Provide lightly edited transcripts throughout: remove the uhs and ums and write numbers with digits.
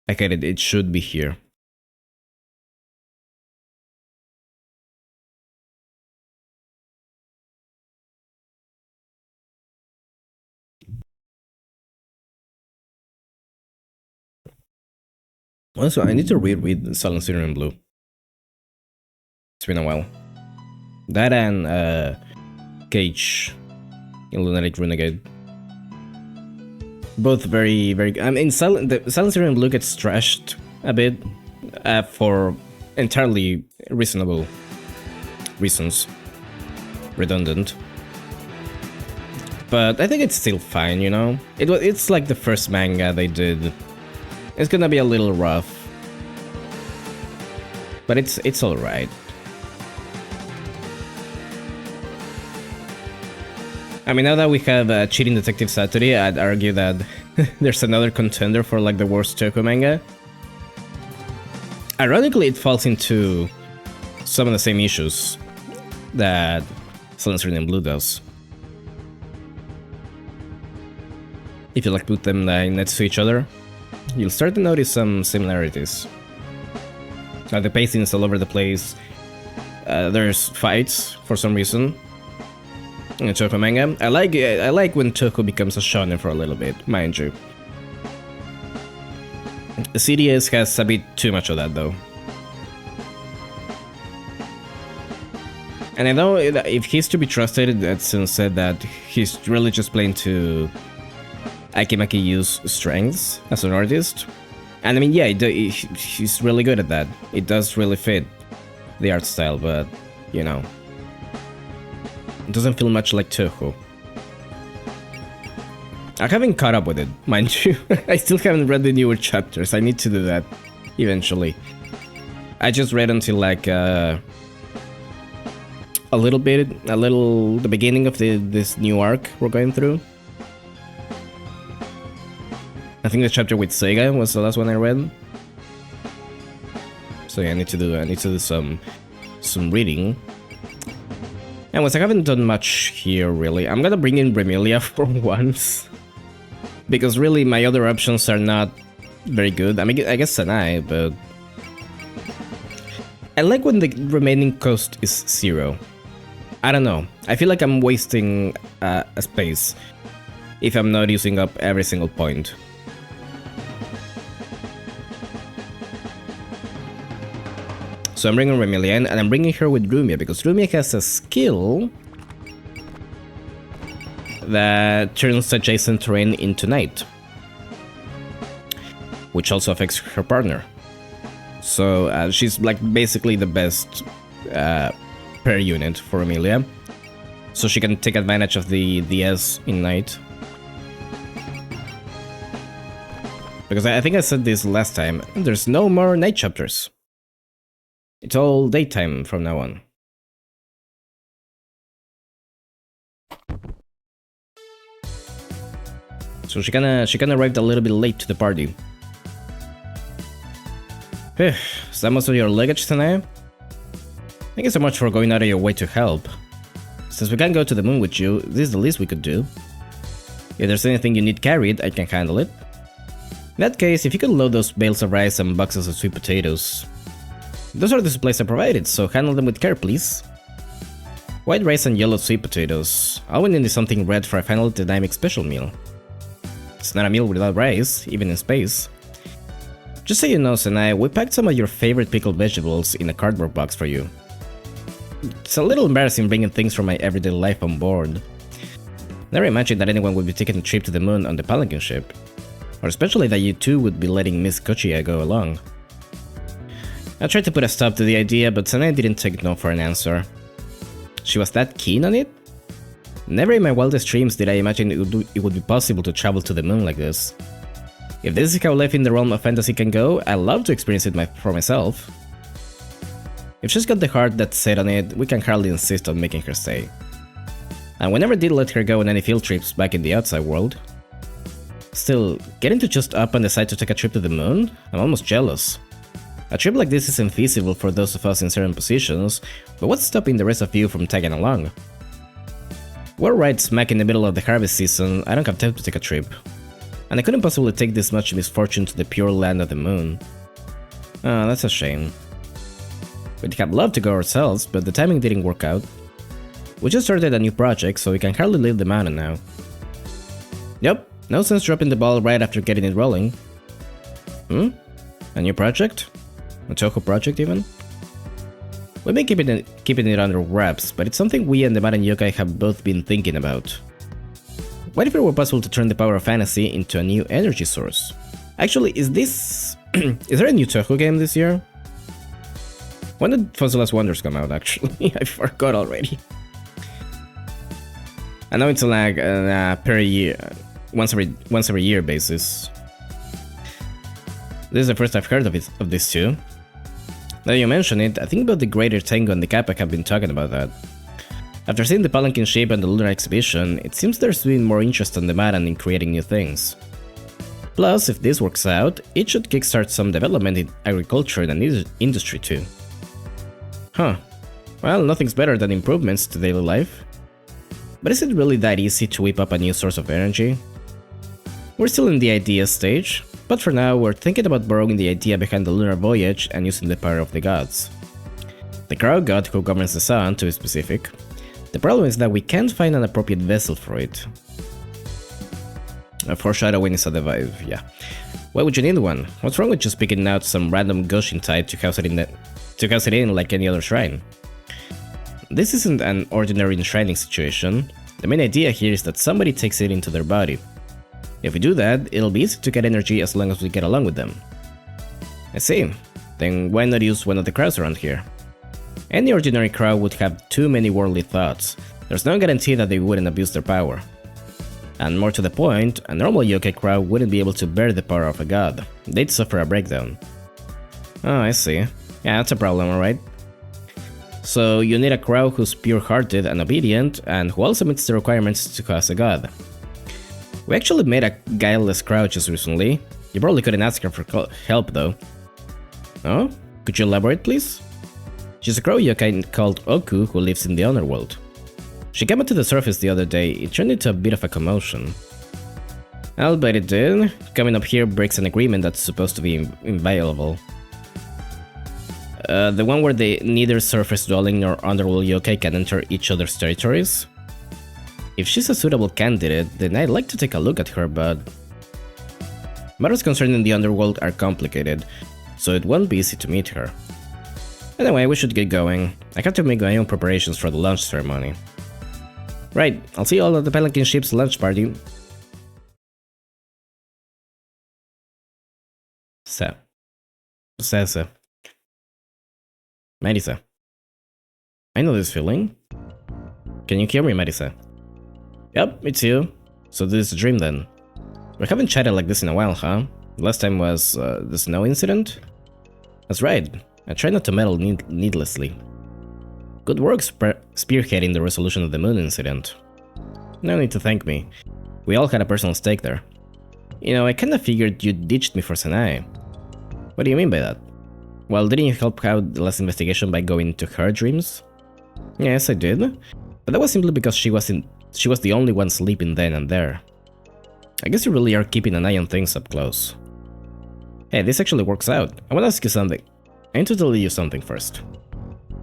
I get it, it should be here. Also, I need to reread Silent City in Blue. It's been a while. That and Cage in Lunatic Renegade. Both very, very. I mean, Silent City in Blue gets trashed a bit for entirely reasonable reasons. Redundant. But I think it's still fine, you know? It's like the first manga they did. It's gonna be a little rough. But it's alright. I mean, now that we have Cheating Detective Satori, I'd argue that there's another contender for like the worst Toko manga. Ironically, it falls into some of the same issues that Silent City in Blue does. If you like put them next to each other, you'll start to notice some similarities. The pacing is all over the place. There's fights for some reason. In Toko manga, I like when Toko becomes a shonen for a little bit, mind you. The CDS has a bit too much of that though. And I know if he's to be trusted, Edson said that he's really just playing to Akimaki Yu's strengths as an artist. And I mean, yeah, he's really good at that. It does really fit the art style, but, you know, it doesn't feel much like Toho. I haven't caught up with it, mind you. I still haven't read the newer chapters. I need to do that eventually. I just read until like the beginning of this new arc we're going through. I think the chapter with Sega was the last one I read. So yeah, I need to do some reading. Anyways, I haven't done much here really. I'm gonna bring in Remilia for once. Because really my other options are not very good. I mean, I guess Sanai, but I like when the remaining cost is 0. I don't know. I feel like I'm wasting a space if I'm not using up every single point. So I'm bringing Remilia in, and I'm bringing her with Rumia, because Rumia has a skill that turns adjacent terrain into night, which also affects her partner. So she's like basically the best per unit for Emilia, so she can take advantage of the DS in night. Because I think I said this last time, there's no more night chapters. It's all daytime from now on. So she kinda arrived a little bit late to the party. Is that most of your luggage tonight? Thank you so much for going out of your way to help. Since we can't go to the moon with you, this is the least we could do. If there's anything you need carried, I can handle it. In that case, if you could load those bales of rice and boxes of sweet potatoes. Those are the supplies I provided, so handle them with care, please. White rice and yellow sweet potatoes. All we need is something red for a final dynamic special meal. It's not a meal without rice, even in space. Just so you know, Senai, we packed some of your favorite pickled vegetables in a cardboard box for you. It's a little embarrassing bringing things from my everyday life on board. Never imagined that anyone would be taking a trip to the moon on the Palanquin ship. Or especially that you two would be letting Miss Kochia go along. I tried to put a stop to the idea, but Senai didn't take no for an answer. She was that keen on it? Never in my wildest dreams did I imagine it would be possible to travel to the moon like this. If this is how life in the realm of fantasy can go, I'd love to experience it for myself. If she's got the heart that's set on it, we can hardly insist on making her stay. And we never did let her go on any field trips back in the outside world. Still, getting to just up and decide to take a trip to the moon? I'm almost jealous. A trip like this isn't feasible for those of us in certain positions, but what's stopping the rest of you from tagging along? We're right smack in the middle of the harvest season, I don't have time to take a trip. and I couldn't possibly take this much misfortune to the pure land of the moon. Ah, that's a shame. We'd have loved to go ourselves, but the timing didn't work out. We just started a new project, so we can hardly leave the mountain now. Yep, no sense dropping the ball right after getting it rolling. A new project? A Toho project even? We've been keeping it under wraps, but it's something we and the Maiden yokai have both been thinking about. What if it were possible to turn the power of fantasy into a new energy source? Actually, is this... is there a new Toho game this year? When did Fossilized Wonders come out, actually? I forgot already. I know it's like per year, once every year basis. This is the first I've heard of this too. Now you mention it, I think about the Greater Tango and the Kappa have been talking about that. After seeing the Palanquin ship and the Lunar exhibition, it seems there's been more interest on the Maiden in creating new things. Plus, if this works out, it should kickstart some development in agriculture and industry too. Huh. Well, nothing's better than improvements to daily life. But is it really that easy to whip up a new source of energy? We're still in the idea stage, but for now we're thinking about borrowing the idea behind the lunar voyage and using the power of the gods. The crow god who governs the sun, to be specific. The problem is that we can't find an appropriate vessel for it. A foreshadowing is a device, yeah. Why would you need one? What's wrong with just picking out some random Goshin type to house it in like any other shrine? This isn't an ordinary enshrining situation. The main idea here is that somebody takes it into their body. If we do that, it'll be easy to get energy as long as we get along with them. I see. Then why not use one of the crows around here? Any ordinary crow would have too many worldly thoughts. There's no guarantee that they wouldn't abuse their power. And more to the point, a normal yokai crow wouldn't be able to bear the power of a god. They'd suffer a breakdown. Oh, I see. Yeah, that's a problem, alright? So you need a crow who's pure-hearted and obedient, and who also meets the requirements to cause a god. We actually made a guileless crow just recently. You probably couldn't ask her for help though. Oh? Could you elaborate, please? She's a crow yokai called Oku who lives in the underworld. She came up to the surface the other day. It turned into a bit of a commotion. I'll bet it did. Coming up here breaks an agreement that's supposed to be inviolable. The one where neither surface dwelling nor underworld yokai can enter each other's territories? If she's a suitable candidate, then I'd like to take a look at her, but... matters concerning the underworld are complicated, so it won't be easy to meet her. Anyway, we should get going. I have to make my own preparations for the launch ceremony. Right, I'll see you all at the Palanquin ship's launch party. Marisa. I know this feeling. Can you hear me, Marisa? Yep, it's you. So this is a dream then. We haven't chatted like this in a while, huh? Last time was the snow incident? That's right. I try not to meddle needlessly. Good work spearheading the resolution of the moon incident. No need to thank me. We all had a personal stake there. You know, I kinda figured you ditched me for Sanae. What do you mean by that? Well, didn't you help out the last investigation by going into her dreams? Yes, I did. But that was simply because she was the only one sleeping then and there. I guess you really are keeping an eye on things up close. Hey, this actually works out. I want to ask you something. I need to tell you something first.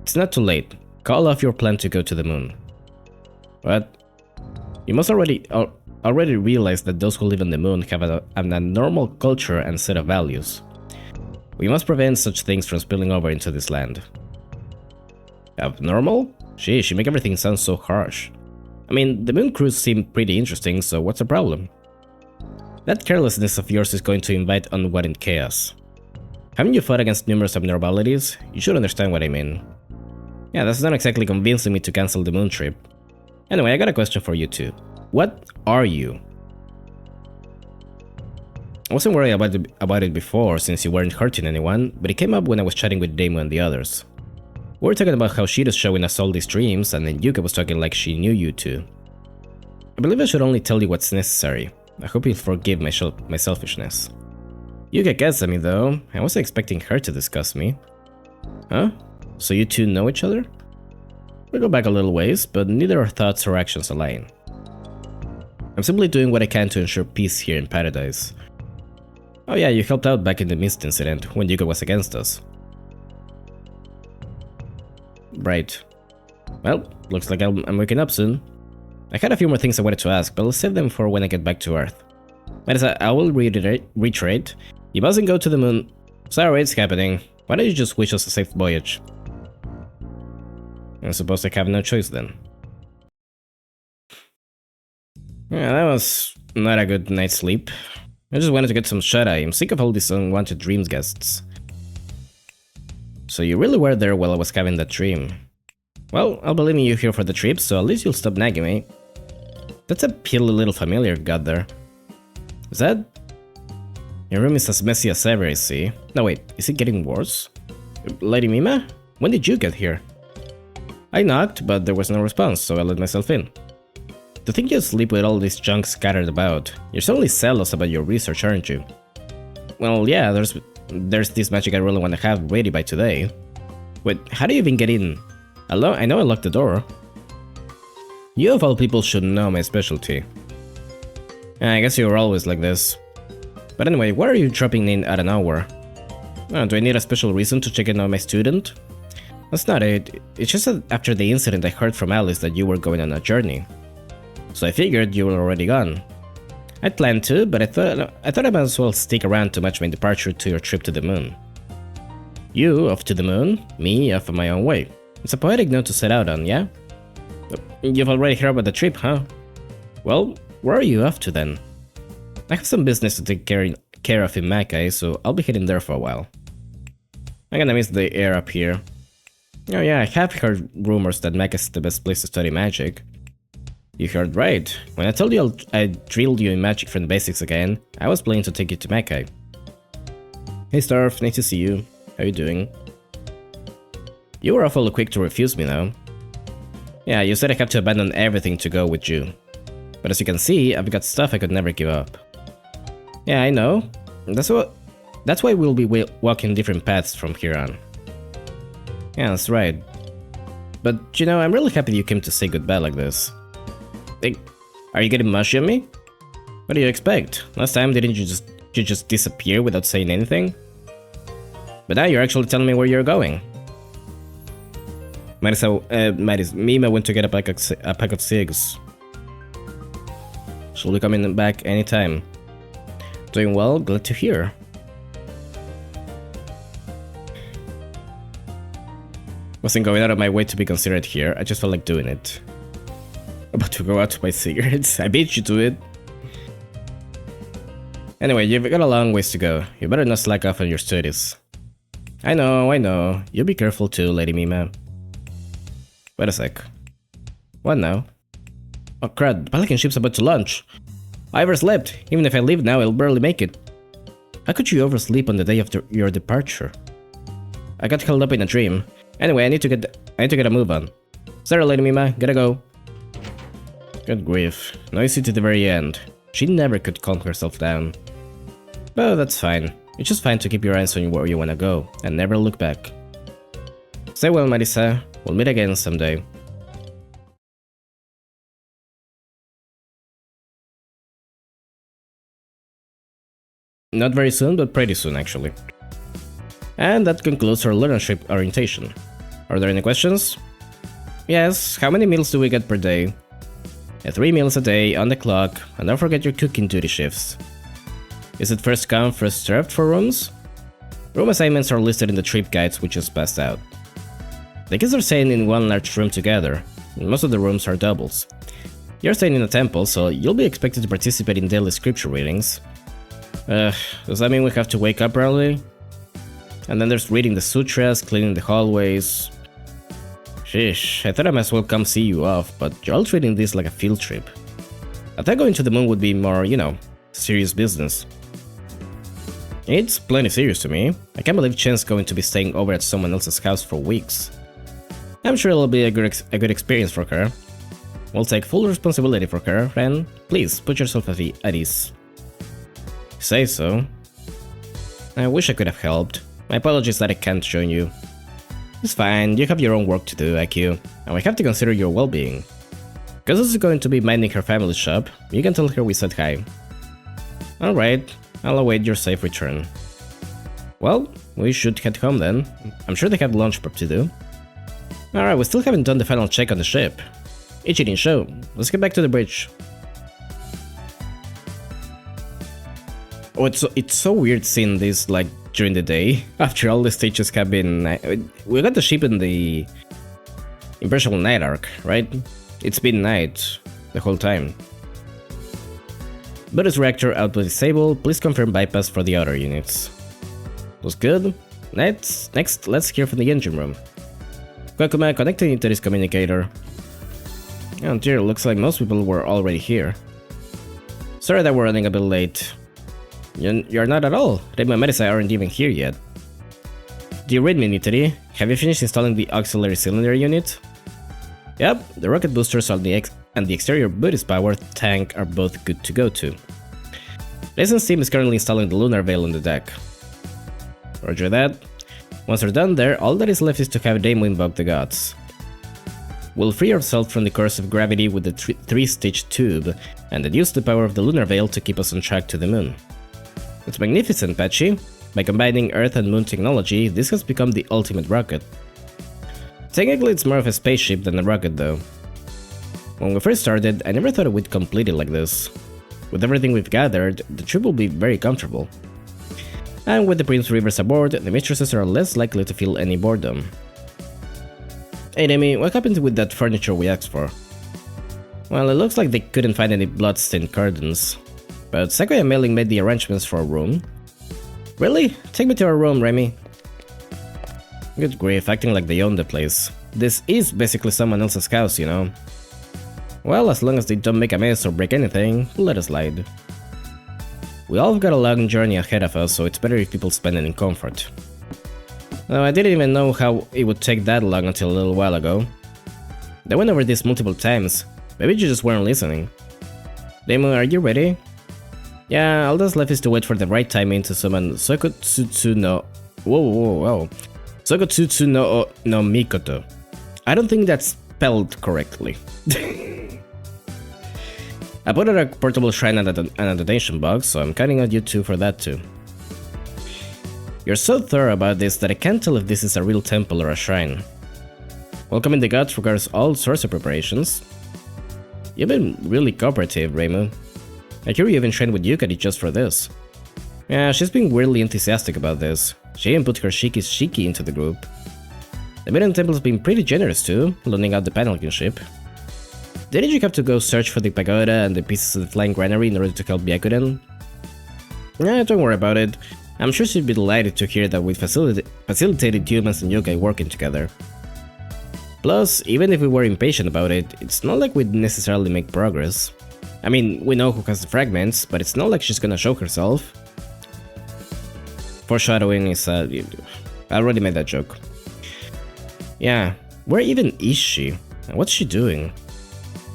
It's not too late. Call off your plan to go to the moon. What? You must already realize that those who live on the moon have an abnormal culture and set of values. We must prevent such things from spilling over into this land. Abnormal? Sheesh, you make everything sound so harsh. I mean, the moon crews seem pretty interesting, so what's the problem? That carelessness of yours is going to invite unwanted chaos. Haven't you fought against numerous abnormalities? You should understand what I mean. Yeah, that's not exactly convincing me to cancel the moon trip. Anyway, I got a question for you too. What are you? I wasn't worried about it before since you weren't hurting anyone, but it came up when I was chatting with Demo and the others. We were talking about how Shido's showing us all these dreams, and then Yuka was talking like she knew you too. I believe I should only tell you what's necessary. I hope you'll forgive my selfishness. Yuka gets at me though. I wasn't expecting her to discuss me. Huh? So you two know each other? We go back a little ways, but neither our thoughts or actions align. I'm simply doing what I can to ensure peace here in paradise. Oh yeah, you helped out back in the mist incident, when Yuka was against us. Right. Well, looks like I'm waking up soon. I had a few more things I wanted to ask, but I'll save them for when I get back to Earth. But I will reiterate, you mustn't go to the moon. Sorry, it's happening. Why don't you just wish us a safe voyage? I suppose I have no choice then. Yeah, that was not a good night's sleep. I just wanted to get some shut-eye. I'm sick of all these unwanted dreams guests. So you really were there while I was having that dream. Well, I'll be leaving you here for the trip, so at least you'll stop nagging me. That's a peely little familiar you got there. Is that? Your room is as messy as ever, I see. No wait, is it getting worse? Lady Mima? When did you get here? I knocked, but there was no response, so I let myself in. To think you sleep with all this junk scattered about. You're certainly zealous about your research, aren't you? Well, yeah, there's this magic I really want to have ready by today. Wait, how do you even get in? I know I locked the door. You of all people should know my specialty. I guess you're always like this. But anyway, why are you dropping in at an hour? Do I need a special reason to check in on my student? That's not it. It's just that after the incident I heard from Alice that you were going on a journey. So I figured you were already gone. I'd planned to, but I thought I might as well stick around to match my departure to your trip to the moon. You off to the moon, me off on my own way. It's a poetic note to set out on, yeah? You've already heard about the trip, huh? Well, where are you off to then? I have some business to take care of in Mackay, so I'll be heading there for a while. I'm gonna miss the air up here. Oh yeah, I have heard rumors that Mackay is the best place to study magic. You heard right. When I told you I drilled you in magic from the basics again, I was planning to take you to Mackay. Hey Starf, nice to see you. How you doing? You were awfully quick to refuse me though. Yeah, you said I have to abandon everything to go with you. But as you can see, I've got stuff I could never give up. Yeah, I know. That's why we'll be walking different paths from here on. Yeah, that's right. But you know, I'm really happy you came to say goodbye like this. Hey, are you getting mushy on me? What do you expect? Last time didn't you just disappear without saying anything? But now you're actually telling me where you're going. Mima went to get a pack of cigs. She'll be coming back anytime. Doing well, glad to hear. Wasn't going out of my way to be considerate here, I just felt like doing it. About to go out to buy cigarettes? I beat you to it. Anyway, you've got a long ways to go. You better not slack off on your studies. I know. You be careful too, Lady Mima. Wait a sec. What now? Oh crud, the Pelican ship's about to launch. I overslept. Even if I leave now, I'll barely make it. How could you oversleep on the day of your departure? I got held up in a dream. Anyway, I need to get a move on. Sorry, Lady Mima, gotta go. Good grief. Noisy to the very end. She never could calm herself down. But that's fine. It's just fine to keep your eyes on where you wanna go, and never look back. Stay well, Marisa. We'll meet again someday. Not very soon, but pretty soon actually. And that concludes our leadership orientation. Are there any questions? Yes, how many meals do we get per day? 3 meals a day, on the clock, and don't forget your cooking duty shifts. Is it first come, first served for rooms? Room assignments are listed in the trip guides we just passed out. The kids are staying in one large room together, and most of the rooms are doubles. You're staying in a temple, so you'll be expected to participate in daily scripture readings. Does that mean we have to wake up early? And then there's reading the sutras, cleaning the hallways. Sheesh, I thought I might as well come see you off, but you're all treating this like a field trip. I thought going to the moon would be more, you know, serious business. It's plenty serious to me. I can't believe Chen's going to be staying over at someone else's house for weeks. I'm sure it'll be a good experience for her. We'll take full responsibility for her, and please put yourself at ease. Say so. I wish I could have helped. My apologies that I can't join you. It's fine, you have your own work to do, IQ, and we have to consider your well-being. Because this is going to be minding her family shop, you can tell her we said hi. Alright, I'll await your safe return. Well, we should head home then. I'm sure they have lunch prep to do. Alright, we still haven't done the final check on the ship. Ichirin, show. Let's get back to the bridge. Oh, it's so weird seeing this like during the day. After all the stages have been... we got the ship in the Imperishable Night arc, right? It's been night the whole time. Buddha's reactor output disabled. Please confirm bypass for the other units. Was good. Next, let's hear from the engine room. Kwakuma, connecting into this communicator. Oh dear, looks like most people were already here. Sorry that we're running a bit late. You're not at all. Rema and Marisa aren't even here yet. Do you read me, Nitari? Have you finished installing the auxiliary cylinder unit? Yep, the rocket boosters and the exterior Buddhist power tank are both good to go too. Jason's team is currently installing the lunar veil on the deck. Roger that. Once we're done there, all that is left is to have Daemon invoke the gods. We'll free ourselves from the curse of gravity with the three-stitch tube, and then use the power of the lunar veil to keep us on track to the moon. It's magnificent, Patchy. By combining Earth and Moon technology, this has become the ultimate rocket. Technically, it's more of a spaceship than a rocket though. When we first started, I never thought we'd complete it like this. With everything we've gathered, the trip will be very comfortable. And with the Prince Rivers aboard, the mistresses are less likely to feel any boredom. Hey Demi, what happened with that furniture we asked for? Well, it looks like they couldn't find any blood-stained curtains. But Sakuya and Mailing made the arrangements for a room. Really? Take me to our room, Remy. Good grief, acting like they own the place. This is basically someone else's house, you know. Well, as long as they don't make a mess or break anything, let us slide. We all have got a long journey ahead of us, so it's better if people spend it in comfort. No, I didn't even know how it would take that long until a little while ago. They went over this multiple times. Maybe you just weren't listening. Demo, are you ready? Yeah, all that's left is to wait for the right timing to summon Sokotsutsu no... Whoa. Sokotsutsu no Mikoto. I don't think that's spelled correctly. I put out a portable shrine and an annotation box, so I'm counting on you two for that too. You're so thorough about this that I can't tell if this is a real temple or a shrine. Welcoming the gods requires all sorts of preparations. You've been really cooperative, Reimu. I hear you even trained with Yukari just for this. Yeah, she's been weirdly enthusiastic about this. She even put her Shiki into the group. The Maiden Temple's been pretty generous too, loaning out the Panelkin ship. Didn't you have to go search for the pagoda and the pieces of the flying granary in order to help Byakuren? Yeah, don't worry about it. I'm sure she'd be delighted to hear that we facilitated humans and yokai working together. Plus, even if we were impatient about it, it's not like we'd necessarily make progress. I mean, we know who has the fragments, but it's not like she's gonna show herself. Foreshadowing is I already made that joke. Yeah, where even is she? What's she doing?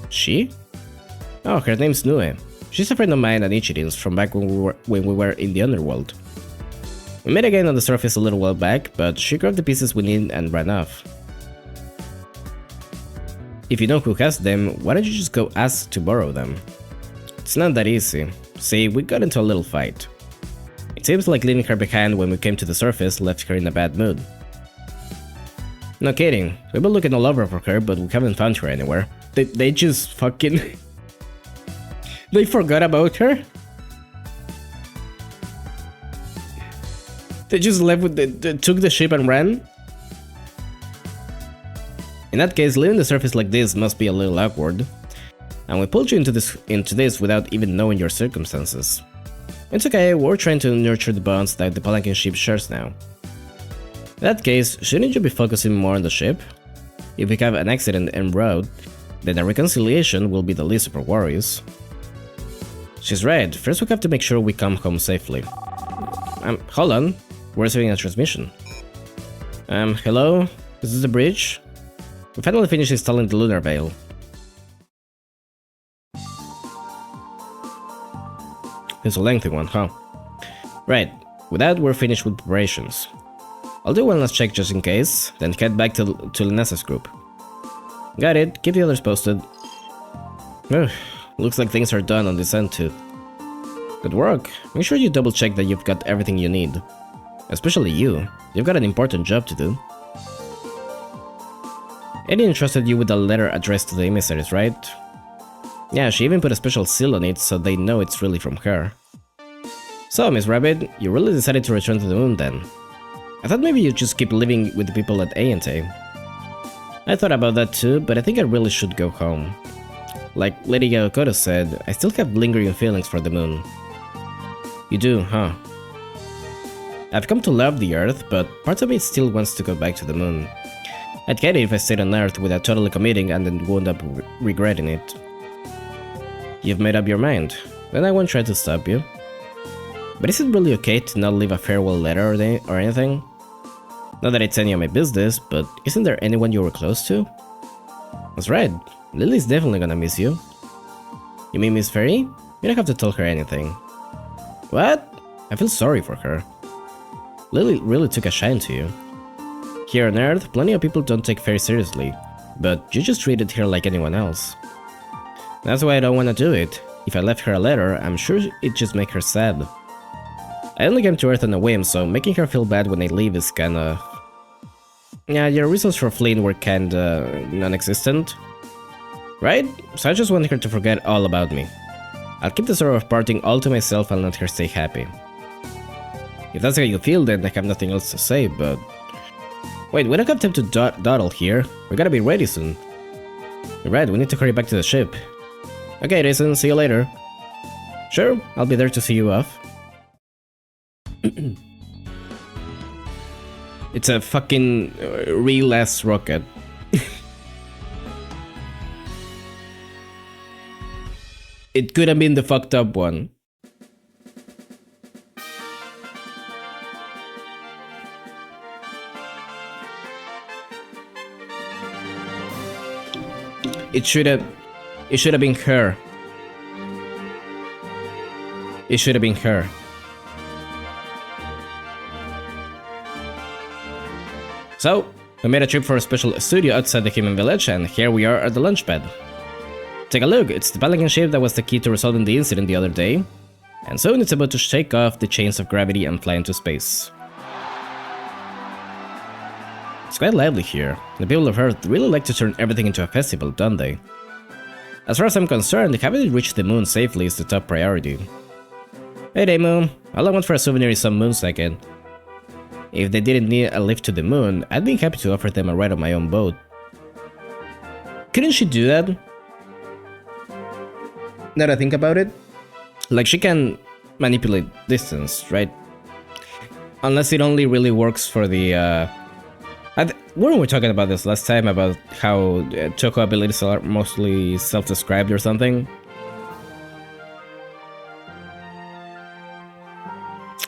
She? Oh, her name's Nue. She's a friend of mine and Ichirin's from back when we were in the underworld. We met again on the surface a little while back, but she grabbed the pieces we need and ran off. If you know who has them, why don't you just go ask to borrow them? It's not that easy. See, we got into a little fight. It seems like leaving her behind when we came to the surface left her in a bad mood. No kidding, we've been looking all over for her, but we haven't found her anywhere. They just fucking... They forgot about her? They just left with they took the ship and ran? In that case, leaving the surface like this must be a little awkward. And we pulled you into this without even knowing your circumstances. It's okay, we're trying to nurture the bonds that the Palanquin ship shares now. In that case, shouldn't you be focusing more on the ship? If we have an accident en route, then a reconciliation will be the least of our worries. She's right, first we have to make sure we come home safely. Hold on, we're receiving a transmission. Hello? Is this the bridge? We finally finished installing the lunar veil. It's a lengthy one, huh? Right, with that we're finished with preparations. I'll do one last check just in case, then head back to Linessa's group. Got it, keep the others posted. Ugh, looks like things are done on this end too. Good work. Make sure you double check that you've got everything you need. Especially you. You've got an important job to do. Eddie entrusted you with a letter addressed to the emissaries, right? Yeah, she even put a special seal on it so they know it's really from her. So, Miss Rabbit, you really decided to return to the moon then? I thought maybe you'd just keep living with the people at A&A. I thought about that too, but I think I really should go home. Like Lady Gaokoto said, I still have lingering feelings for the moon. You do, huh? I've come to love the Earth, but part of me still wants to go back to the moon. I'd get it if I stayed on Earth without totally committing and then wound up regretting it. You've made up your mind, then I won't try to stop you. But is it really okay to not leave a farewell letter or anything? Not that it's any of my business, but isn't there anyone you were close to? That's right, Lily's definitely gonna miss you. You mean Miss Fairy? You don't have to tell her anything. What? I feel sorry for her. Lily really took a shine to you. Here on Earth, plenty of people don't take Fairy seriously, but you just treated her like anyone else. That's why I don't want to do it. If I left her a letter, I'm sure it'd just make her sad. I only came to Earth on a whim, so making her feel bad when I leave is kinda... Yeah, your reasons for fleeing were kinda non-existent. Right? So I just want her to forget all about me. I'll keep the sorrow of parting all to myself and let her stay happy. If that's how you feel, then I have nothing else to say, but... Wait, we don't have time to dawdle here. We gotta be ready soon. You're right, we need to hurry back to the ship. Okay, Jason, see you later. Sure, I'll be there to see you off. It's a fucking real-ass rocket. It could have been the fucked up one. It should have been her. It should have been her. So, we made a trip for a special studio outside the human village, and here we are at the launch pad. Take a look, it's the Pelican ship that was the key to resolving the incident the other day, and soon it's about to shake off the chains of gravity and fly into space. It's quite lively here. The people of Earth really like to turn everything into a festival, don't they? As far as I'm concerned, having it reach the moon safely is the top priority. Hey Demo, all I want for a souvenir is some moon second. If they didn't need a lift to the moon, I'd be happy to offer them a ride on my own boat. Couldn't she do that? Now that I think about it, like she can manipulate distance, right? Unless it only really works for the weren't we talking about this last time, about how Choco abilities are mostly self-described or something?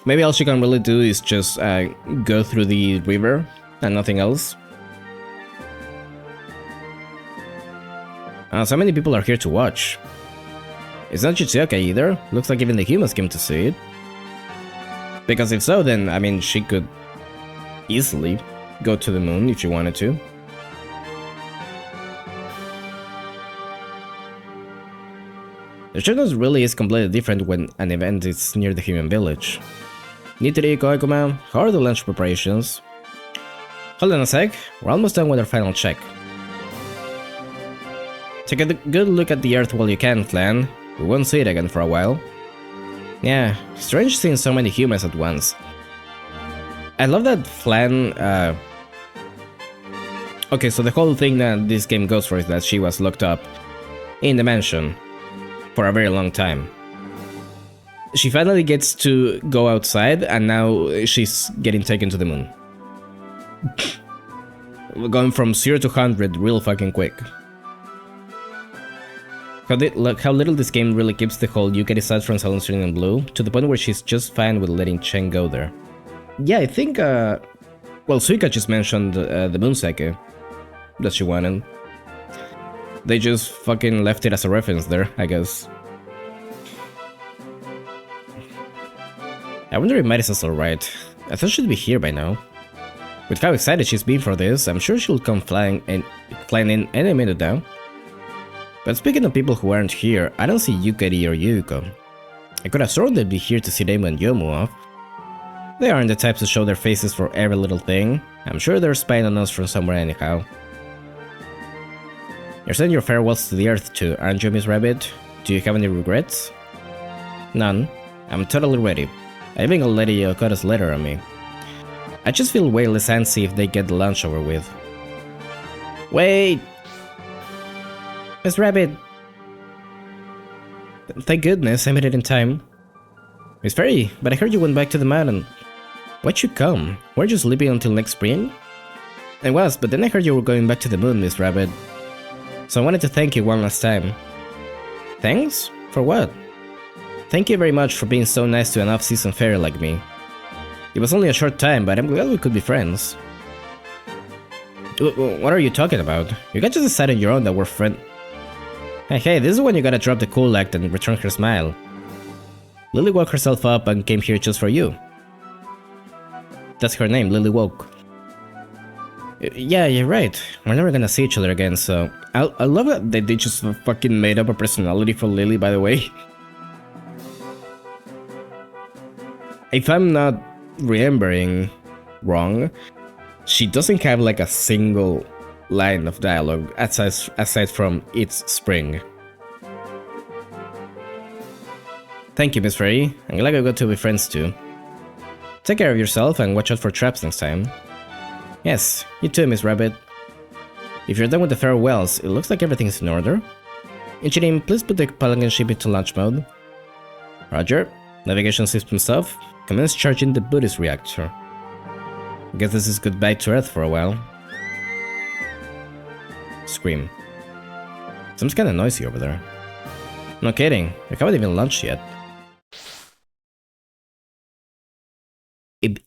Maybe all she can really do is just go through the river and nothing else. So many people are here to watch. It's not Chitsuoka either. Looks like even the humans came to see it. Because if so, then I mean she could easily go to the moon if she wanted to. The shadows really is completely different when an event is near the human village. Nitiri, Koikuma, how are the launch preparations? Hold on a sec, we're almost done with our final check. Take a good look at the Earth while you can, Flan. We won't see it again for a while. Yeah, strange seeing so many humans at once. I love that Flan, okay, so the whole thing that this game goes for is that she was locked up in the mansion for a very long time. She finally gets to go outside, and now she's getting taken to the moon. Going from 0 to 100 real fucking quick. How little this game really keeps the whole you get aside from Silent String and Blue, to the point where she's just fine with letting Chen go there. Yeah, I think, well, Suika just mentioned the Moonseke that she wanted. They just fucking left it as a reference there, I guess. I wonder if Marisa's alright. I thought she'd be here by now. With how excited she's been for this, I'm sure she'll come flying in any minute now. But speaking of people who aren't here, I don't see Yukari or Yuko. I could have sworn they'd be here to see Damo and Yomu off. They aren't the types to show their faces for every little thing. I'm sure they're spying on us from somewhere anyhow. You're saying your farewells to the Earth too, aren't you, Miss Rabbit? Do you have any regrets? None. I'm totally ready. I even got Lady Yokota's letter on me. I just feel way less antsy if they get the lunch over with. Wait! Miss Rabbit! Thank goodness I made it in time. Miss Fairy, but I heard you went back to the mountain. Why'd you come? Weren't you sleeping until next spring? I was, but then I heard you were going back to the moon, Miss Rabbit. So I wanted to thank you one last time. Thanks? For what? Thank you very much for being so nice to an off-season fairy like me. It was only a short time, but I'm glad we could be friends. What are you talking about? You guys just decided on your own that we're friends. Hey, this is when you gotta drop the cool act and return her smile. Lily woke herself up and came here just for you. That's her name, Lily Woke. Yeah, you're right. We're never gonna see each other again, so... I love that they just fucking made up a personality for Lily, by the way. If I'm not remembering wrong, she doesn't have like a single line of dialogue aside from "It's spring." Thank you, Miss Fairy. I'm glad I got to be friends too. Take care of yourself and watch out for traps next time. Yes, you too, Miss Rabbit. If you're done with the farewells, it looks like everything is in order. Engineer, please put the Pelican ship into launch mode. Roger. Navigation system stuff. Commence charging the Buddhist reactor. Guess this is goodbye to Earth for a while. Scream. Sounds kinda noisy over there. No kidding, we haven't even launched yet.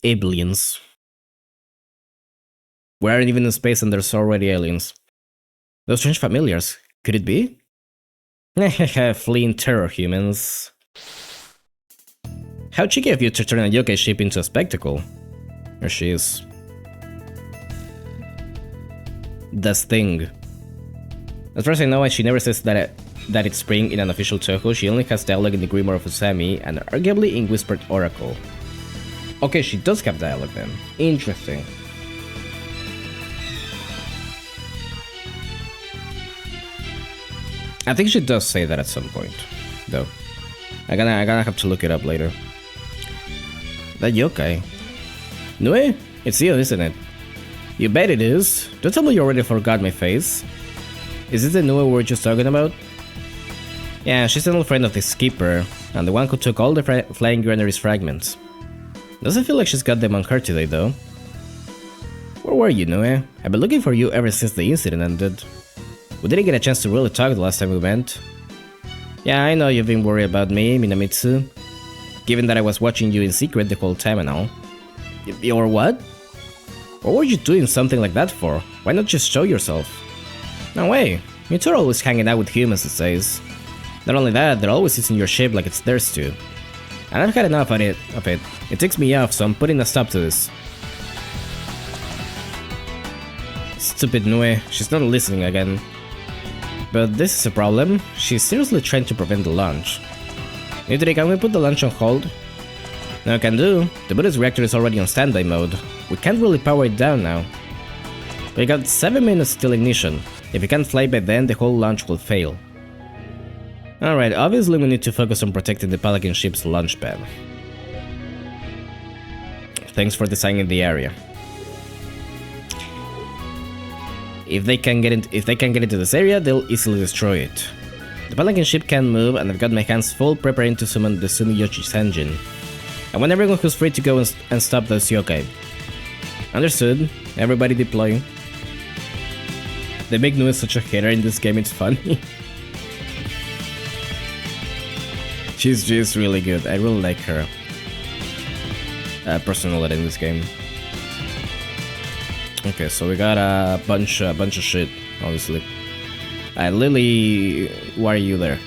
Aliens. We aren't even in space and there's already aliens. Those strange familiars, could it be? Fleeing terror humans. How cheeky of you to turn a yokai ship into a spectacle. There she is. This thing. As far as I know, she never says that it's spring in an official Toho. She only has dialogue in the Grimoire of Usami and arguably in Whispered Oracle. Okay, she does have dialogue then. Interesting. I think she does say that at some point, though. I'm gonna have to look it up later. That yokai. Nue? It's you, isn't it? You bet it is. Don't tell me you already forgot my face. Is this the Nue we were just talking about? Yeah, she's an old friend of the skipper, and the one who took all the flying granaries fragments. Doesn't feel like she's got them on her today, though. Where were you, Nue? I've been looking for you ever since the incident ended. We didn't get a chance to really talk the last time we went. Yeah, I know you've been worried about me, Minamitsu. Given that I was watching you in secret the whole time and all. Or what? What were you doing something like that for? Why not just show yourself? No way, you two are always hanging out with humans, it says. Not only that, they're always using your ship like it's theirs too. And I've had enough of it. It ticks me off, so I'm putting a stop to this. Stupid Nue, she's not listening again. But this is a problem. She's seriously trying to prevent the launch. Nitri, can we put the launch on hold? No, can do. The Buddhist reactor is already on standby mode. We can't really power it down now. We got 7 minutes till ignition. If we can't fly by then, the whole launch will fail. Alright, obviously we need to focus on protecting the Pelican ship's launch pad. Thanks for designing the area. If they can get into this area, they'll easily destroy it. The Pelican ship can't move, and I've got my hands full preparing to summon the Sumiyochi's engine. I want everyone who's free to go and stop those yokai. Understood. Everybody deploy. They make Nue such a hater in this game, it's funny. She's really good. I really like her personality in this game. Okay, so we got a bunch of shit, obviously. Lily, why are you there?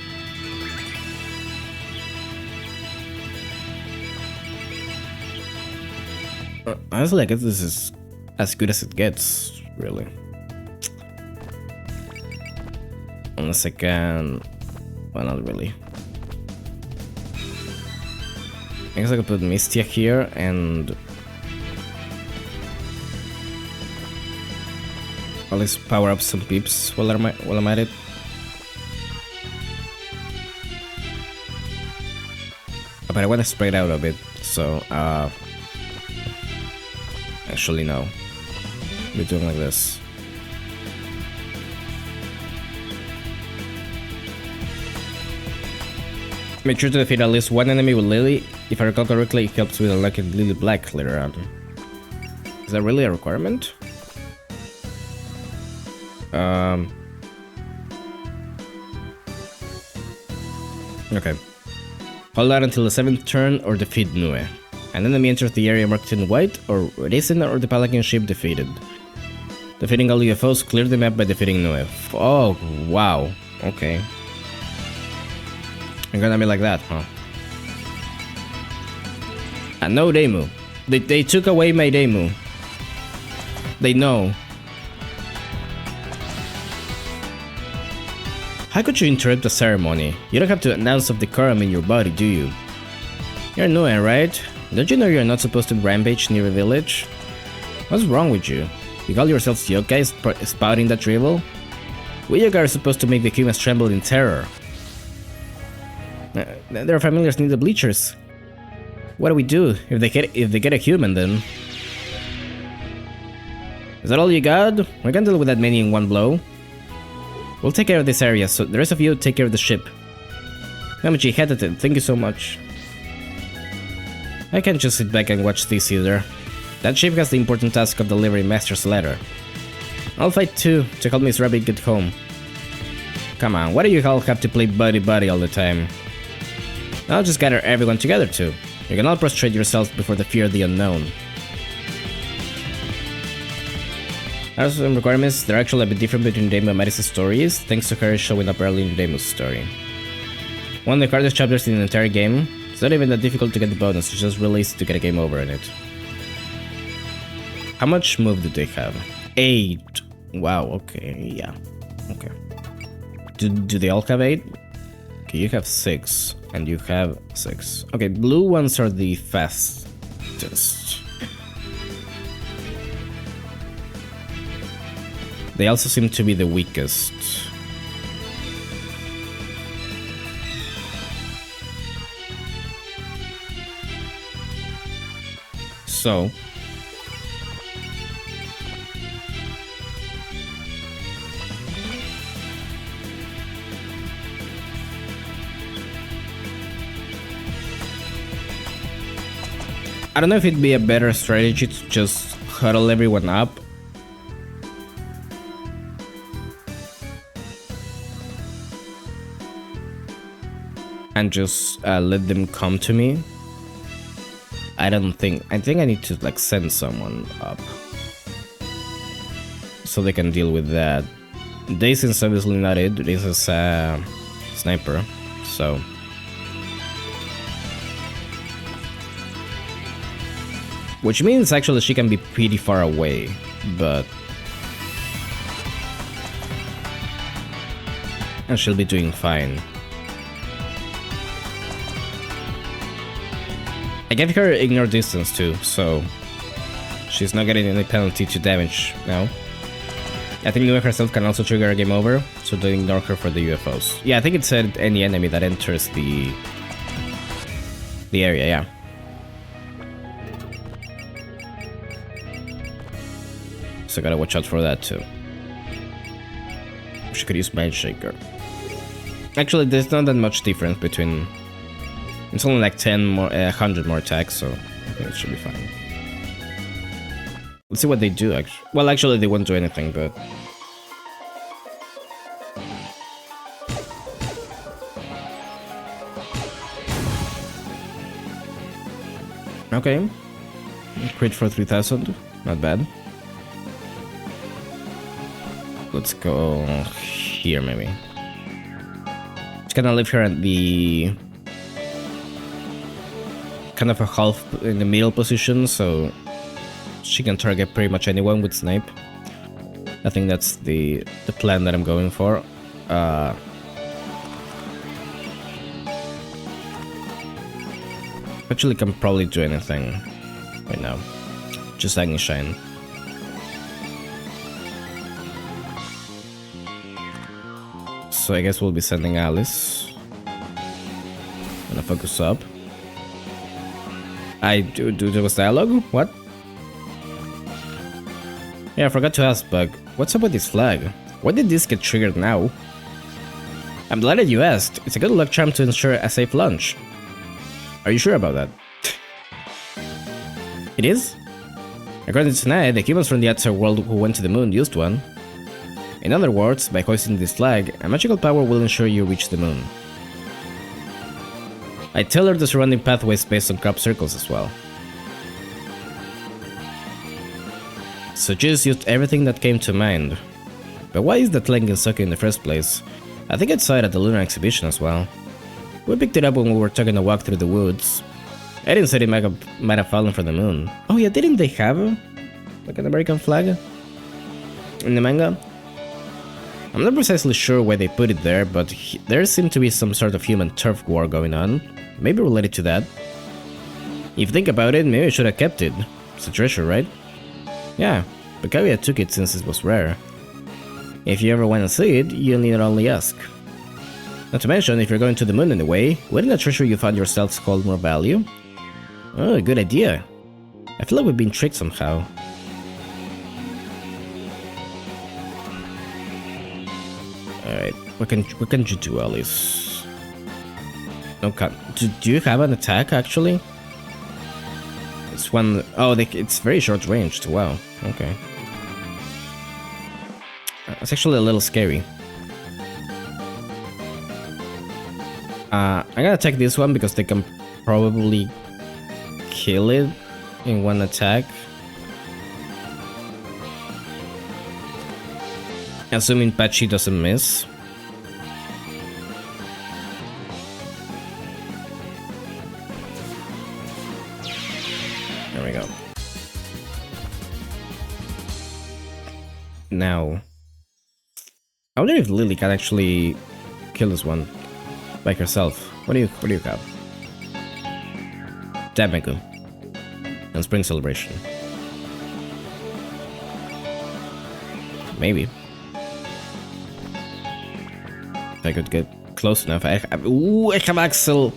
Honestly, I guess this is as good as it gets, really. Unless I can... Well, not really. I guess I could put Mistia here and... at least power up some peeps while I'm at it. But I want to spread out a bit, so actually no. We're doing like this. Make sure to defeat at least one enemy with Lily. If I recall correctly, it helps with unlocking Lily Black later on. Is that really a requirement? Okay. Hold out until the 7th turn or defeat Nue. An enemy enters the area marked in white, or Raisin or the Palakin ship defeated. Defeating all UFOs, clear the map by defeating Nue. Oh, wow. Okay. I'm gonna be like that, huh? And no Demu. They took away my Demu. They know. How could you interrupt the ceremony? You don't have to announce of decorum in your body, do you? You're Nue, right? Don't you know you're not supposed to rampage near a village? What's wrong with you? You call yourselves yokai spouting that drivel? We yokai are supposed to make the humans tremble in terror. Their familiars need the bleachers. What do we do if they get a human then? Is that all you got? We can deal with that many in one blow. We'll take care of this area, so the rest of you take care of the ship. Yamachi hesitant, thank you so much. I can't just sit back and watch this either. That ship has the important task of delivering Master's letter. I'll fight too, to help Miss Rabbit get home. Come on, why do you all have to play buddy-buddy all the time? I'll just gather everyone together too. You can all prostrate yourselves before the fear of the unknown. As for some requirements, they're actually a bit different between Demu and Madison's stories, thanks to her showing up early in Demu's story. One of the hardest chapters in the entire game, it's not even that difficult to get the bonus, it's just really easy to get a game over in it. How much move do they have? 8. Wow, okay, yeah. Okay. Do they all have 8? Okay, you have 6, and you have 6. Okay, blue ones are the fastest. They also seem to be the weakest. So... I don't know if it'd be a better strategy to just huddle everyone up. And just let them come to me. I think I need to like send someone up so they can deal with that. Daisy's obviously not it. Daisy's a sniper, so which means actually she can be pretty far away, but and she'll be doing fine. I gave her ignore distance too, so she's not getting any penalty to damage now. I think Nue herself can also trigger a game over, so don't ignore her for the UFOs. Yeah, I think it said any enemy that enters the area, yeah. So gotta watch out for that too. She could use Mind Shaker. Actually, there's not that much difference between... It's only like 100 more attacks, so I think it should be fine. Let's see what they do, actually. Well, actually, they won't do anything, but... Okay. Crit for 3000. Not bad. Let's go here, maybe. Just gonna leave her at the... kind of a half in the middle position, so she can target pretty much anyone with snipe. I think that's the plan that I'm going for. Actually, can probably do anything right now. Just Agni Shine. So I guess we'll be sending Alice. Gonna focus up. There was dialogue? What? Yeah, I forgot to ask, Bug. What's up with this flag? Why did this get triggered now? I'm delighted you asked. It's a good luck charm to ensure a safe launch. Are you sure about that? It is? According to Tanae, the humans from the outside world who went to the moon used one. In other words, by hoisting this flag, a magical power will ensure you reach the moon. I tailored the surrounding pathways based on crop circles as well. So just used everything that came to mind. But why is that link in Soka in the first place? I think I saw it at the Lunar exhibition as well. We picked it up when we were taking a walk through the woods. Aiden said it might have fallen from the moon. Oh yeah, didn't they have like an American flag in the manga? I'm not precisely sure why they put it there, but there seemed to be some sort of human turf war going on. Maybe related to that. If you think about it, maybe I should have kept it. It's a treasure, right? Yeah, but Kaguya took it since it was rare. If you ever want to see it, you'll need only ask. Not to mention, if you're going to the moon anyway, wouldn't a treasure you found yourselves hold more value? Oh, good idea. I feel like we've been tricked somehow. Alright, what can you do, Alice? Okay, do you have an attack actually? It's one. Oh, it's very short ranged. Wow. Okay. It's actually a little scary. I'm gonna take this one because they can probably kill it in one attack. Assuming Patchy doesn't miss. There we go. Now, I wonder if Lily can actually kill this one by herself. What do you have? Damago and Spring Celebration. Maybe. If I could get close enough. Ooh, I have Axel.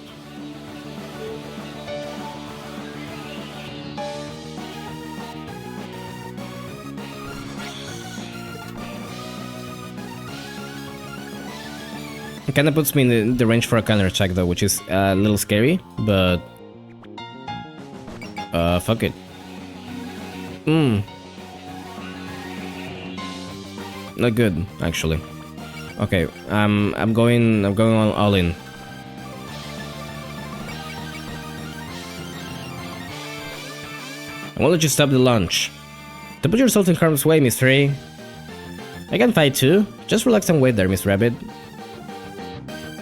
It kinda puts me in the range for a counter attack though, which is a little scary, but fuck it. Not good, actually. Okay, I'm going on all in. I won't let you stop the launch. Don't put yourself in harm's way, Miss Ray. I can fight too. Just relax and wait there, Miss Rabbit.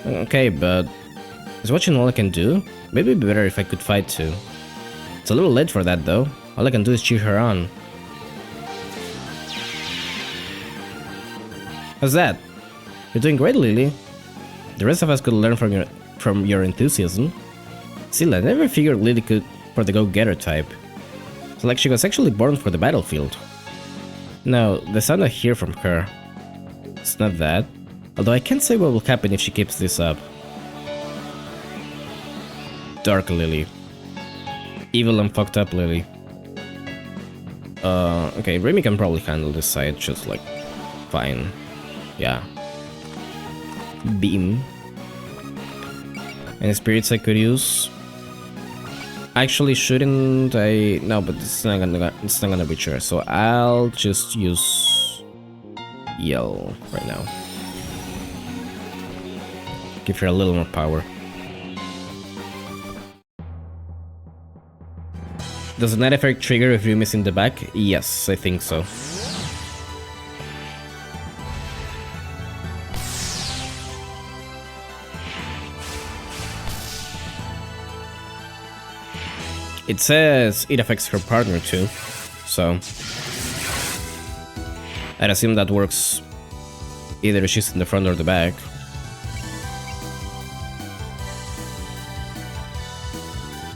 Okay, but is watching all I can do? Maybe it'd be better if I could fight too. It's a little late for that though. All I can do is cheer her on. How's that? You're doing great, Lily. The rest of us could learn from your enthusiasm. Still, I never figured Lily could for the go-getter type. It's like she was actually born for the battlefield. No, the sound I hear from her. It's not that. Although I can't say what will happen if she keeps this up. Dark Lily. Evil and fucked up Lily. Okay, Remy can probably handle this side just like fine. Yeah. Beam. Any spirits I could use? Actually, shouldn't I? No, but it's not gonna reach her. So I'll just use Yell right now. Give her a little more power. Does the night effect trigger if you miss in the back? Yes, I think so. It says it affects her partner too, so I'd assume that works Either she's in the front or the back.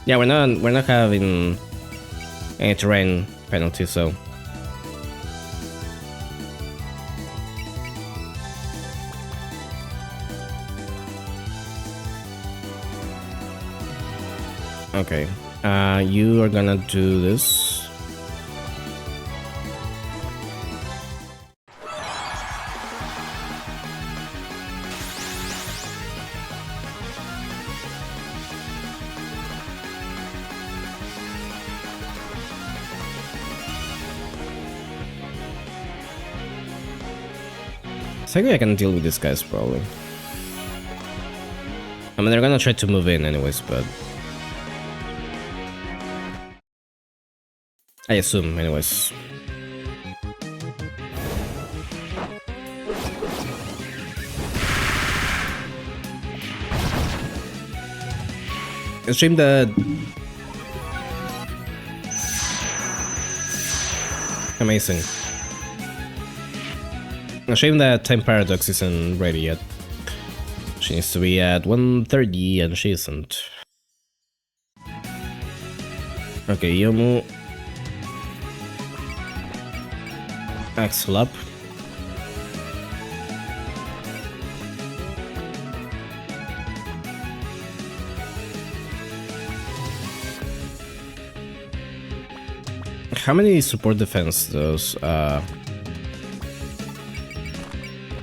Yeah, we're not having any terrain penalty, so. Okay, you are gonna do this. I can deal with these guys probably. I mean, they're gonna try to move in anyways, but I assume anyways. Assume that amazing. A shame that Time Paradox isn't ready yet. She needs to be at 130 and she isn't. Okay, Yomu. Axel up. How many support defense does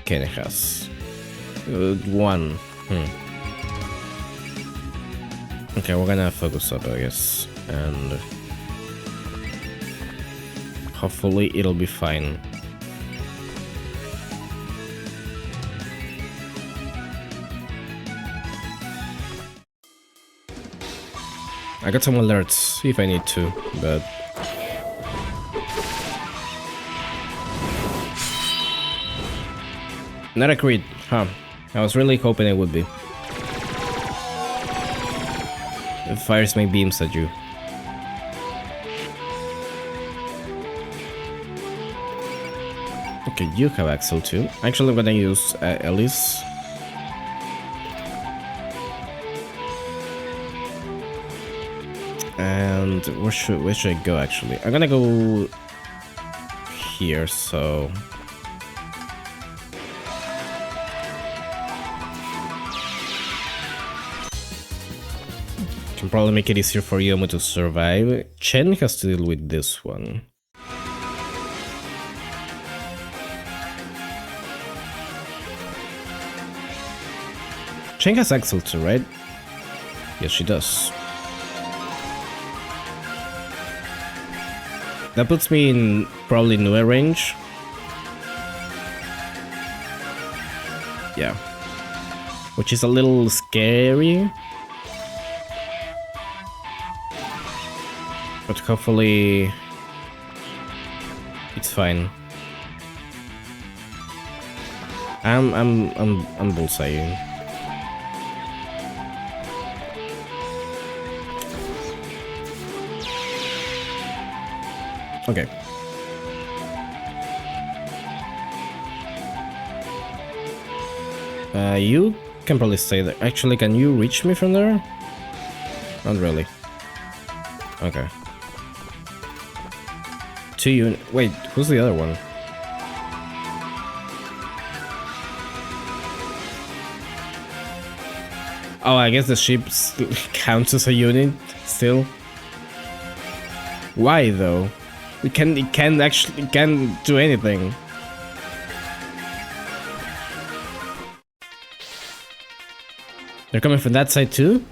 Kenny has? One. Okay, we're gonna focus up, I guess, and hopefully it'll be fine. I got some alerts if I need to, but not a crit, huh? I was really hoping it would be. It fires my beams at you. Okay, you have Axel too. Actually, I'm gonna use Elise. And where should I go actually? I'm gonna go here, so can probably make it easier for Yomu to survive. Chen has to deal with this one. Chen has Axel too, right? Yes, she does. That puts me in probably Nue range. Yeah. Which is a little scary. But hopefully it's fine. I'm bullseyeing. Okay. You can probably stay there. Actually, can you reach me from there? Not really. Okay. Wait, who's the other one? Oh, I guess the ship counts as a unit still. Why though? It can't do anything. They're coming from that side too?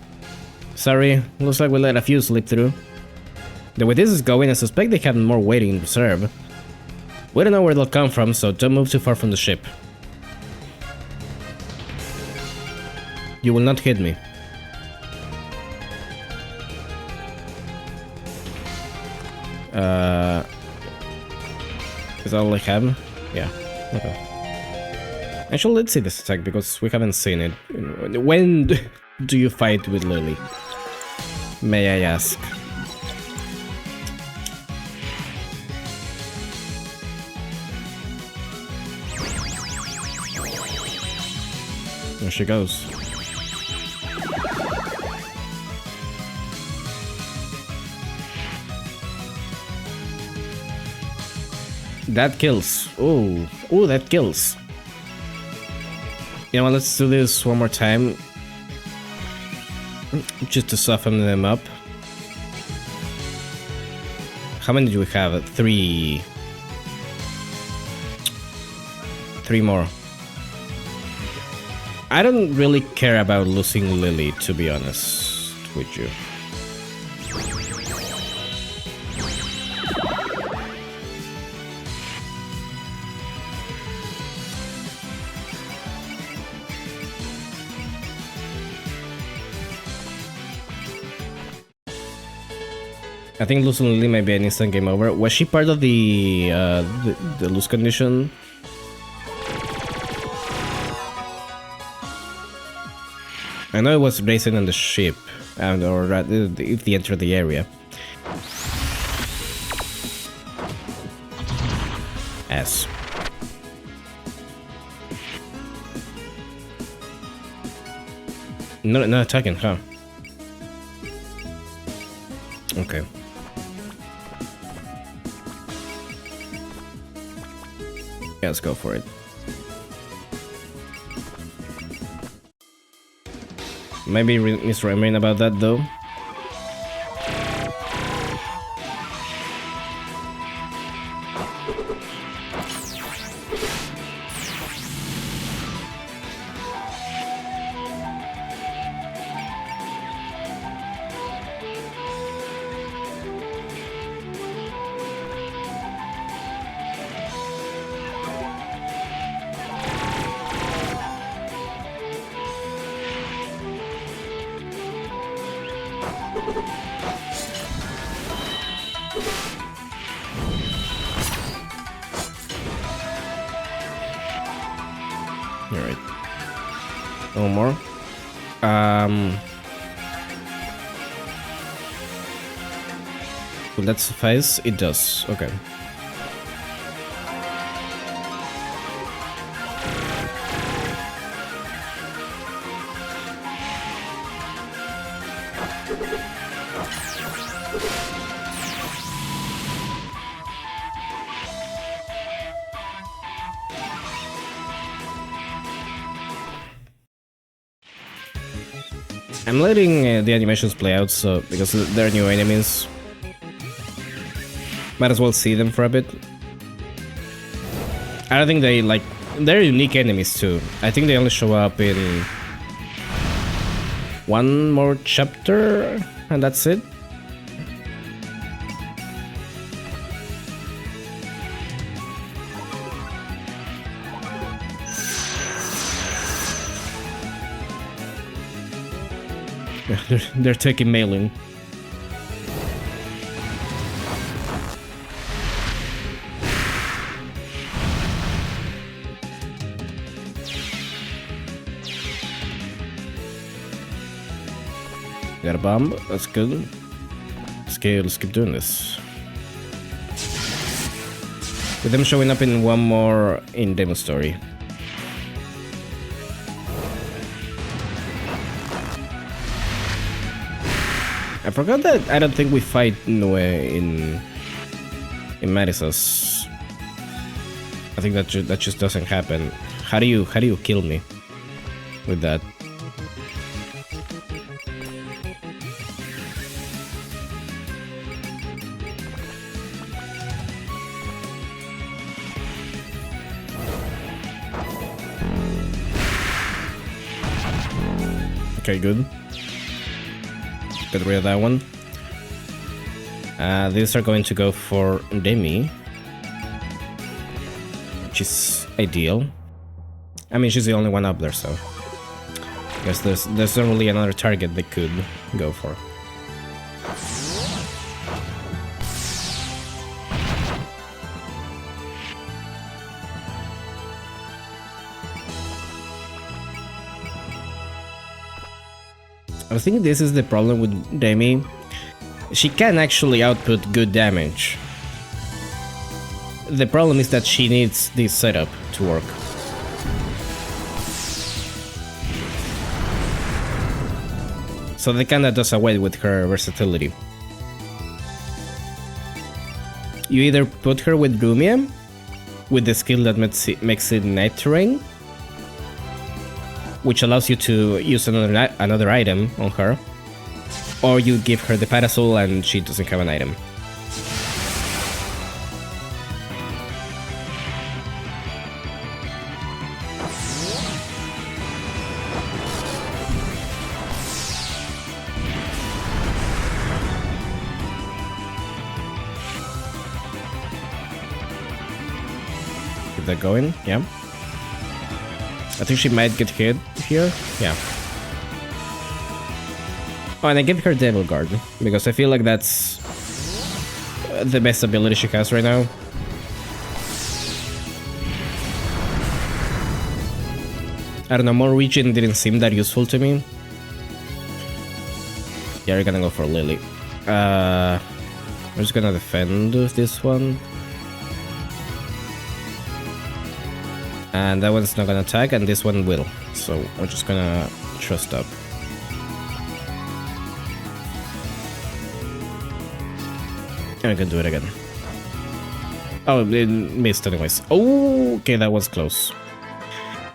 Sorry, looks like we let a few slip through. The way this is going, I suspect they have more waiting in reserve. We don't know where they'll come from, so don't move too far from the ship. You will not hit me. Is that all I have? Yeah, okay. Actually, let's see this attack, because we haven't seen it. When do you fight with Lily? May I ask? There she goes. That kills. Oh, oh, that kills. You know what, let's do this one more time. Just to soften them up. How many do we have? 3. 3 more. I don't really care about losing Lily, to be honest with you. I think losing Lily might be an instant game over. Was she part of the lose condition? I know it was racing on the ship, or if they entered the area. S. No, not attacking, huh? Okay. Yeah, let's go for it. Maybe misremembering about that though. Alright. No more. Will that suffice? It does. Okay. I'm letting the animations play out, so because they're new enemies, might as well see them for a bit. I don't think they're unique enemies too. I think they only show up in one more chapter, and that's it. They're taking mailing. Got a bomb. That's good. Let's keep doing this. With them showing up in one more in demo story. I forgot that I don't think we fight Noe in Marisa's. I think that just doesn't happen. How do you kill me with that? Okay, good. Get rid of that one. These are going to go for Demi, which is ideal. I mean, she's the only one up there, so I guess there's not really another target they could go for. I think this is the problem with Demi. She can actually output good damage. The problem is that she needs this setup to work. So that kinda does away with her versatility. You either put her with Lumia, with the skill that makes it night terrain, which allows you to use another item on her, or you give her the parasol and she doesn't have an item. Keep that going, yeah. I think she might get hit here, yeah. Oh, and I give her Devil Guard, because I feel like that's the best ability she has right now. I don't know, more region didn't seem that useful to me. Yeah, we're gonna go for Lily. I'm just gonna defend this one. And that one's not gonna attack, and this one will. So we're just gonna trust up. And I can do it again. Oh, it missed anyways. Oh, okay, that was close.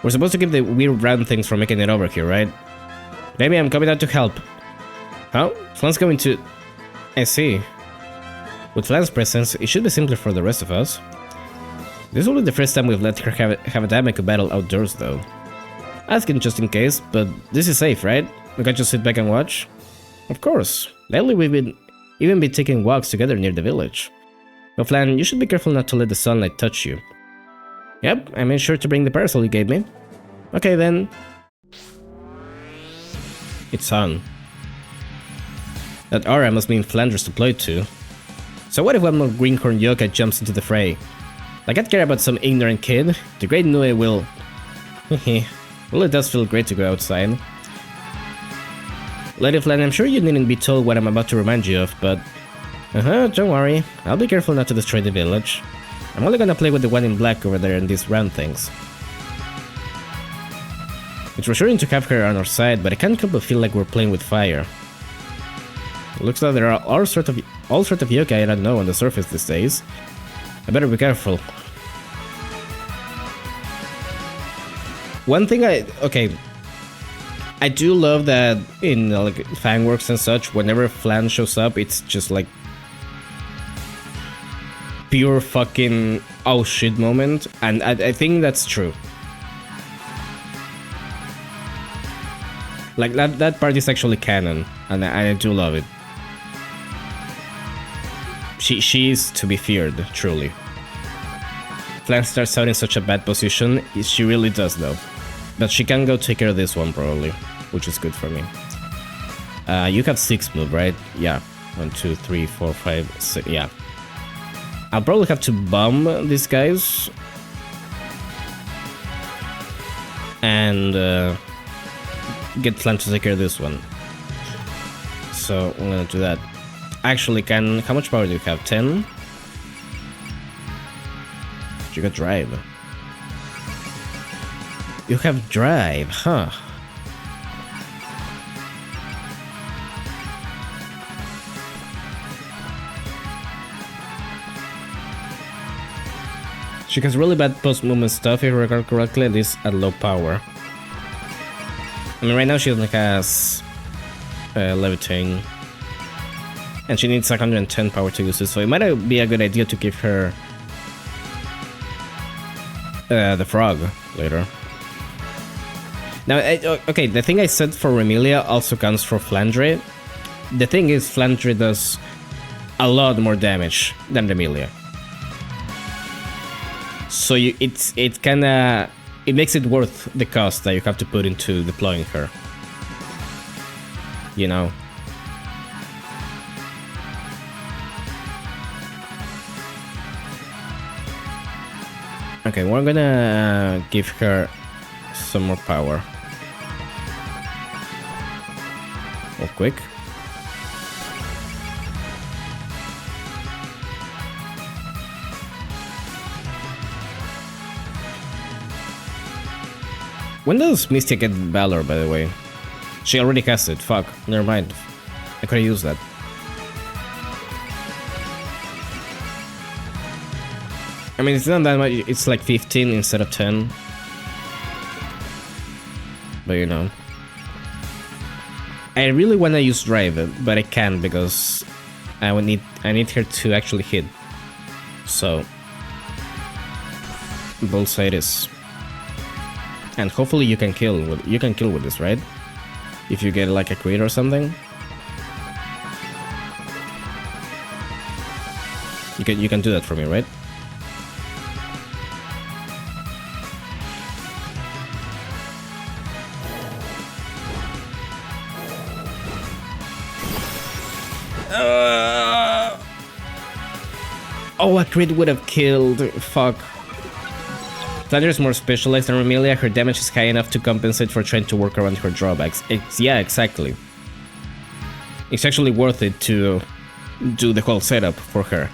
We're supposed to keep the weird round things from making it over here, right? Maybe I'm coming out to help. Oh, Flan's going to... I see. With Flan's presence, it should be simpler for the rest of us. This will be the first time we've let her have a Damaku battle outdoors, though. Asking just in case, but this is safe, right? We can't just sit back and watch? Of course. Lately we've even been taking walks together near the village. But Flan, you should be careful not to let the sunlight touch you. Yep, I made sure to bring the parasol you gave me. Okay then. It's on. That aura must mean Flanders deployed too. So what if one more greenhorn yokai jumps into the fray? I can't care about some ignorant kid. The great Nue will... Well, it does feel great to go outside. Lady Flan, I'm sure you needn't be told what I'm about to remind you of, but... don't worry. I'll be careful not to destroy the village. I'm only gonna play with the one in black over there and these round things. It's reassuring to have her on our side, but I can't help but feel like we're playing with fire. It looks like there are all sort of yokai I don't know on the surface these days. I better be careful. One thing okay. I do love that in like Fangworks and such, whenever Flan shows up, it's just like pure fucking oh shit moment, and I think that's true. Like that part is actually canon, and I do love it. She is to be feared, truly. Flan starts out in such a bad position, she really does though. But she can go take care of this one probably, which is good for me. You have 6 move, right? Yeah. 1, 2, 3, 4, 5, 6, yeah. I'll probably have to bomb these guys. And get Flan to take care of this one. So I'm gonna do that. Actually, how much power do you have? 10? You got drive. You have drive, huh? She has really bad post-movement stuff, if I recall correctly, at least at low power. I mean, right now she only has levitating. And she needs 110 power to use it, so it might be a good idea to give her the frog later. Now, okay, the thing I said for Remilia also counts for Flandre. The thing is, Flandre does a lot more damage than Remilia. So it kinda... It makes it worth the cost that you have to put into deploying her. You know? Okay, we're gonna give her some more power. Real quick. When does Mystic get Valor, by the way? She already cast it. Fuck. Never mind. I could've used that. I mean, it's not that much. It's like 15 instead of 10. But you know. I really wanna use Drive, but I can't because I need her to actually hit. So Bullseye it is. And hopefully you can kill with this, right? If you get like a crit or something. You can do that for me, right? Oh, a crit would have killed. Fuck. Thunder is more specialized than Romelia. Her damage is high enough to compensate for trying to work around her drawbacks. Yeah, exactly. It's actually worth it to do the whole setup for her.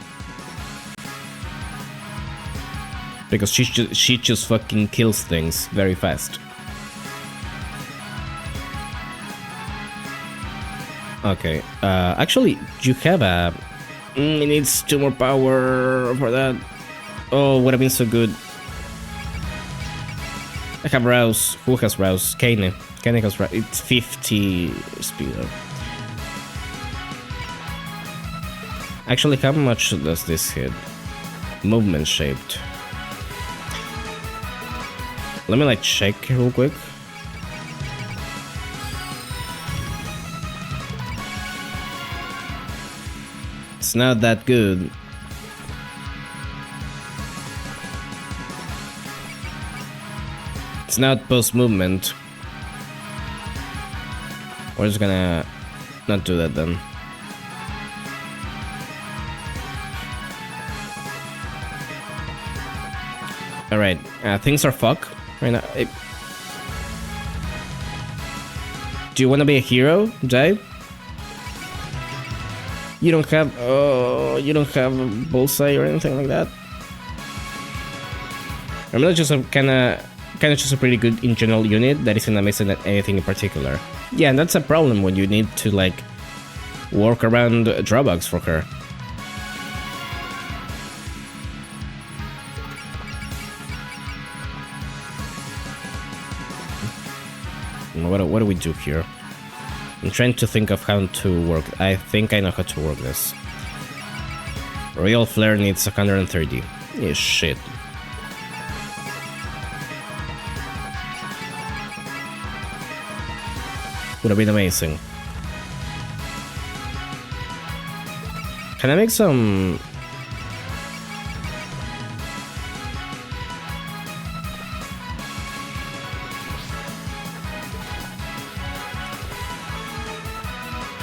Because she just fucking kills things very fast. Okay, actually, you have a... it needs 2 more power for that. Oh, would have been so good. I have Rouse. Who has Rouse? Kane. Kane has Rouse. It's 50 speed up. Actually, how much does this hit? Movement shaped. Let me like check real quick. It's not that good. It's not post movement. We're just gonna not do that then. Alright, things are fucked right now. Do you wanna be a hero, Jai? You don't have a bullseye or anything like that. I'm not just a kinda just a pretty good in general unit that isn't amazing at anything in particular. Yeah, and that's a problem when you need to like work around drawbacks for her. What do we do here? I'm trying to think of how to work. I think I know how to work this. Real Flare needs 130. Yeah, shit. Would have been amazing. Can I make some...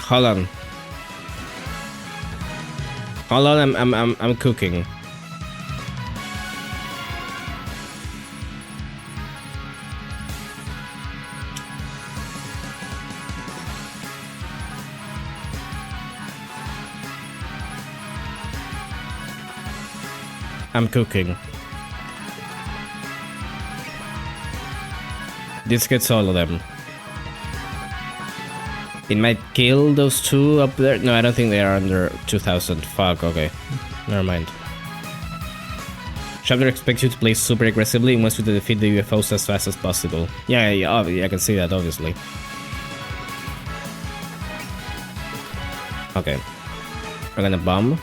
Hold on. Hold on, I'm cooking. I'm cooking. This gets all of them. It might kill those 2 up there. No, I don't think they are under 2000. Fuck, okay. Never mind. Chapter expects you to play super aggressively and wants you to defeat the UFOs as fast as possible. Yeah, I can see that, obviously. Okay. We're gonna bomb.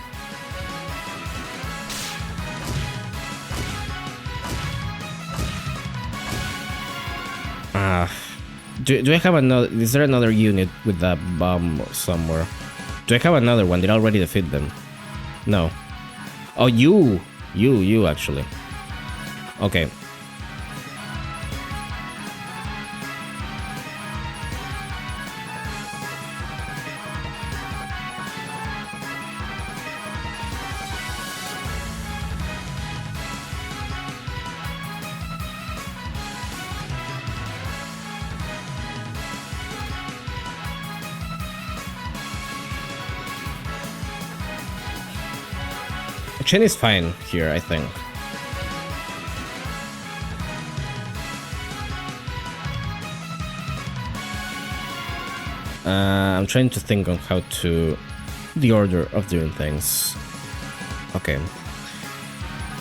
Do I have another... Is there another unit with that bomb somewhere? Do I have another one? Did I already defeat them? No. Oh, you actually. Okay. Chen is fine here, I think. I'm trying to think on how to... the order of doing things. Okay.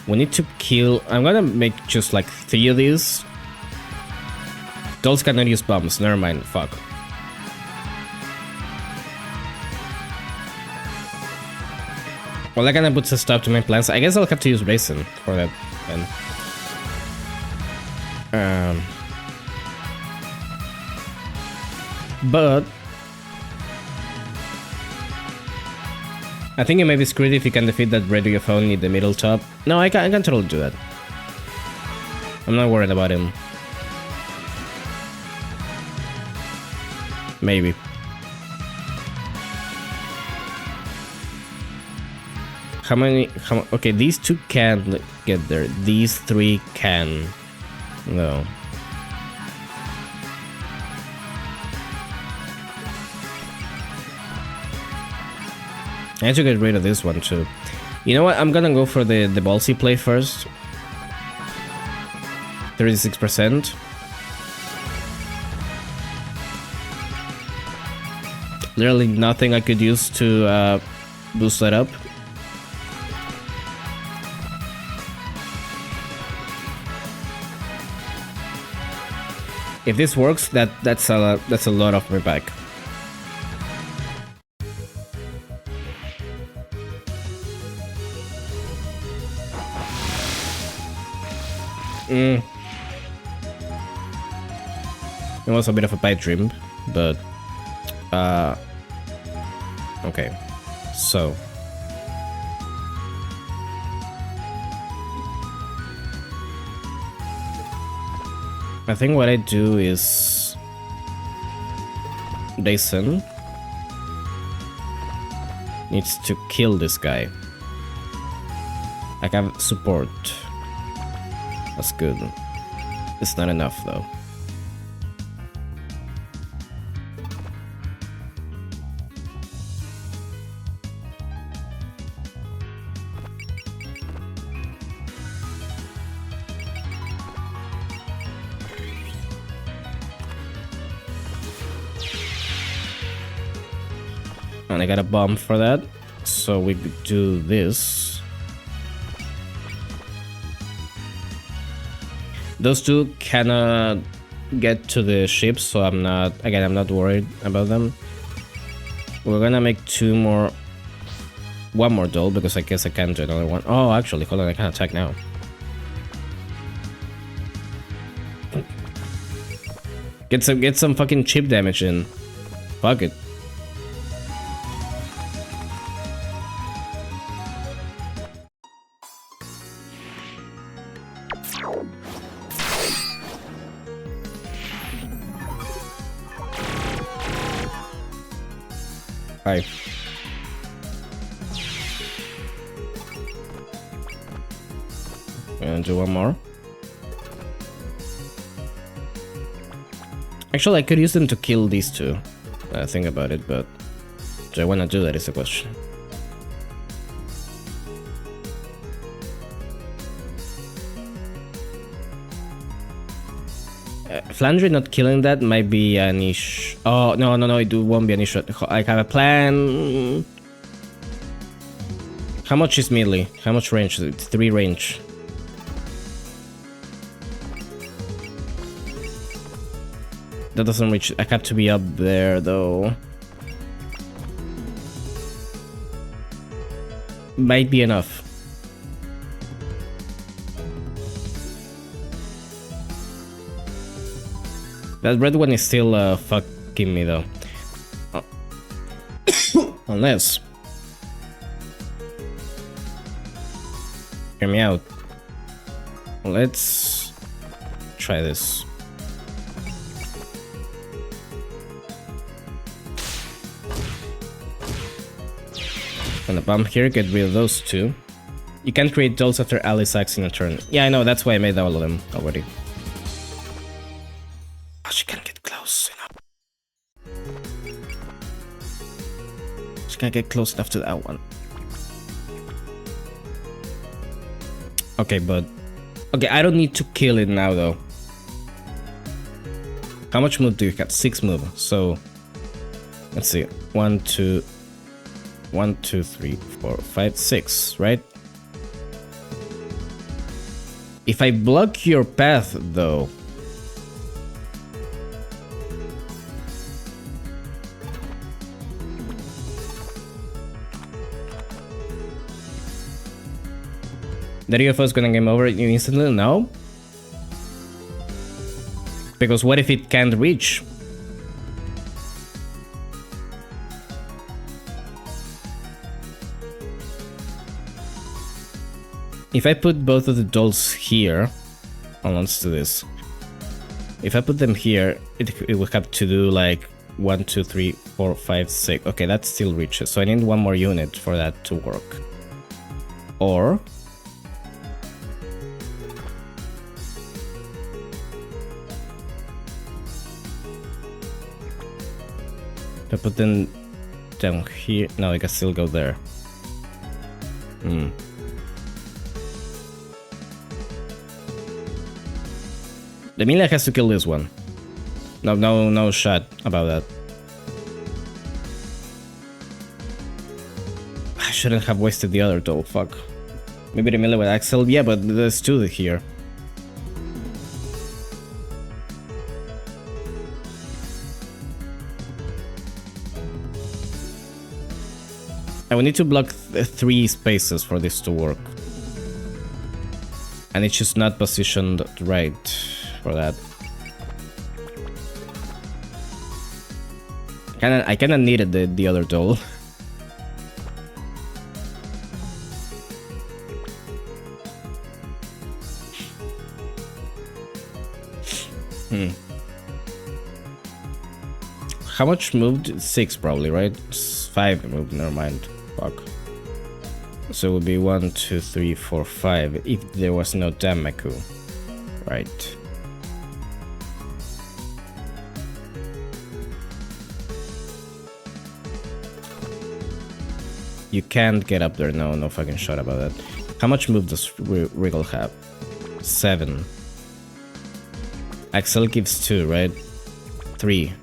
We need to kill... I'm gonna make just like 3 of these. Dolls cannot use bombs. Never mind. Fuck. Well, that kinda puts a stop to my plans. I guess I'll have to use Raisin for that then. But I think it may be screwed if you can defeat that red UFO in the middle top. No, I can totally do that. I'm not worried about him. Maybe. How many? Okay, these 2 can get there. These 3 can. No. I have to get rid of this one too. You know what? I'm gonna go for the ballsy play first. 36%. Literally nothing I could use to boost that up. If this works, that's a lot off my back. It was a bit of a pipe dream, but okay. So I think what I do is Dyson needs to kill this guy. I have support. That's good. It's not enough though. And I got a bomb for that, so we could do this. Those 2 cannot get to the ship, so I'm not worried about them. We're gonna make 2 more, 1 more doll, because I guess I can't do another one. Oh, actually, hold on, I can attack now. Get some fucking chip damage in. Fuck it. Hi. And do 1 more. Actually, I could use them to kill these 2. Think about it, but do I want to do that is the question. Flandre not killing that might be an issue. Oh, no, it won't be an issue. I have a plan. How much is melee? How much range? It's 3 range. That doesn't reach. I have to be up there though. Might be enough. That red one is still fucking me though. Unless... Hear me out. Let's try this. And the bomb here, get rid of those 2. You can't create dolls after ally sacks in a turn. Yeah, I know, that's why I made all of them already. Oh, she can't get close enough. She can't get close enough to that one. Okay, but... Okay, I don't need to kill it now, though. How much move do you have? 6 move, so... Let's see. 1, 2, 1, 2, 3, 4, 5, 6, right? If I block your path, though... The UFO is gonna game over you instantly? No? Because what if it can't reach? If I put both of the dolls here... Hold on, let's do this. If I put them here, it will have to do like 1, 2, 3, 4, 5, 6. Okay, that still reaches. So I need one more unit for that to work. Or... if I put them down here... No, I can still go there. The Mila has to kill this one. No shot about that. I shouldn't have wasted the other doll, fuck. Maybe the Mila with Axel? Yeah, but there's two here. I will need to block 3 spaces for this to work. And it's just not positioned right for that. I kinda needed the other doll. How much moved? 6 probably, right? 5 moved, never mind. Fuck. So it would be 1, 2, 3, 4, 5 if there was no Damaku. Right. You can't get up there. No fucking shot about that. How much move does Wriggle have? 7. Axel gives 2, right? 3.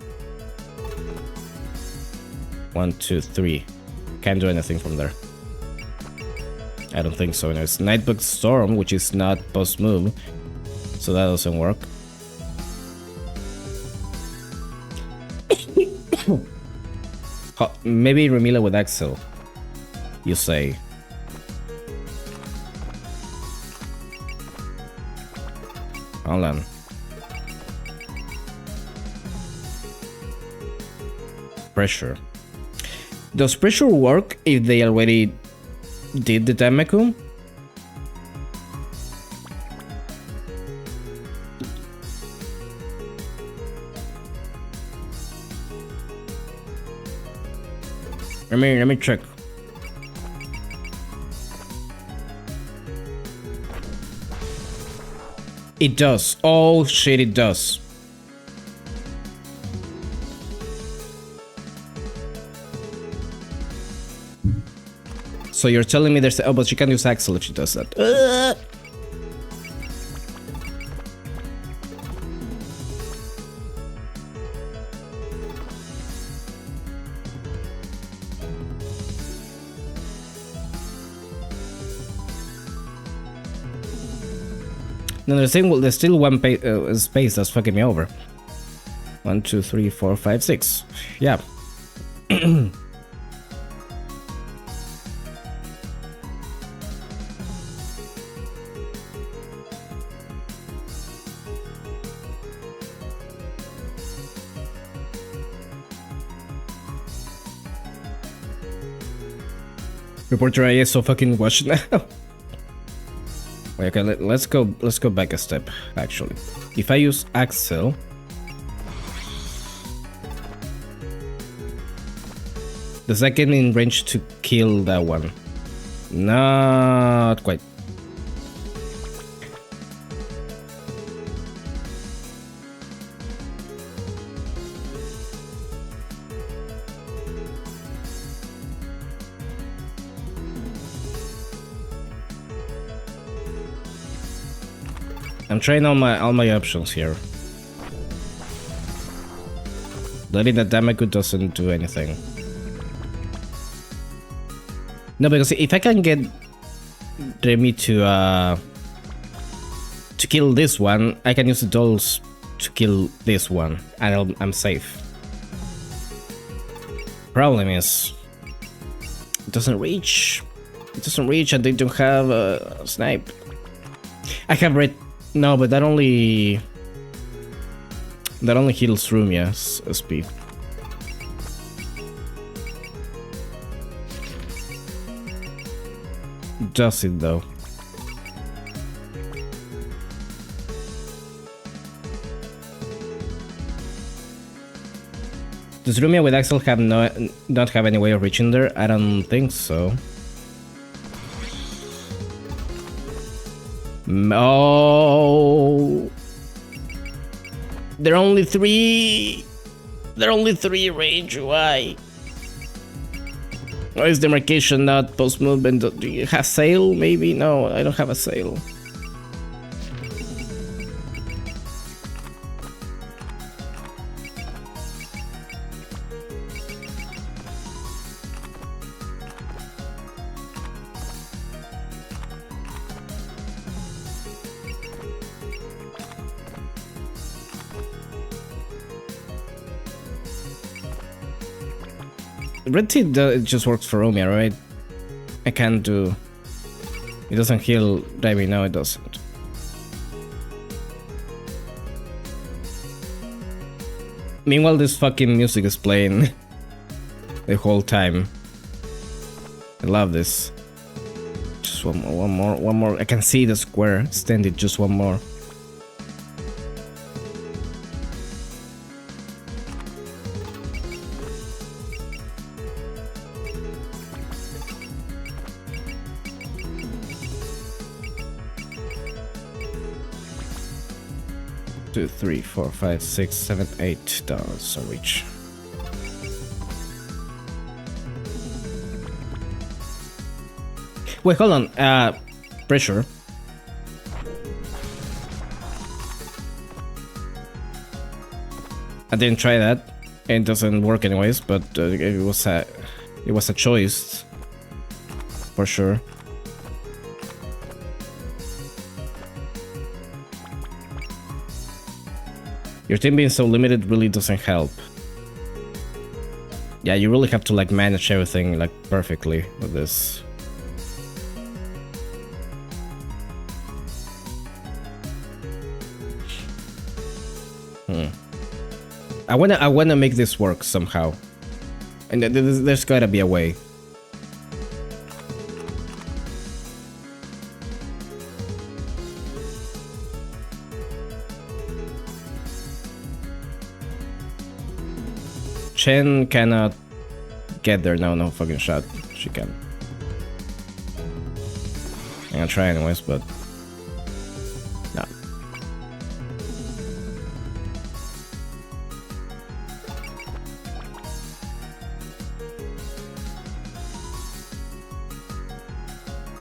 1, 2, 3. Can't do anything from there. I don't think so. Anyways, Nightbug Storm, which is not post move, so that doesn't work. Maybe Remila with Axel, you say. Hold on. Pressure. Does pressure work if they already did the Damaku? Let me check. It does. Oh shit, it does. So you're telling me there's... Oh, but she can use Axel if she does that. No, there's still one space that's fucking me over. 1, 2, 3, 4, 5, 6. Yeah. Reporter AI is so fucking washed now. Okay, let's go back a step, actually. If I use Axel... does that get me in range to kill that one? Not quite. I'm trying all my options here. Letting the Damaku doesn't do anything. No, because if I can get Remy to kill this one, I can use the dolls to kill this one, and I'm safe. Problem is, it doesn't reach. It doesn't reach, and they don't have a snipe. I have red. No, but that only heals Rumia's SP. Does it though? Does Rumia with Axel have not have any way of reaching there? I don't think so. Oh, they're only three. They're only three range. Why? Why is demarcation not post movement? Do you have sail? Maybe no. I don't have a sail. Red tea it just works for Romeo, right? I can't do. It doesn't heal Davey. No, it doesn't. Meanwhile, this fucking music is playing the whole time. I love this. Just one more. I can see the square. Stand it. Just one more. Two, 3, 4, 5, 6, 7, 8 dollars a reach. Wait, hold on. Pressure. I didn't try that. It doesn't work anyways, but it was a choice for sure. Your team being so limited really doesn't help. Yeah, you really have to like manage everything like perfectly with this. I wanna make this work somehow, and there's gotta be a way. Chen cannot get there now, no fucking shot. She can. I'm gonna try anyways, but no.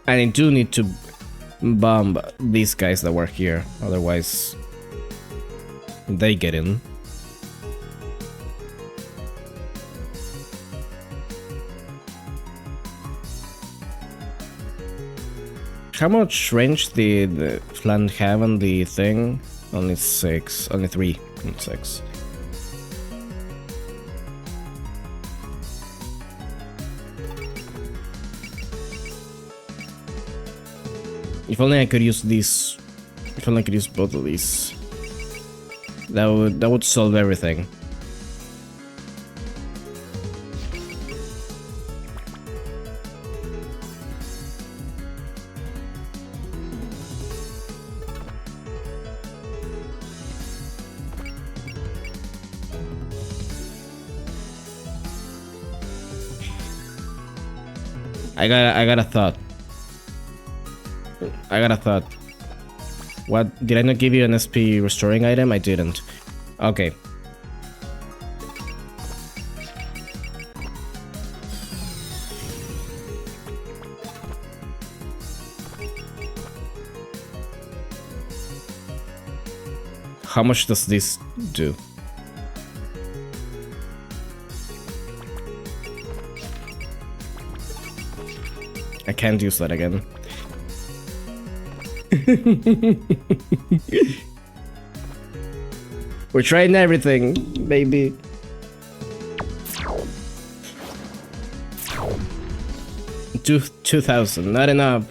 And I do need to bomb these guys that were here, otherwise they get in. How much range did the flan have on the thing? Only 6, only 3, not 6. If only I could use these. If only I could use both of these. That would solve everything. I got a thought. What? Did I not give you an SP restoring item? I didn't. Okay. How much does this do? can't use that again. We're trying everything, baby. Two 2,000, not enough.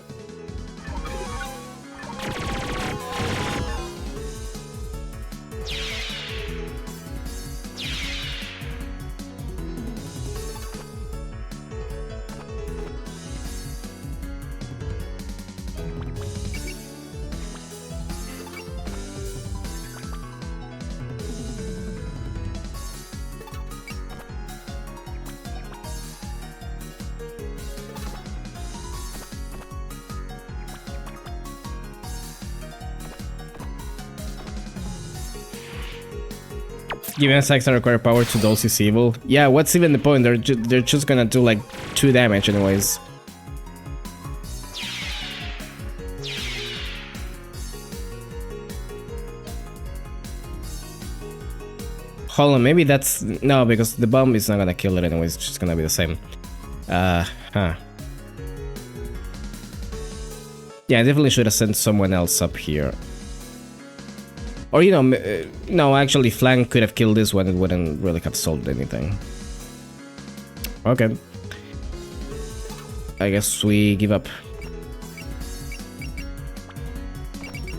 Giving attacks that require power to dulce is evil. Yeah, what's even the point? They're just gonna do like 2 damage anyways. Hold on, maybe that's... No, because the bomb is not gonna kill it anyways, it's just gonna be the same. Huh. Yeah, I definitely should have sent someone else up here. Or, you know, no, actually, Flank could have killed this one, it wouldn't really have solved anything. Okay. I guess we give up.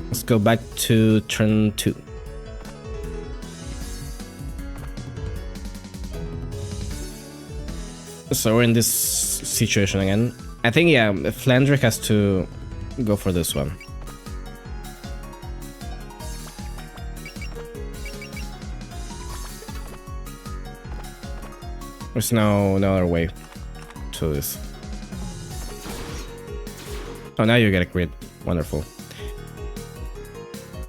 Let's go back to turn 2. So we're in this situation again. I think, yeah, Flandrick has to go for this one. There's no other way to this. Oh, now you get a crit. Wonderful.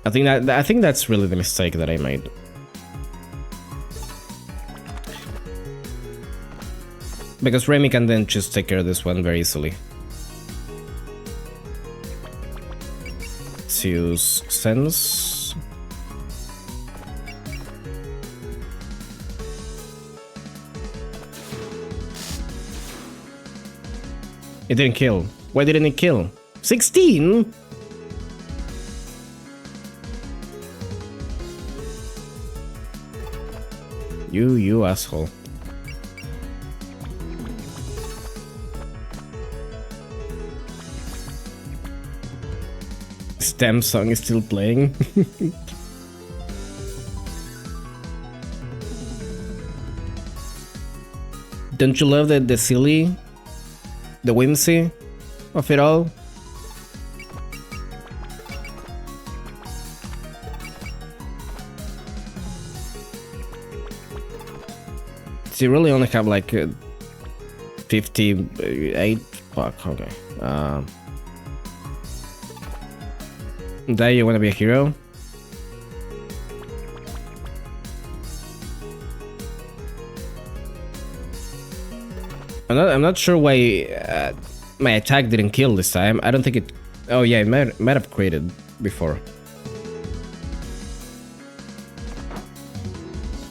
I think that's really the mistake that I made. Because Remy can then just take care of this one very easily. Let's use Sense. It didn't kill. Why didn't it kill? 16? You asshole. Stem song is still playing. Don't you love the silly, the whimsy of it all? So you really only have like 58. Fuck. Okay. That you want to be a hero? I'm not sure why my attack didn't kill this time. I don't think it... Oh yeah, it might have created before.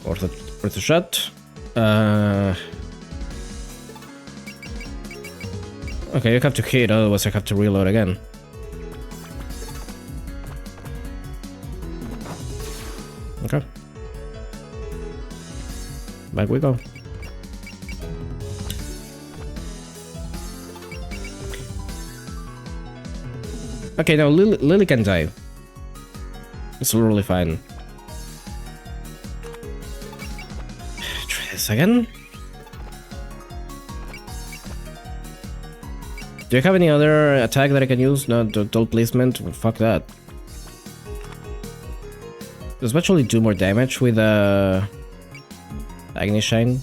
Ortho shot. Okay, you have to hit, otherwise I have to reload again. Okay. Back we go. Okay, now Lily can die. It's literally fine. Try this again. Do you have any other attack that I can use? No, dull placement? Well, fuck that. Does actually do more damage with Agni Shine?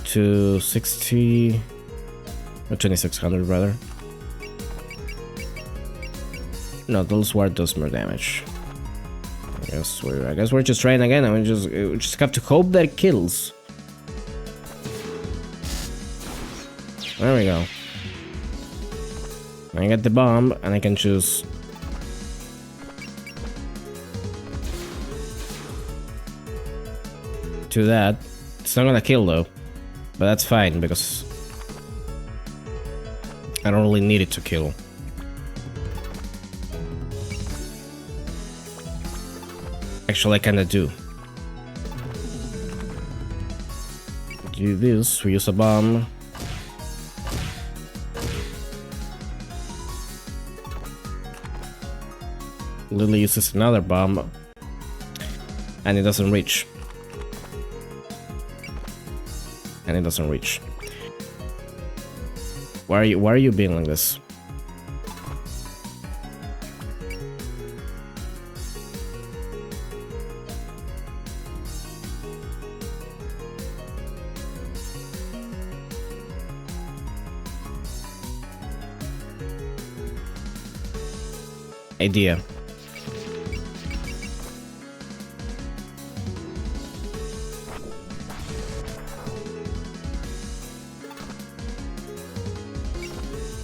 260 or 2600 rather. No, Dull Sword does more damage. I guess we're just trying again. I mean, we just have to hope that it kills. There we go. I get the bomb, and I can choose. To that. It's not gonna kill though, but that's fine because I don't really need it to kill. Actually, I kinda do. Do this, we use a bomb. Lily uses another bomb. And it doesn't reach. And it doesn't reach. Why are you being like this? Idea.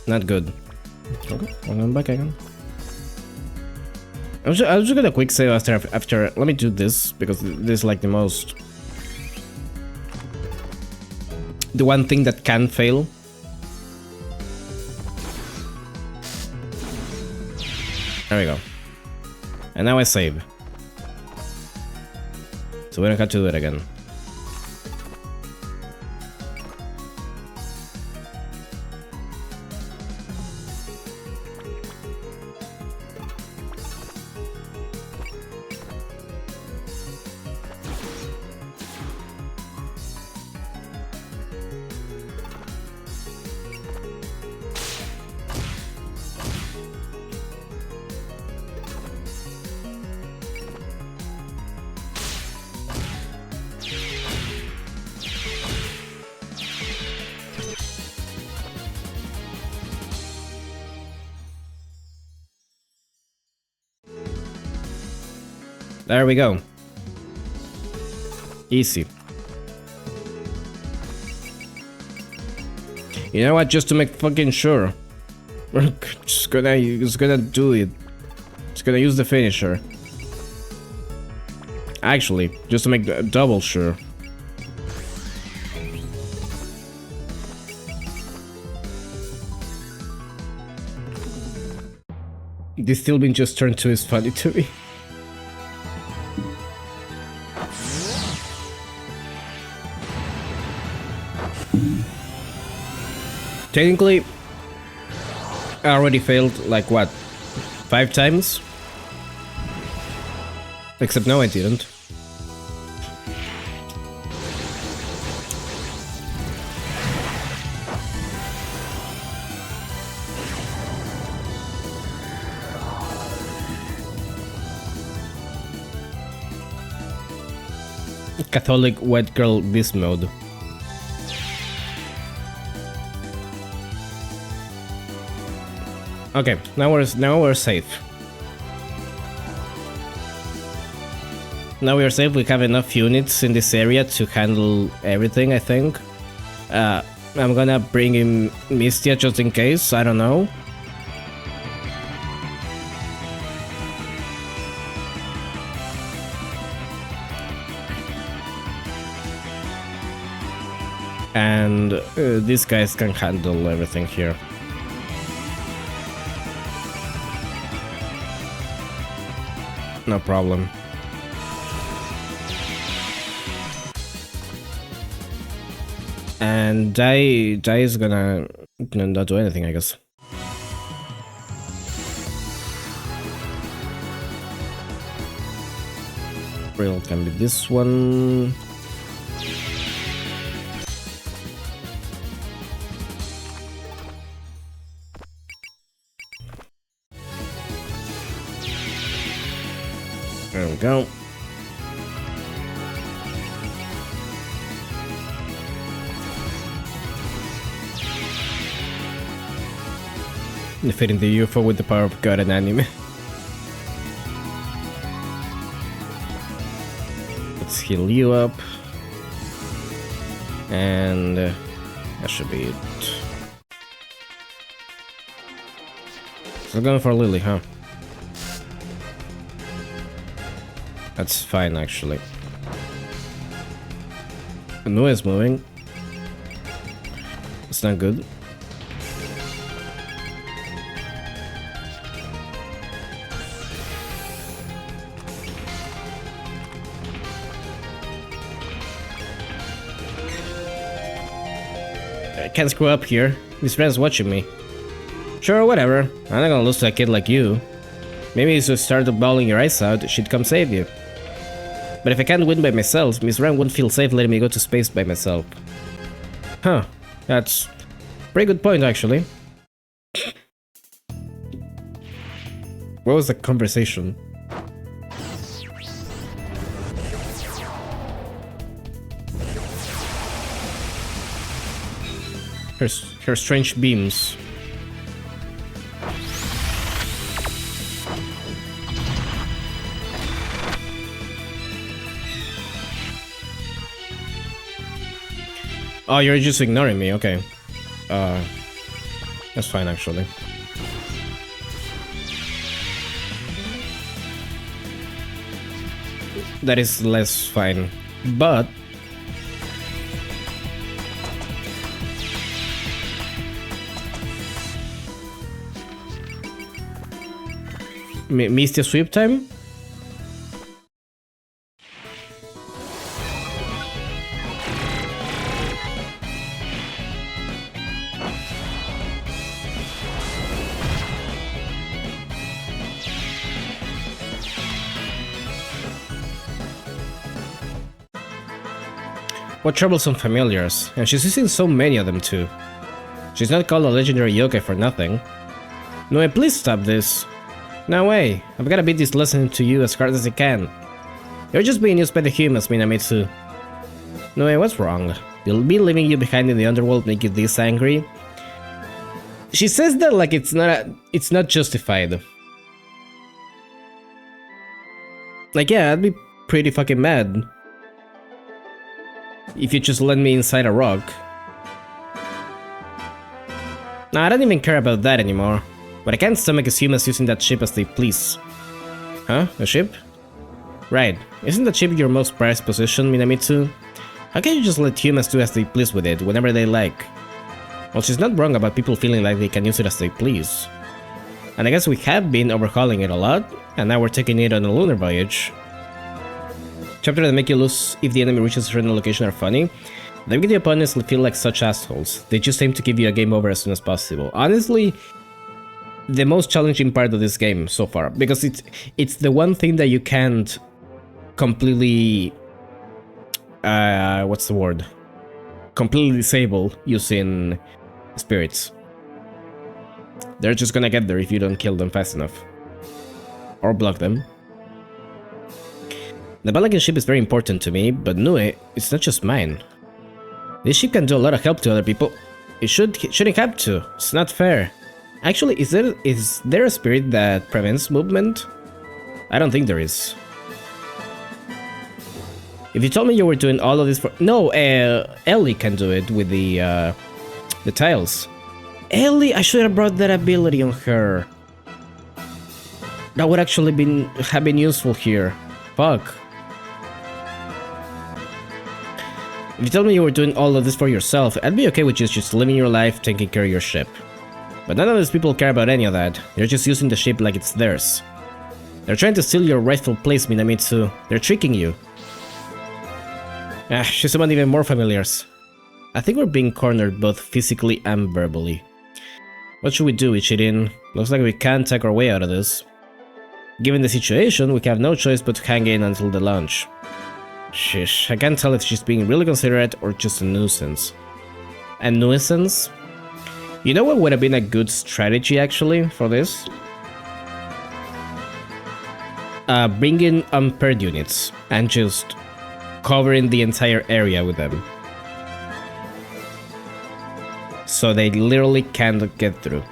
Not good. Okay, I'm back again. I was just gonna quick save after. Let me do this because this is like the most. The one thing that can fail. There we go. And now I save. So we don't have to do it again. There we go. Easy. You know what? Just to make fucking sure, we're just gonna do it. Just gonna use the finisher. Actually, just to make double sure. This still being just turned to is funny to me. Technically, I already failed like what, 5 times? Except no, I didn't. Catholic white girl beast mode. Okay, now we're safe. Now we are safe. We have enough units in this area to handle everything, I think. I'm gonna bring in Mistia just in case. I don't know. And these guys can handle everything here. No problem. And Dai is gonna not do anything, I guess. Real can be this one. There we go. Defeating the UFO with the power of God and anime. Let's heal you up. And that should be it. So going for Lily, huh? That's fine, actually. Nu is moving. It's not good. I can't screw up here. His friend's watching me. Sure, whatever. I'm not gonna lose to a kid like you. Maybe if you start bawling your eyes out, she'd come save you. But if I can't win by myself, Miss Ram wouldn't feel safe letting me go to space by myself. Huh. That's a pretty good point, actually. What was the conversation? Her strange beams. Oh, you're just ignoring me, okay. That's fine, actually. That is less fine, but... Missed the sweep time? What troublesome familiars, and she's using so many of them too. She's not called a legendary yokai for nothing. No, please stop this. No way, I've gotta beat this lesson to you as hard as I can. You're just being used by the humans, Minamitsu. No, what's wrong? You'll be leaving you behind in the underworld make you this angry? She says that like it's not justified. Like, yeah, I'd be pretty fucking mad if you just let me inside a rock. Nah, I don't even care about that anymore. But I can't stomach as humans using that ship as they please. Huh? A ship? Right. Isn't that ship your most prized possession, Minamitsu? How can you just let humans do as they please with it, whenever they like? Well, she's not wrong about people feeling like they can use it as they please. And I guess we have been overhauling it a lot, and now we're taking it on a lunar voyage. Chapters that make you lose if the enemy reaches a certain location are funny. They make the opponents feel like such assholes. They just aim to give you a game over as soon as possible. Honestly, the most challenging part of this game so far, because it's the one thing that you can't completely what's the word? Completely disable using spirits. They're just gonna get there if you don't kill them fast enough. Or block them. The Balagan ship is very important to me, but Nue, it's not just mine. This ship can do a lot of help to other people. It shouldn't have to. It's not fair. Actually, is there a spirit that prevents movement? I don't think there is. If you told me you were doing all of this for... No, Ellie can do it with the tiles. Ellie, I should have brought that ability on her. That would actually have been useful here. Fuck. If you told me you were doing all of this for yourself, I'd be okay with just living your life, taking care of your ship. But none of these people care about any of that. They're just using the ship like it's theirs. They're trying to steal your rightful place, Minamitsu. They're tricking you. She's summoned even more familiars. I think we're being cornered both physically and verbally. What should we do, Ichirin? Looks like we can't take our way out of this. Given the situation, we have no choice but to hang in until the launch. Sheesh, I can't tell if she's being really considerate or just a nuisance. A nuisance? You know what would have been a good strategy, actually, for this? Bring in unpaired units and just covering the entire area with them. So they literally can't get through.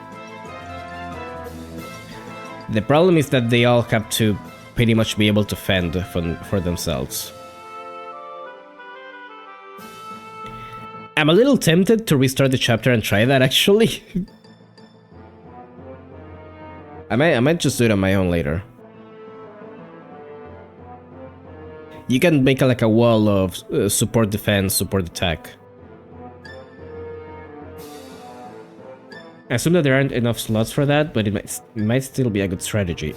The problem is that they all have to pretty much be able to fend for themselves. I'm a little tempted to restart the chapter and try that, actually. I might just do it on my own later. You can make like a wall of support defense, support attack. I assume that there aren't enough slots for that, but it might still be a good strategy.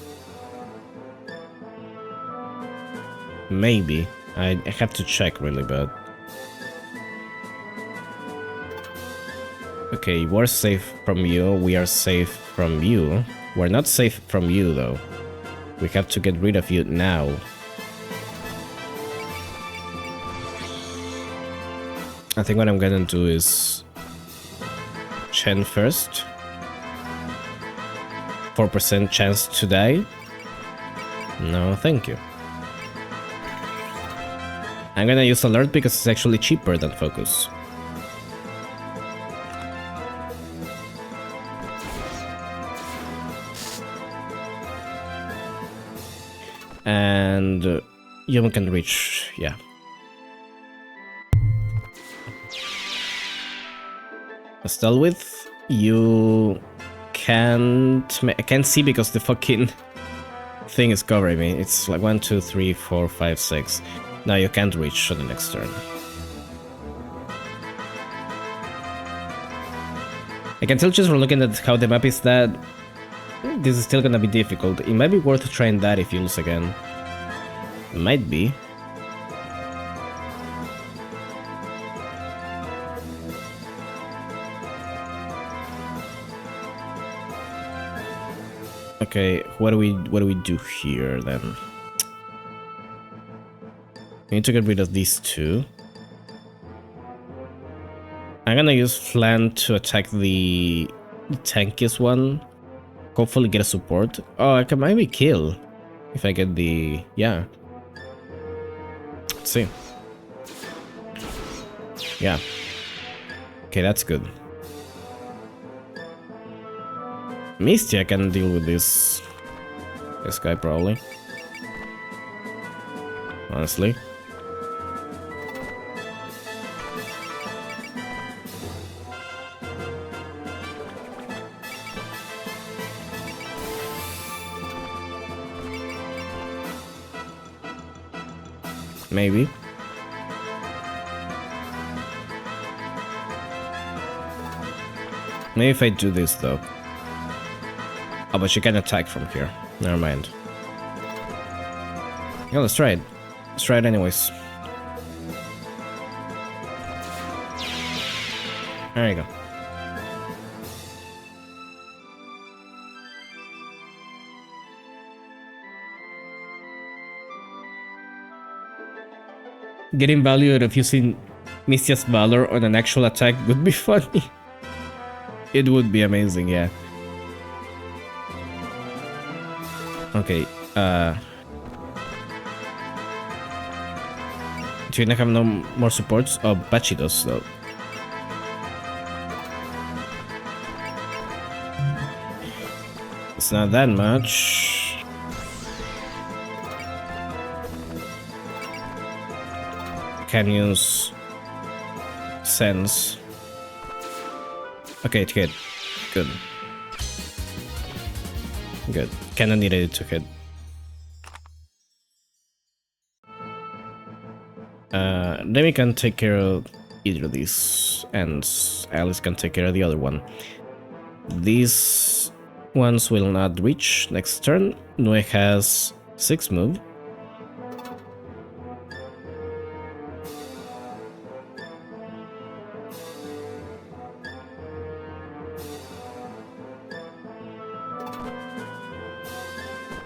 Maybe. I have to check really, but... Okay, we're safe from you. We are safe from you. We're not safe from you, though. We have to get rid of you now. I think what I'm gonna do is Chen first. 4% chance to die. No, thank you. I'm gonna use alert because it's actually cheaper than focus. And human can reach, yeah. Still with you I can't see because the fucking thing is covering me. It's like 1, 2, 3, 4, 5, 6. No, you can't reach on the next turn. I can tell just from looking at how the map is that this is still gonna be difficult. It might be worth trying that if you lose again. Might be. Okay, what do we do here then? We need to get rid of these two. I'm gonna use Flan to attack the tankiest one. Hopefully get a support. Oh, I can maybe kill if I get the... yeah. Let's see. Yeah. Okay, that's good. Misty, I can deal with this guy probably. Honestly. Maybe. Maybe if I do this though. Oh, but she can attack from here. Never mind. Yeah, let's try it. Let's try it anyways. There you go. Getting value out of using Mistia's Valor on an actual attack would be funny. It would be amazing, yeah. Okay, do you not have no more supports? Oh, Bachi does though. It's not that much. Can use Sense. Okay, it's good. Good. Good. Kinda needed it to hit. Demi can take care of either of these, and Alice can take care of the other one. These ones will not reach next turn. Nue has 6 move.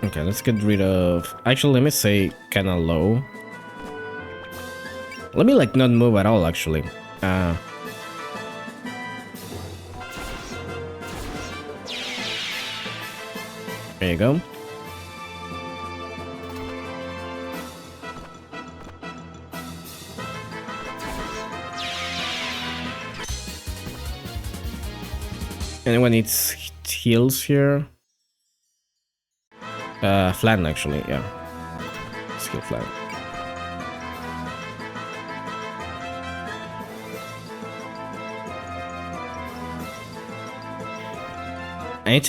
Okay, let's get rid of... Actually, let me say kinda low. Let me like not move at all, actually. There you go. Anyone needs heals here? Flan actually, yeah. Skill Flan. I need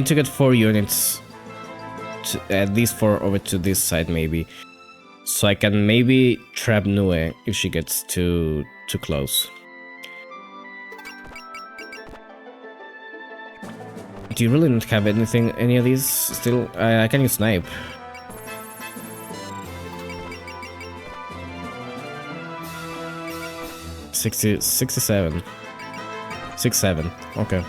to get 4 units, at least 4 over to this side maybe, so I can maybe trap Nue if she gets too close. Do you really not have any of these still? I can use snipe. 60, 67. 67. Okay.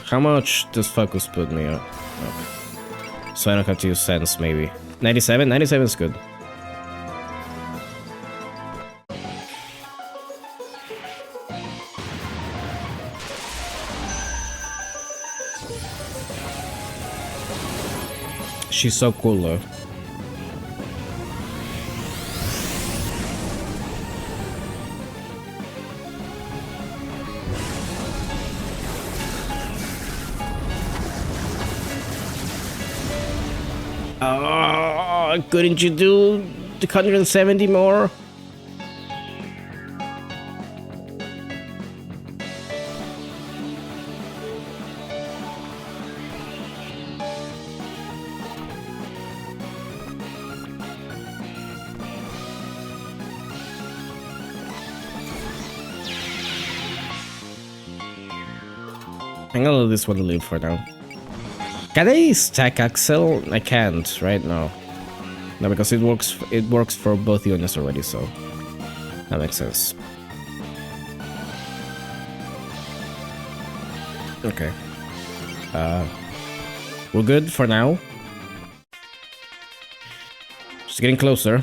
How much does focus put me up? Okay. So I don't have to use sense, maybe. 97? 97 is good. She's so cool though. Oh, couldn't you do 170 more? I'm gonna let this one live for now. Can I stack Axel? I can't right now. No, because it works for both units already, so that makes sense. Okay. We're good for now. Just getting closer.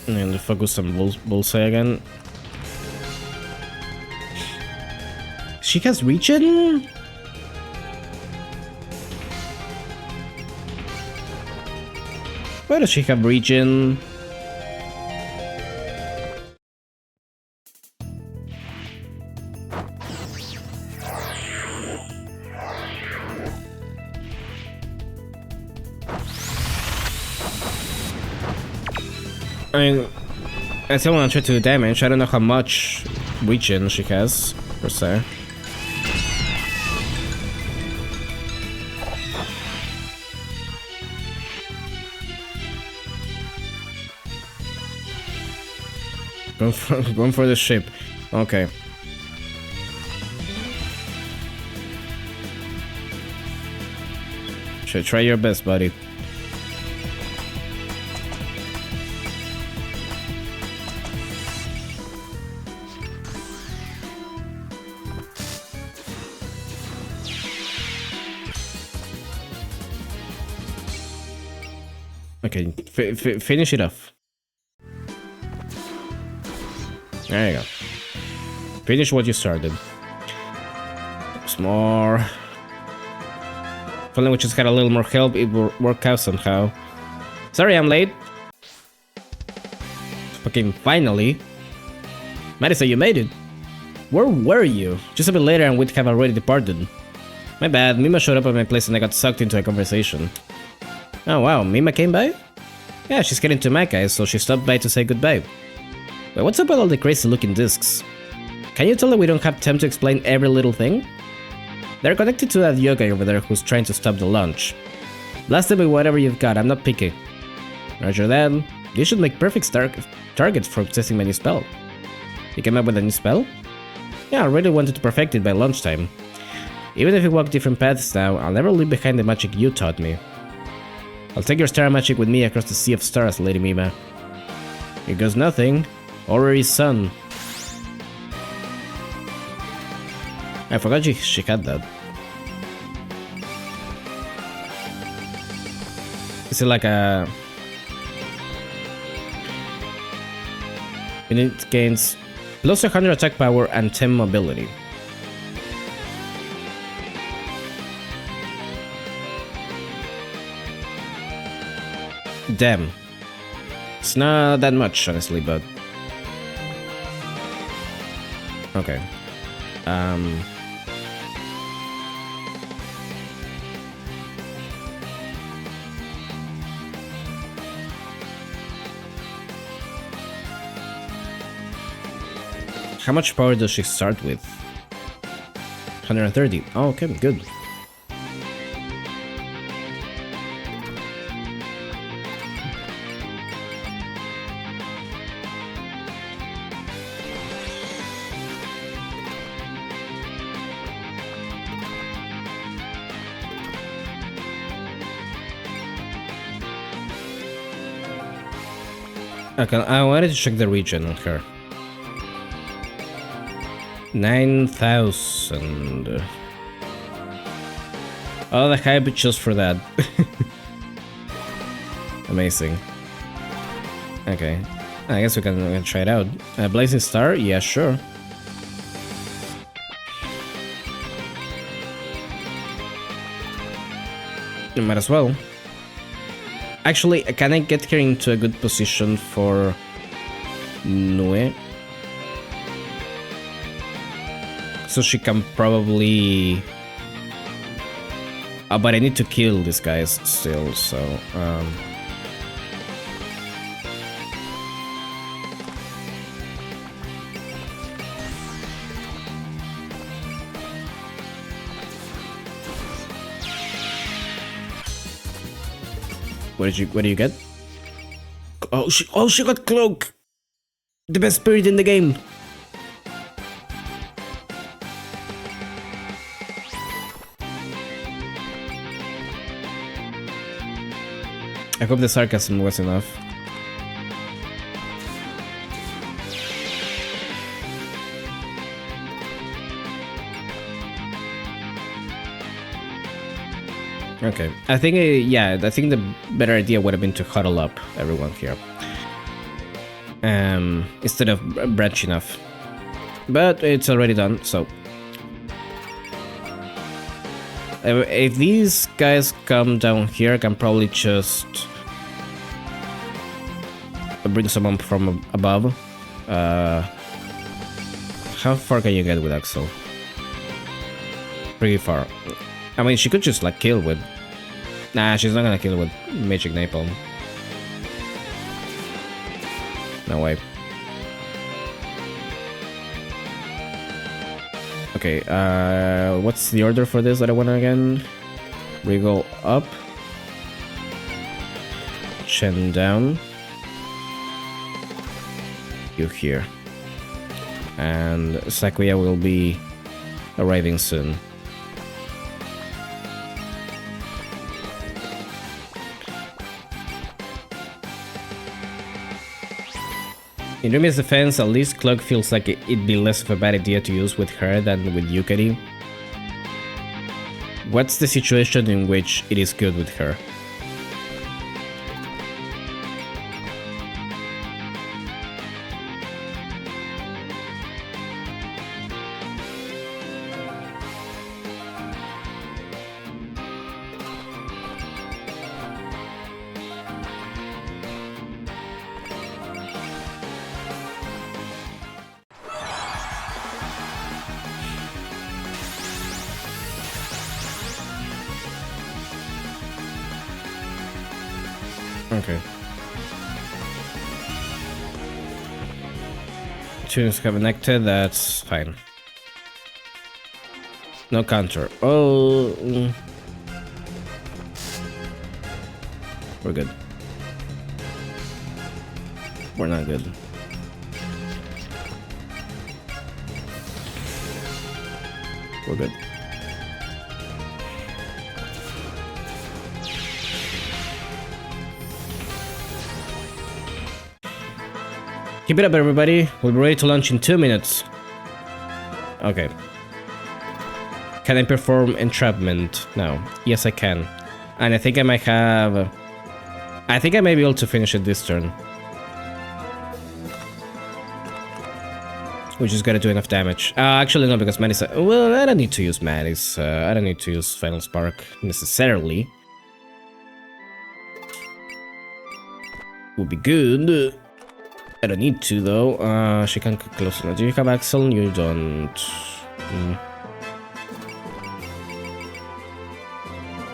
And focus on bullseye again. She has regen? Why does she have regen? I mean, I still want to try to do damage. I don't know how much regen she has, per se. Going for the ship. Okay. Should try your best, buddy. Okay, finish it off. There you go. Finish what you started. There's more. If only we just had a little more help, it will work out somehow. Sorry I'm late. Okay, finally. Marisa, you made it. Where were you? Just a bit later and we'd have already departed. My bad, Mima showed up at my place and I got sucked into a conversation. Oh wow, Mima came by? Yeah, she's getting to Makai, so she stopped by to say goodbye. Wait, what's up with all the crazy looking discs? Can you tell that we don't have time to explain every little thing? They're connected to that yoga over there who's trying to stop the launch. Blast them with whatever you've got, I'm not picky. Roger that. You should make perfect targets for testing my new spell. You came up with a new spell? Yeah, I really wanted to perfect it by lunchtime. Even if we walk different paths now, I'll never leave behind the magic you taught me. I'll take your star magic with me across the sea of stars, Lady Mima. Here goes nothing. Orrery's son. I forgot she had that. Is it like a... It gains plus 100 attack power and 10 mobility. Damn. It's not that much, honestly, but... Okay. How much power does she start with? 130. Oh, okay, good. Okay, I wanted to check the region on her. 9,000. Oh, the hype just for that. Amazing. Okay, I guess we can try it out. Blazing Star? Yeah, sure. You might as well. Actually, can I get her into a good position for Nue? So she can probably... but I need to kill these guys still, so... What do you get? Oh, she got Cloak! The best spirit in the game! I hope the sarcasm was enough. Okay, I think, yeah, I think the better idea would have been to huddle up everyone here. Instead of branching off. But it's already done, so... If these guys come down here, I can probably just... bring someone from above. How far can you get with Axel? Pretty far. I mean, she could just, like, kill with... Nah, she's not gonna kill with Magic Napalm. No way. Okay, what's the order for this that I want again? We go up. Chen down. You here. And Sakuya will be arriving soon. In Rumi's defense, at least Cloak feels like it'd be less of a bad idea to use with her than with Yukari. What's the situation in which it is good with her? Okay. Tunes connected, that's fine. No counter. Oh. We're good. We're not good. We're good. Keep it up, everybody. We'll be ready to launch in 2 minutes. Okay. Can I perform entrapment now? Yes, I can. And I think I might have... I think I may be able to finish it this turn. We just gotta do enough damage. Actually, no, because Maddie's... well, I don't need to use Maddie's. I don't need to use Final Spark necessarily. Would be good. I don't need to, though. She can get close enough. Do you have Axel? You don't.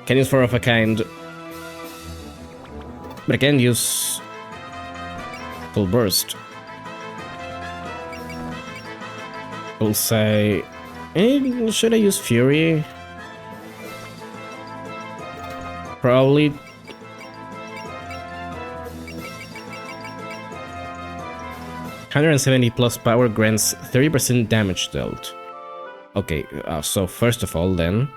Can use 4 of a kind. But I can use Full Burst. I'll say... should I use Fury? Probably. (170 plus power grants 30% damage dealt. Okay, so first of all then...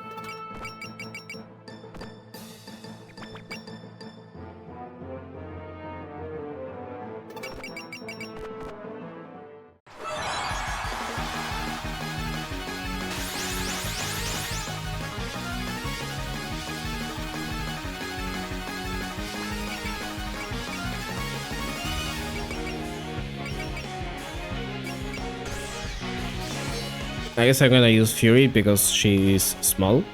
I guess I'm gonna use Fury because she is small.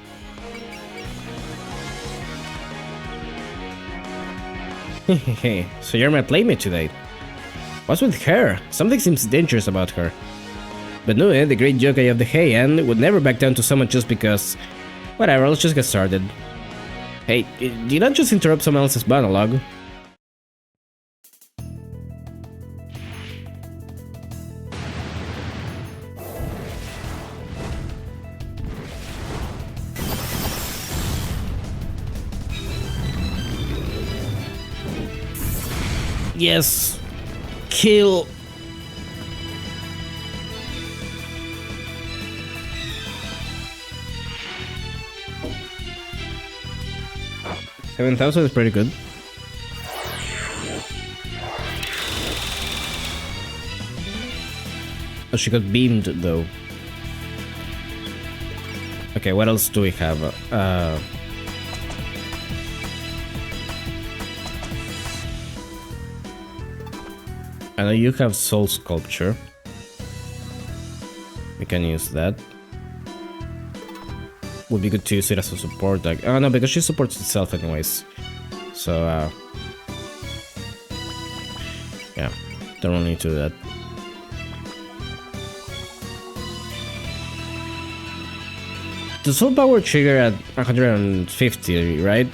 Hehehe, so you're my playmate today. What's with her? Something seems dangerous about her. But Nue, the great yokai of the Heian, would never back down to someone just because... Whatever, let's just get started. Hey, do you not just interrupt someone else's monologue? Yes! Kill! $7,000 is pretty good. Oh, she got beamed though. Okay, what else do we have? I know you have Soul Sculpture. We can use that. Would be good to use it as a support. Like, oh no, because she supports itself anyways. So, yeah, don't really need to do that. The soul power trigger at 150, right?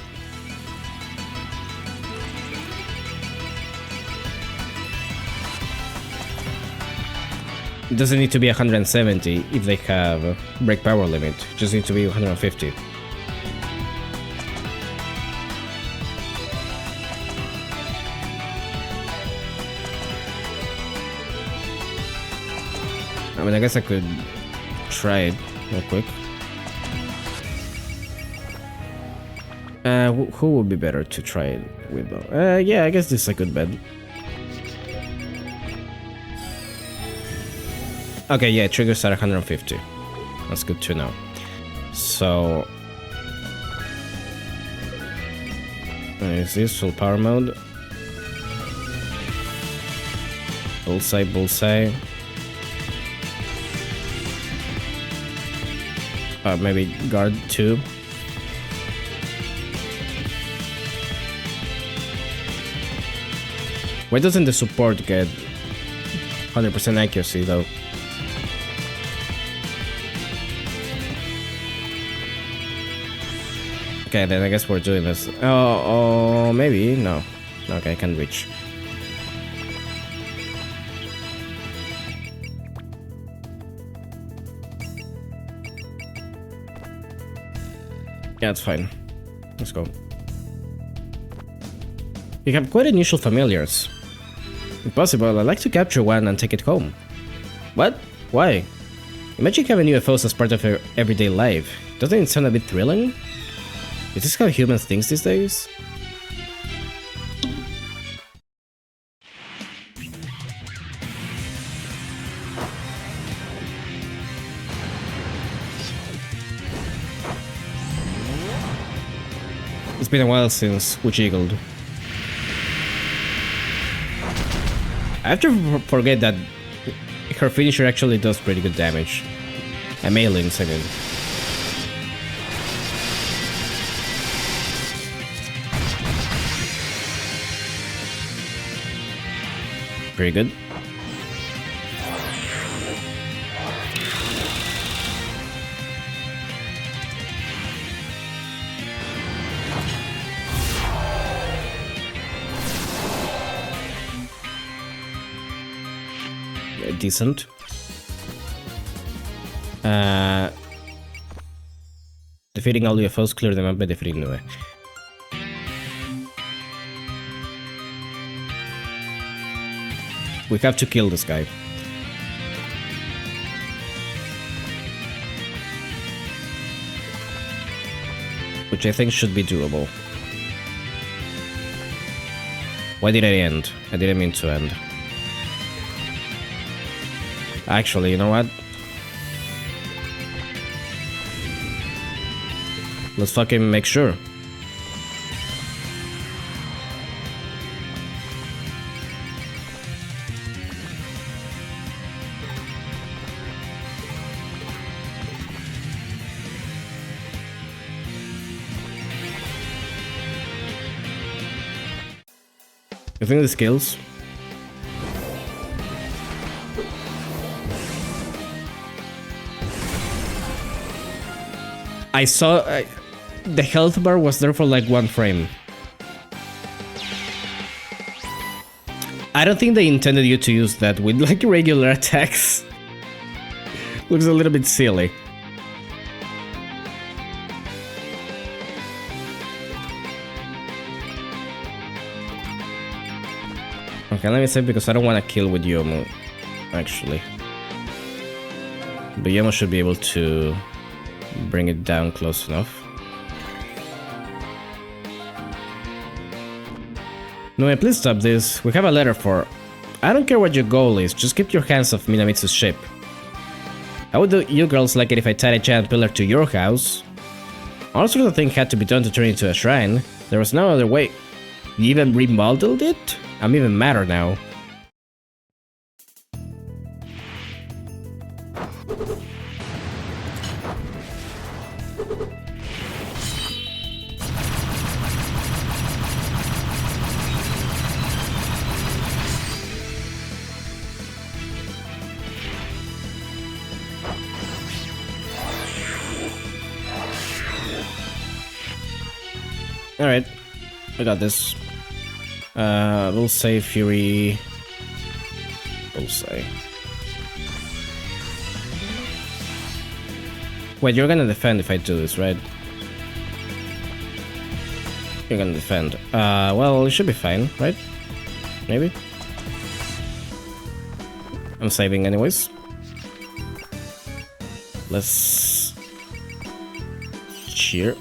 It doesn't need to be 170 if they have break power limit. It just need to be 150. I mean, I guess I could try it real quick. Who would be better to try it with? Yeah, I guess this is a good bet. Okay, yeah, it triggers at 150. That's good to know. So... is this full power mode? Bullseye, bullseye. Maybe guard 2. Why doesn't the support get 100% accuracy though? Okay, then I guess we're doing this. Oh, maybe. No. Okay, I can't reach. Yeah, it's fine. Let's go. You have quite unusual familiars. If possible, I'd like to capture one and take it home. What? Why? Imagine having UFOs as part of your everyday life. Doesn't it sound a bit thrilling? Is this how humans think these days? It's been a while since we jiggled. I have to forget that her finisher actually does pretty good damage. And Maylin's, I mean. Pretty good. Yeah, decent. Defeating all UFOs, clear them up by defeating Nue. We have to kill this guy. Which I think should be doable. Why did I end? I didn't mean to end. Actually, you know what? Let's fucking make sure. I think the skills. I saw the health bar was there for like 1 frame. I don't think they intended you to use that with like regular attacks. Looks a little bit silly. Okay, let me save because I don't want to kill with Yomo, actually. But Yomo should be able to bring it down close enough. No, please stop this. We have a letter for... I don't care what your goal is, just keep your hands off Minamitsu's ship. How would you girls like it if I tied a giant pillar to your house? All sorts of things had to be done to turn it into a shrine. There was no other way. You even remodeled it? I'm even madder now. Alright, I got this. We'll say Fury. We'll say. Wait, you're gonna defend if I do this, right? You're gonna defend. Well, it should be fine, right? Maybe? I'm saving anyways. Let's... cheer.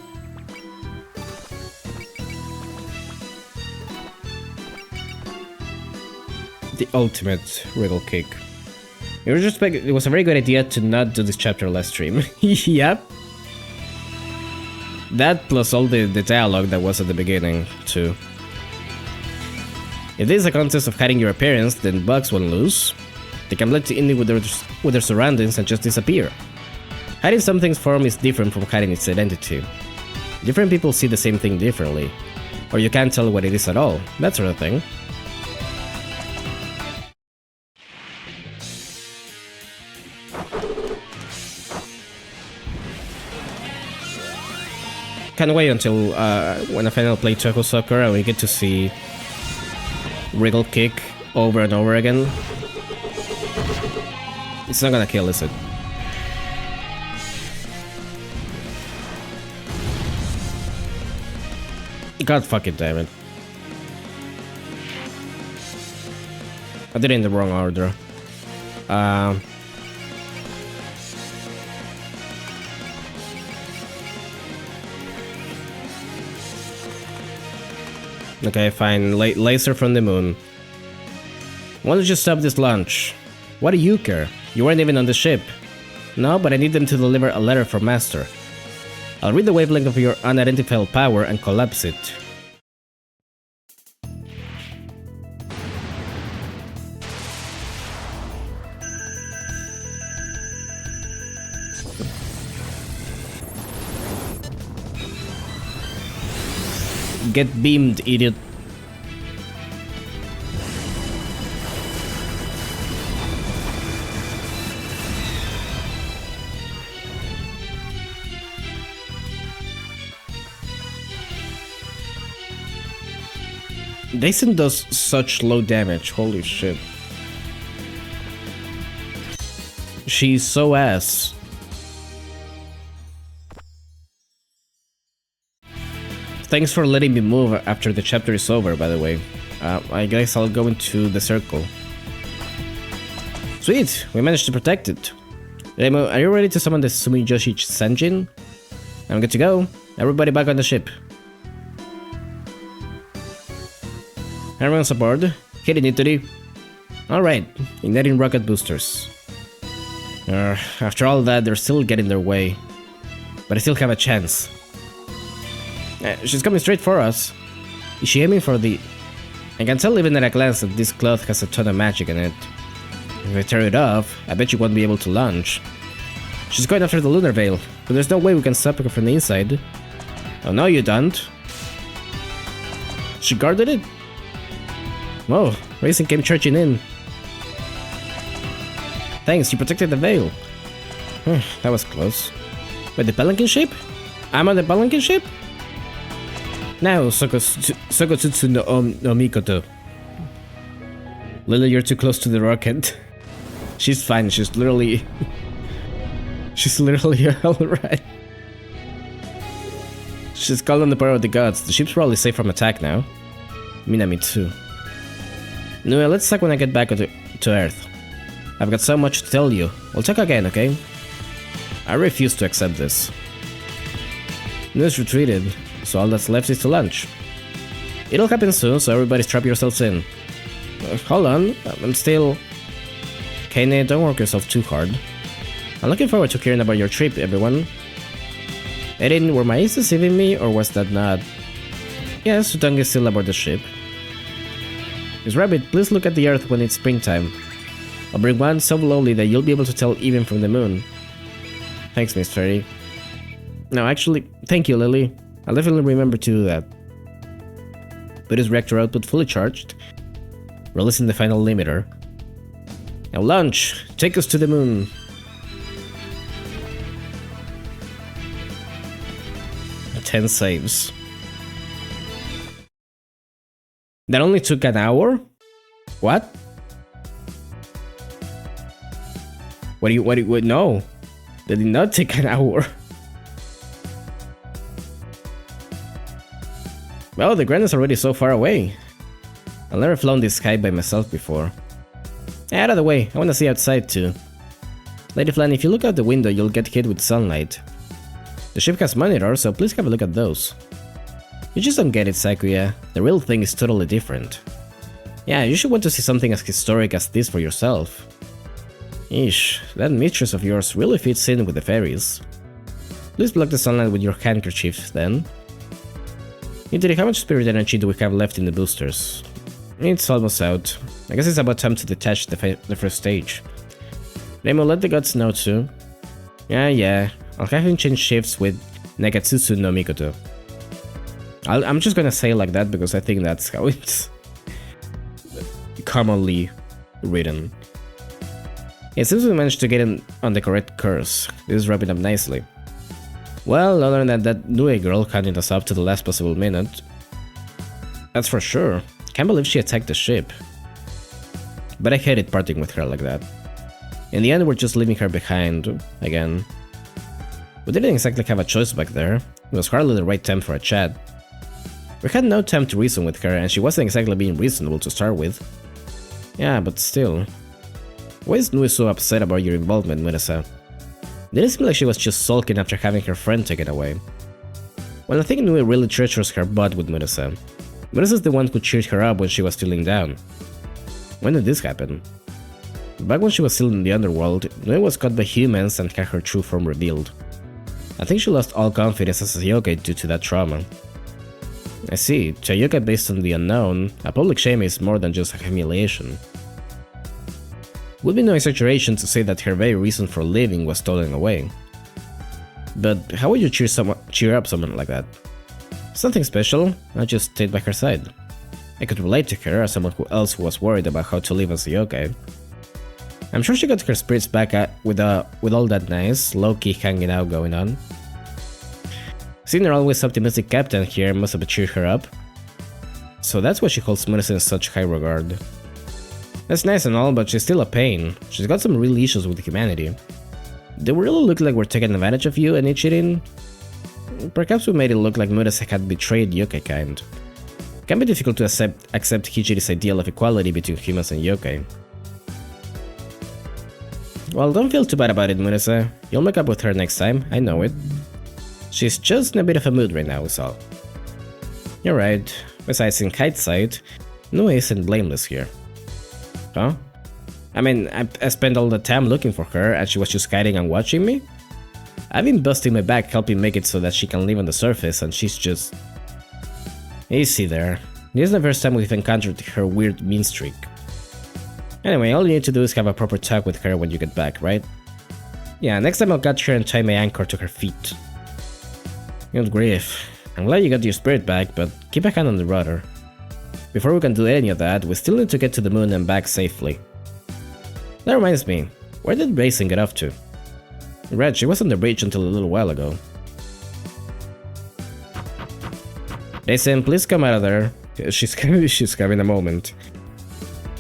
The ultimate wriggle kick. In retrospect, it was a very good idea to not do this chapter last stream. Yep. That plus all the dialogue that was at the beginning, too. If this is a contest of hiding your appearance, then bugs won't lose. They can blend in with their surroundings and just disappear. Hiding something's form is different from hiding its identity. Different people see the same thing differently. Or you can't tell what it is at all, that sort of thing. Can't wait until when I finally play Choco Soccer and we get to see wriggle kick over and over again. It's not gonna kill, is it? God fucking damn it. I did it in the wrong order. Okay, fine. Laser from the moon. Why don't you stop this launch? What do you care? You weren't even on the ship. No, but I need them to deliver a letter from Master. I'll read the wavelength of your unidentified power and collapse it. Get beamed, idiot. Daisen does such low damage, holy shit. She's so ass. Thanks for letting me move after the chapter is over, by the way. I guess I'll go into the circle. Sweet, we managed to protect it. Reimu, are you ready to summon the Sumijoshi Sanjin? I'm good to go. Everybody back on the ship. Everyone's aboard. Hit it, Ituri. Alright, igniting rocket boosters. After all that, they're still getting their way. But I still have a chance. She's coming straight for us. Is she aiming for the... I can tell even at a glance that this cloth has a ton of magic in it. If I tear it off, I bet you won't be able to launch. She's going after the lunar veil, but there's no way we can stop her from the inside. Oh no, you don't. She guarded it? Whoa, Racing came charging in. Thanks, you protected the veil. That was close. Wait, the Palanquin ship? I'm on the Palanquin ship? Now, Sokotsutsu no Mikoto. Lily, you're too close to the rocket. She's fine, she's literally... she's literally alright. She's called on the power of the gods. The ship's probably safe from attack now. Minami too. No, let's talk when I get back to Earth. I've got so much to tell you. We'll talk again, okay? I refuse to accept this. Nu's retreated, so all that's left is to lunch. It'll happen soon, so everybody strap yourselves in. Hold on, I'm still... Kane, don't work yourself too hard. I'm looking forward to hearing about your trip, everyone. Erin, were my eyes deceiving me, or was that not? Yes, Sutang is still aboard the ship. Miss Rabbit, please look at the Earth when it's springtime. I'll bring one so lovely that you'll be able to tell even from the moon. Thanks, Miss Fairy. No, actually, thank you, Lily. I'll definitely remember to do that. Put his reactor output fully charged. Releasing the final limiter. Now launch! Take us to the moon! Ten saves. That only took an hour? What? What do you, no. That did not take an hour. Well, the ground is already so far away. I've never flown this high by myself before. Out of the way, I want to see outside too. Lady Flan, if you look out the window, you'll get hit with sunlight. The ship has monitors, so please have a look at those. You just don't get it, Sakuya. The real thing is totally different. Yeah, you should want to see something as historic as this for yourself. Eesh, that mistress of yours really fits in with the fairies. Please block the sunlight with your handkerchief, then. Indeed, how much spirit energy do we have left in the boosters? It's almost out. I guess it's about time to detach the first stage. Remo, let the gods know too. Yeah. I'll have him change shifts with Nagatsutsu no Mikoto. I'm just gonna say like that because I think that's how it's commonly written. It seems we managed to get in on the correct course. This is wrapping up nicely. Well, other than that Nue girl counting us up to the last possible minute. That's for sure. Can't believe she attacked the ship. But I hated parting with her like that. In the end, we're just leaving her behind, again. We didn't exactly have a choice back there. It was hardly the right time for a chat. We had no time to reason with her, and she wasn't exactly being reasonable to start with. Yeah, but still. Why is Nui so upset about your involvement, Murasa? Didn't seem like she was just sulking after having her friend taken away. Well, I think Nui really treasures her butt with Murasa. Murasa's the one who cheered her up when she was feeling down. When did this happen? Back when she was still in the underworld, Nui was caught by humans and had her true form revealed. I think she lost all confidence as a yokai due to that trauma. I see, to a yokai based on the unknown, a public shame is more than just a humiliation. Would be no exaggeration to say that her very reason for living was stolen away. But how would you cheer up someone like that? Something special, I just stayed by her side. I could relate to her as someone else who was worried about how to live as a yokai. I'm sure she got her spirits back with all that nice, low-key hanging out going on. Seeing her always optimistic captain here must have cheered her up. So that's why she holds Murasa in such high regard. That's nice and all, but she's still a pain. She's got some real issues with humanity. Do we really look like we're taking advantage of you and Ichirin? Perhaps we made it look like Murasa had betrayed yokai kind. It can be difficult to accept Hichiri's ideal of equality between humans and yokai. Well, don't feel too bad about it, Murasa. You'll make up with her next time, I know it. She's just in a bit of a mood right now, is all. You're right. Besides, in hindsight, Nue isn't blameless here. Huh? I mean, I spent all the time looking for her and she was just hiding and watching me? I've been busting my back helping make it so that she can live on the surface and she's just... Easy there. This is the first time we've encountered her weird mean streak. Anyway, all you need to do is have a proper talk with her when you get back, right? Yeah, next time I'll catch her and tie my anchor to her feet. Good grief. I'm glad you got your spirit back, but keep a hand on the rudder. before we can do any of that, we still need to get to the moon and back safely. That reminds me, where did Raisin get off to? Red, she was on the bridge until a little while ago. Raisin, please come out of there. She's having a moment.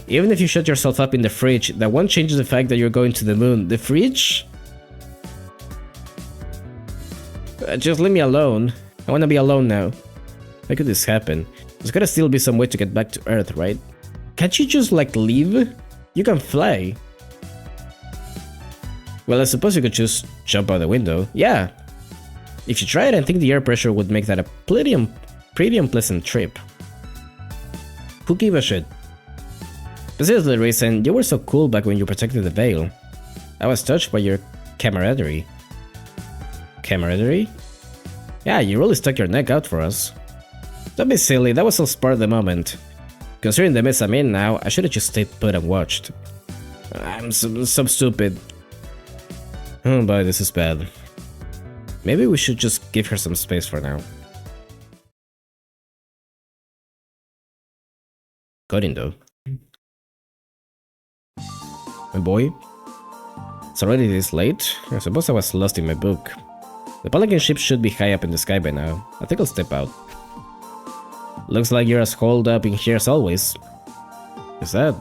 Even if you shut yourself up in the fridge, that won't change the fact that you're going to the moon. The fridge? Just leave me alone. I wanna be alone now. How could this happen? There's gotta still be some way to get back to Earth, right? Can't you just, like, leave? You can fly. Well, I suppose you could just jump out the window. Yeah. If you tried, I think the air pressure would make that a pretty unpleasant trip. Who gave a shit? But seriously, Raisin, you were so cool back when you protected the veil. I was touched by your camaraderie. Camaraderie? Yeah, you really stuck your neck out for us. Don't be silly, that was all spur of the moment. Considering the mess I'm in now, I should've just stayed put and watched. I'm so stupid. Oh boy, this is bad. Maybe we should just give her some space for now. Coding though. My boy? It's already this late? I suppose I was lost in my book. The Pelican ship should be high up in the sky by now. I think I'll step out. Looks like you're as holed up in here as always. Is that?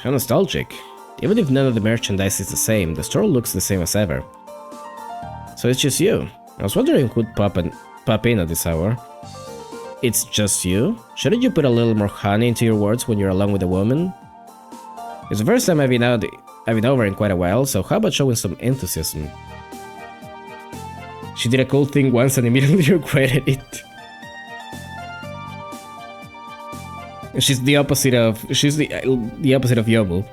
How nostalgic. Even if none of the merchandise is the same, the store looks the same as ever. So it's just you. I was wondering who'd pop in at this hour. It's just you? Shouldn't you put a little more honey into your words when you're alone with a woman? It's the first time I've been over in quite a while, so how about showing some enthusiasm? She did a cool thing once and immediately regretted it. She's the opposite of Yomu.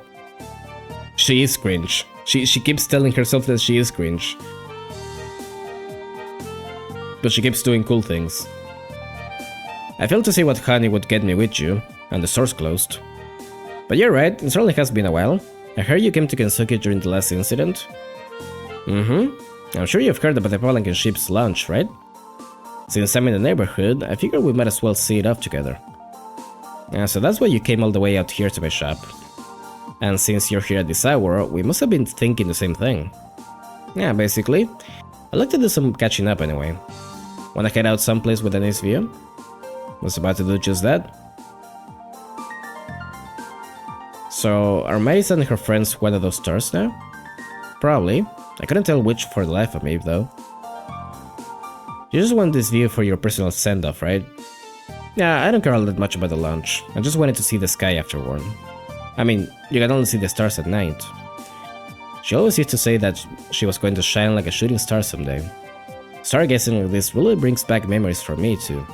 She is cringe. She keeps telling herself that she is cringe. But she keeps doing cool things. I failed to see what honey would get me with you, and the store's closed. But you're right, it certainly has been a while. I heard you came to Kentucky during the last incident. I'm sure you've heard about the Palanquin ship's launch, right? Since I'm in the neighborhood, I figured we might as well see it off together. So that's why you came all the way out here to my shop. And since you're here at this hour, we must have been thinking the same thing. Yeah, basically. I'd like to do some catching up anyway. Wanna head out someplace with a nice view? Was about to do just that. So, are Mace and her friends one of those stars now? Probably. I couldn't tell which for the life of me, though. You just want this view for your personal send-off, right? Yeah, I don't care all that much about the launch. I just wanted to see the sky afterward. I mean, you can only see the stars at night. She always used to say that she was going to shine like a shooting star someday. Stargazing like this really brings back memories for me, too.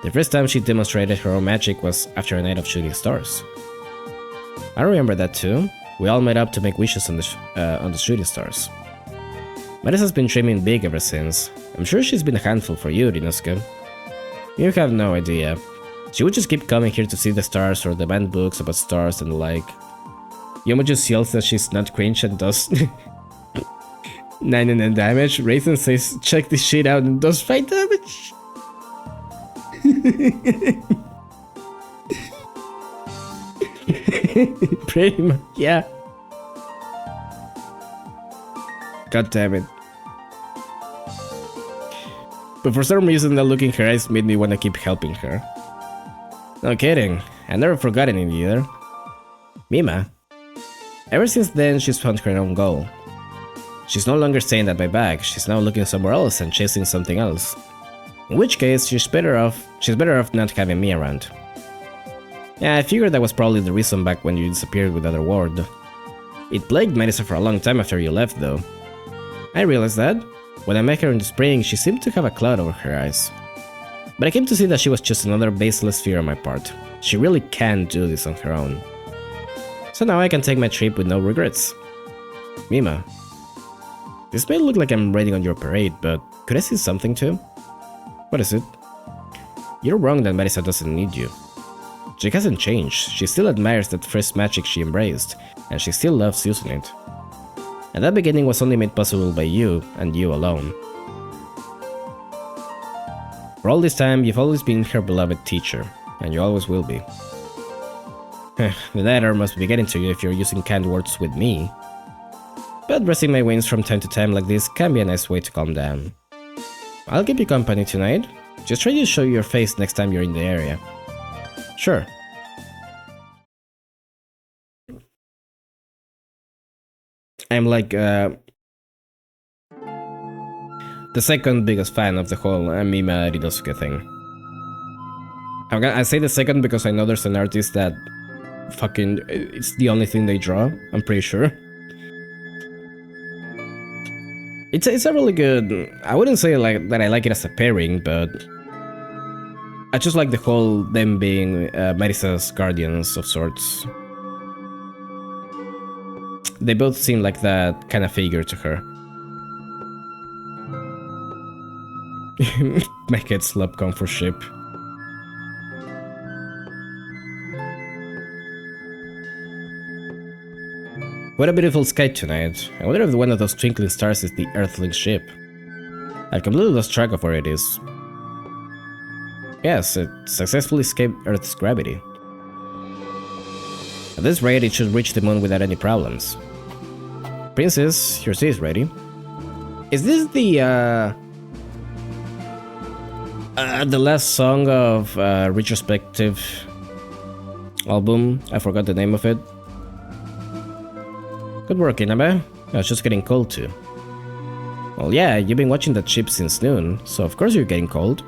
The first time she demonstrated her own magic was after a night of shooting stars. I remember that too. We all met up to make wishes on the shooting stars. Maris has been dreaming big ever since. I'm sure she's been a handful for you, Rinosuke. You have no idea. She would just keep coming here to see the stars or demand books about stars and the like. Yomo just yells that she's not cringe and does 99 damage. Raisin says check this shit out and does 5 damage. Pretty much, yeah. God damn it. But for some reason that look in her eyes made me want to keep helping her. No kidding, I never forgotten it either. Mima. Ever since then, she's found her own goal. She's no longer staying at my back, she's now looking somewhere else and chasing something else. In which case, she's better off not having me around. Yeah, I figured that was probably the reason back when you disappeared with Otherworld. It plagued Marisa for a long time after you left, though. I realized that. When I met her in the spring, she seemed to have a cloud over her eyes. But I came to see that she was just another baseless fear on my part. She really can do this on her own. So now I can take my trip with no regrets. Mima. This may look like I'm raiding on your parade, but could I see something too? What is it? You're wrong that Marisa doesn't need you. She hasn't changed, she still admires that fresh magic she embraced, and she still loves using it. And that beginning was only made possible by you, and you alone. For all this time, you've always been her beloved teacher. and you always will be. The latter must be getting to you if you're using canned words with me. But resting my wings from time to time like this can be a nice way to calm down. I'll keep you company tonight. Just try to show your face next time you're in the area. Sure. I'm like, the second biggest fan of the whole Mima Ridosuke thing. I say the second because I know there's an artist that fucking, it's the only thing they draw, I'm pretty sure. It's a really good, I wouldn't say like that I like it as a pairing, but I just like the whole them being Marisa's guardians of sorts. They both seem like that kind of figure to her. Make it slap comfort ship. What a beautiful sky tonight. I wonder if one of those twinkling stars is the Earthlink ship. I've completely lost track of where it is. Yes, it successfully escaped Earth's gravity. At this rate, it should reach the moon without any problems. Princess, your tea is ready. Is this the last song of retrospective album? I forgot the name of it. Good work, Inabe. It's just getting cold too. Well, yeah, you've been watching that ship since noon, so of course you're getting cold.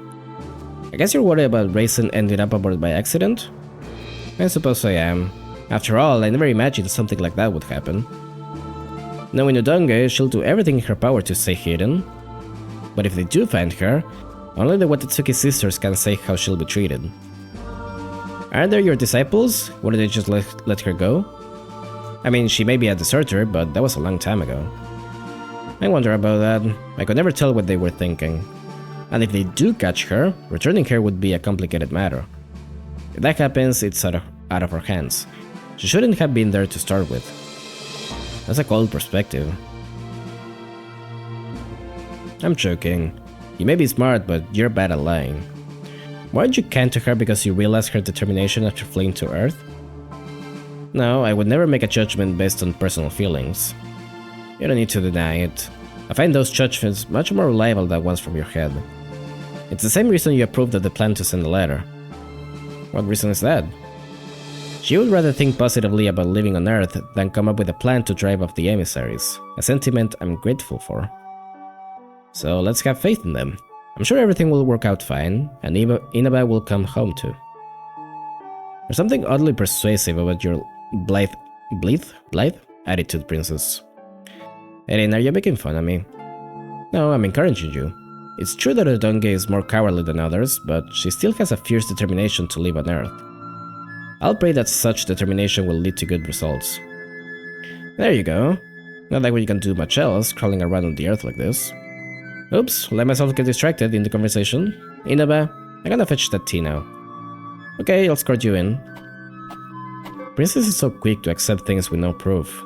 I guess you're worried about Raisin ending up aboard by accident? I suppose I am. After all, I never imagined something like that would happen. Knowing Udonge, she'll do everything in her power to stay hidden. But if they do find her, only the Watatsuki sisters can say how she'll be treated. Aren't they your disciples? Wouldn't they just let her go? I mean, she may be a deserter, but that was a long time ago. I wonder about that. I could never tell what they were thinking. And if they do catch her, returning her would be a complicated matter. If that happens, it's out of her hands. She shouldn't have been there to start with. That's a cold perspective. I'm joking. You may be smart, but you're bad at lying. Weren't you kind to her because you realized her determination after fleeing to Earth? No, I would never make a judgment based on personal feelings. You don't need to deny it. I find those judgments much more reliable than ones from your head. It's the same reason you approved of the plan to send a letter. What reason is that? She would rather think positively about living on Earth than come up with a plan to drive off the emissaries, a sentiment I'm grateful for. So let's have faith in them. I'm sure everything will work out fine, and Inaba will come home too. There's something oddly persuasive about your blithe attitude, Princess. Erin, are you making fun of me? No, I'm encouraging you. It's true that Udonge is more cowardly than others, but she still has a fierce determination to live on Earth. I'll pray that such determination will lead to good results. There you go. Not like we can do much else, crawling around on the Earth like this. Oops, let myself get distracted in the conversation. Inaba, I'm gonna fetch that tea now. Okay, I'll escort you in. Princess is so quick to accept things with no proof.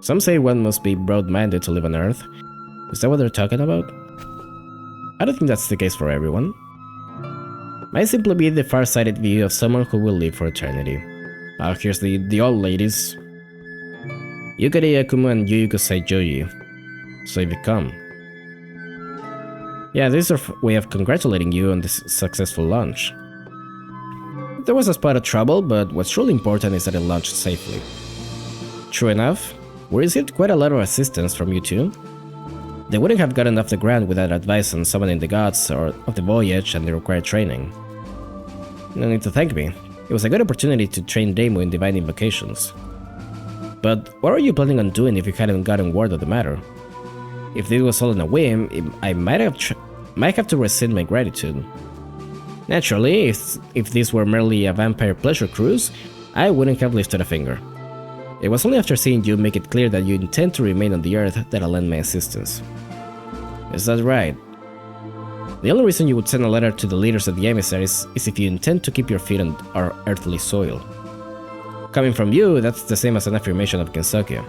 Some say one must be broad-minded to live on Earth. Is that what they're talking about? I don't think that's the case for everyone. Might simply be the far-sighted view of someone who will live for eternity. Ah, here's the old ladies. Yukari Yakumo and Yuyuko Saijoyi. So you've come. Yeah, this is our way of congratulating you on this successful launch. There was a spot of trouble, but what's truly important is that it launched safely. True enough, we received quite a lot of assistance from you two. They wouldn't have gotten off the ground without advice on summoning the gods or of the voyage and the required training. No need to thank me. It was a good opportunity to train Demo in divine invocations. But what are you planning on doing if you hadn't gotten word of the matter? If this was all on a whim, I might have to rescind my gratitude. Naturally, if this were merely a vampire pleasure cruise, I wouldn't have lifted a finger. It was only after seeing you make it clear that you intend to remain on the Earth that I lent my assistance. Is that right? The only reason you would send a letter to the leaders of the emissaries is if you intend to keep your feet on our earthly soil. Coming from you, that's the same as an affirmation of Gensokyo.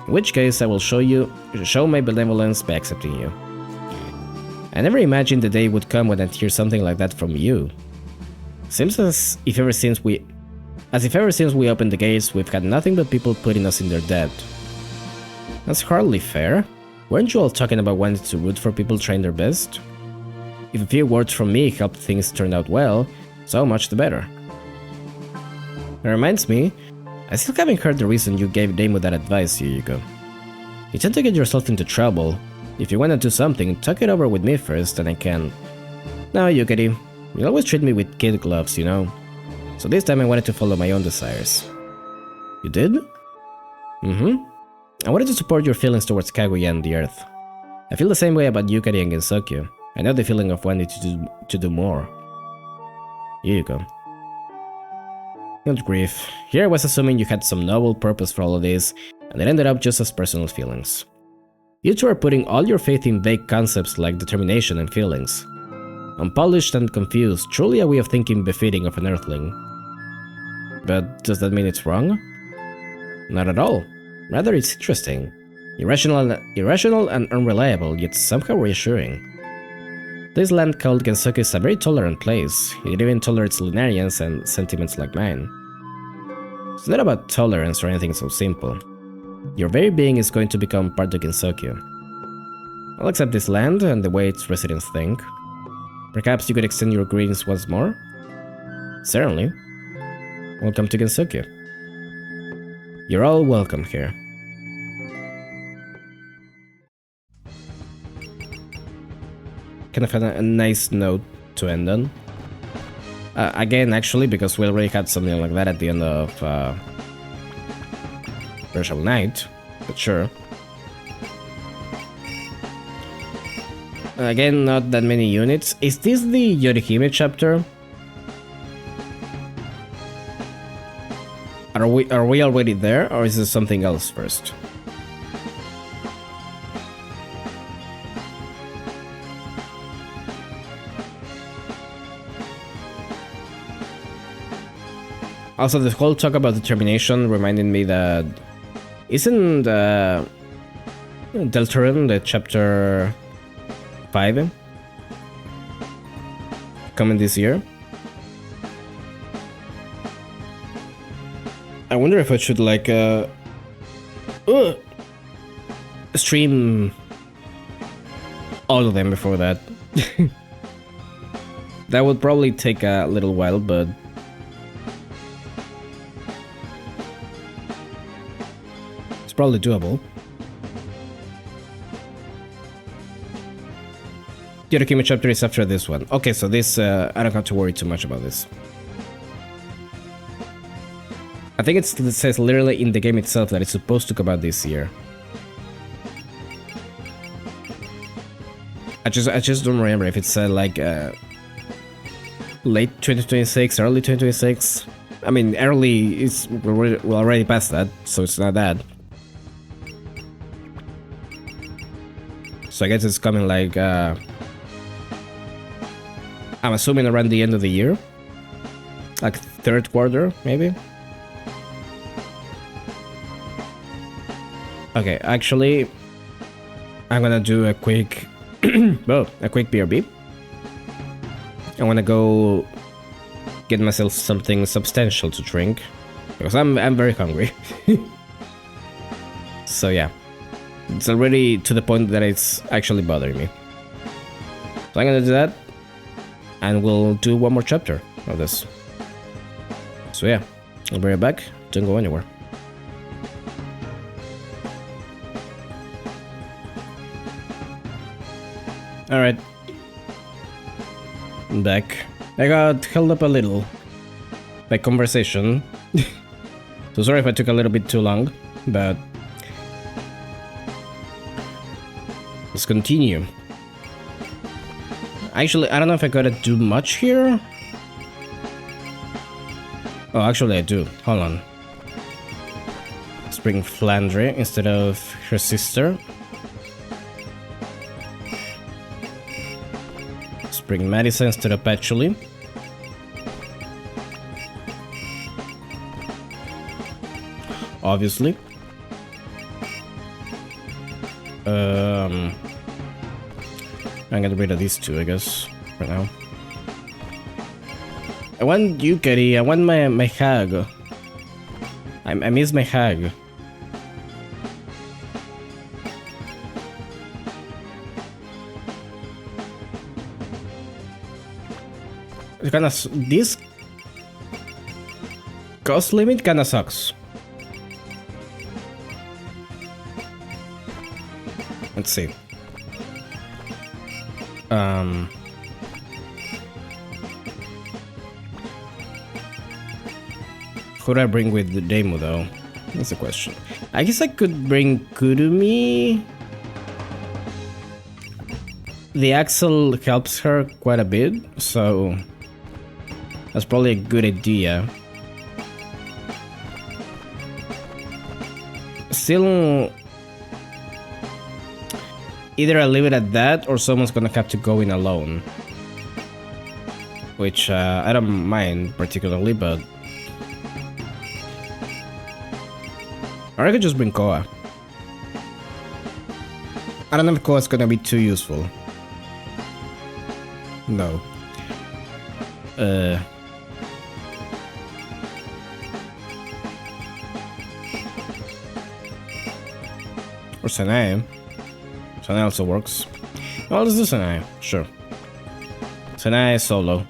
In which case, I will show my benevolence by accepting you. I never imagined the day would come when I'd hear something like that from you. Seems as if ever since we opened the gates, we've had nothing but people putting us in their debt. That's hardly fair. Weren't you all talking about wanting to root for people trying their best? If a few words from me helped things turn out well, so much the better. It reminds me, I still haven't heard the reason you gave Damo that advice, Yuyuko. You tend to get yourself into trouble. If you want to do something, talk it over with me first, and I can. No, Yukari, you always treat me with kid gloves, you know. So this time I wanted to follow my own desires. You did? Mm-hmm. I wanted to support your feelings towards Kaguya and the Earth. I feel the same way about Yukari and Gensokyo. I know the feeling of wanting to do more. Here you go. Good grief. Here I was assuming you had some noble purpose for all of this, and it ended up just as personal feelings. You two are putting all your faith in vague concepts like determination and feelings. Unpolished and confused, truly a way of thinking befitting of an Earthling. But does that mean it's wrong? Not at all. Rather, it's interesting. Irrational and unreliable, yet somehow reassuring. This land called Gensokyo is a very tolerant place. It even tolerates linearians and sentiments like mine. It's not about tolerance or anything so simple. Your very being is going to become part of Gensokyo. I'll accept this land and the way its residents think. Perhaps you could extend your greetings once more? Certainly. Welcome to Gensokyo. You're all welcome here. Kind of a nice note to end on. Again, actually, because we already had something like that at the end of Virtual Night, but sure. Again, not that many units. Is this the Yorihime chapter? Are we already there, or is this something else first? Also, this whole talk about determination reminded me that isn't Deltarune the chapter 5 coming this year? I wonder if I should like stream all of them before that. That would probably take a little while, but it's probably doable. The Yorihime chapter is after this one. Okay, so this I don't have to worry too much about this. I think it says literally in the game itself that it's supposed to come out this year. I just don't remember if it said like late 2026, early 2026. I mean, early is we're already past that, so it's not that. So I guess it's coming like I'm assuming around the end of the year, like third quarter maybe. Okay, actually, I'm gonna do a quick, a quick BRB. I wanna go get myself something substantial to drink because I'm very hungry. So yeah, it's already to the point that it's actually bothering me. So I'm gonna do that, and we'll do one more chapter of this. So yeah, I'll be right back. Don't go anywhere. Alright. I'm back. I got held up a little by conversation. So sorry if I took a little bit too long, but let's continue. Actually, I don't know if I gotta do much here. Oh, actually I do. Hold on. Let's bring Flandre instead of her sister. Bring Madison instead of Patchouli. Obviously. I'm gonna get rid of these two, I guess, for now. I want Yukari, I want my hag. I miss my hag. This cost limit kinda sucks. Let's see. Who do I bring with the demo though? That's the question. I guess I could bring Kurumi. The axle helps her quite a bit, so that's probably a good idea. Still, either I leave it at that or someone's gonna have to go in alone. Which I don't mind particularly, but... Or I could just bring Koa. I don't know if Koa's gonna be too useful. No. Or Sanae. Sanae also works. Well, let's do Sanae. Sure. Sanae solo.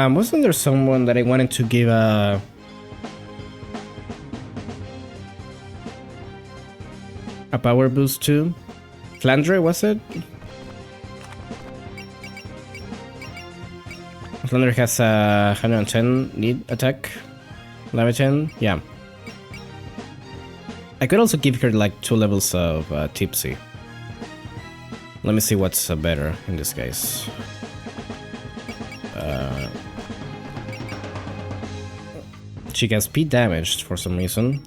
Wasn't there someone that I wanted to give a power boost to? Flandre, was it? Flandre has a 110 need attack. Level 10, yeah. I could also give her like 2 levels of tipsy. Let me see what's better in this case. She gets speed damaged for some reason.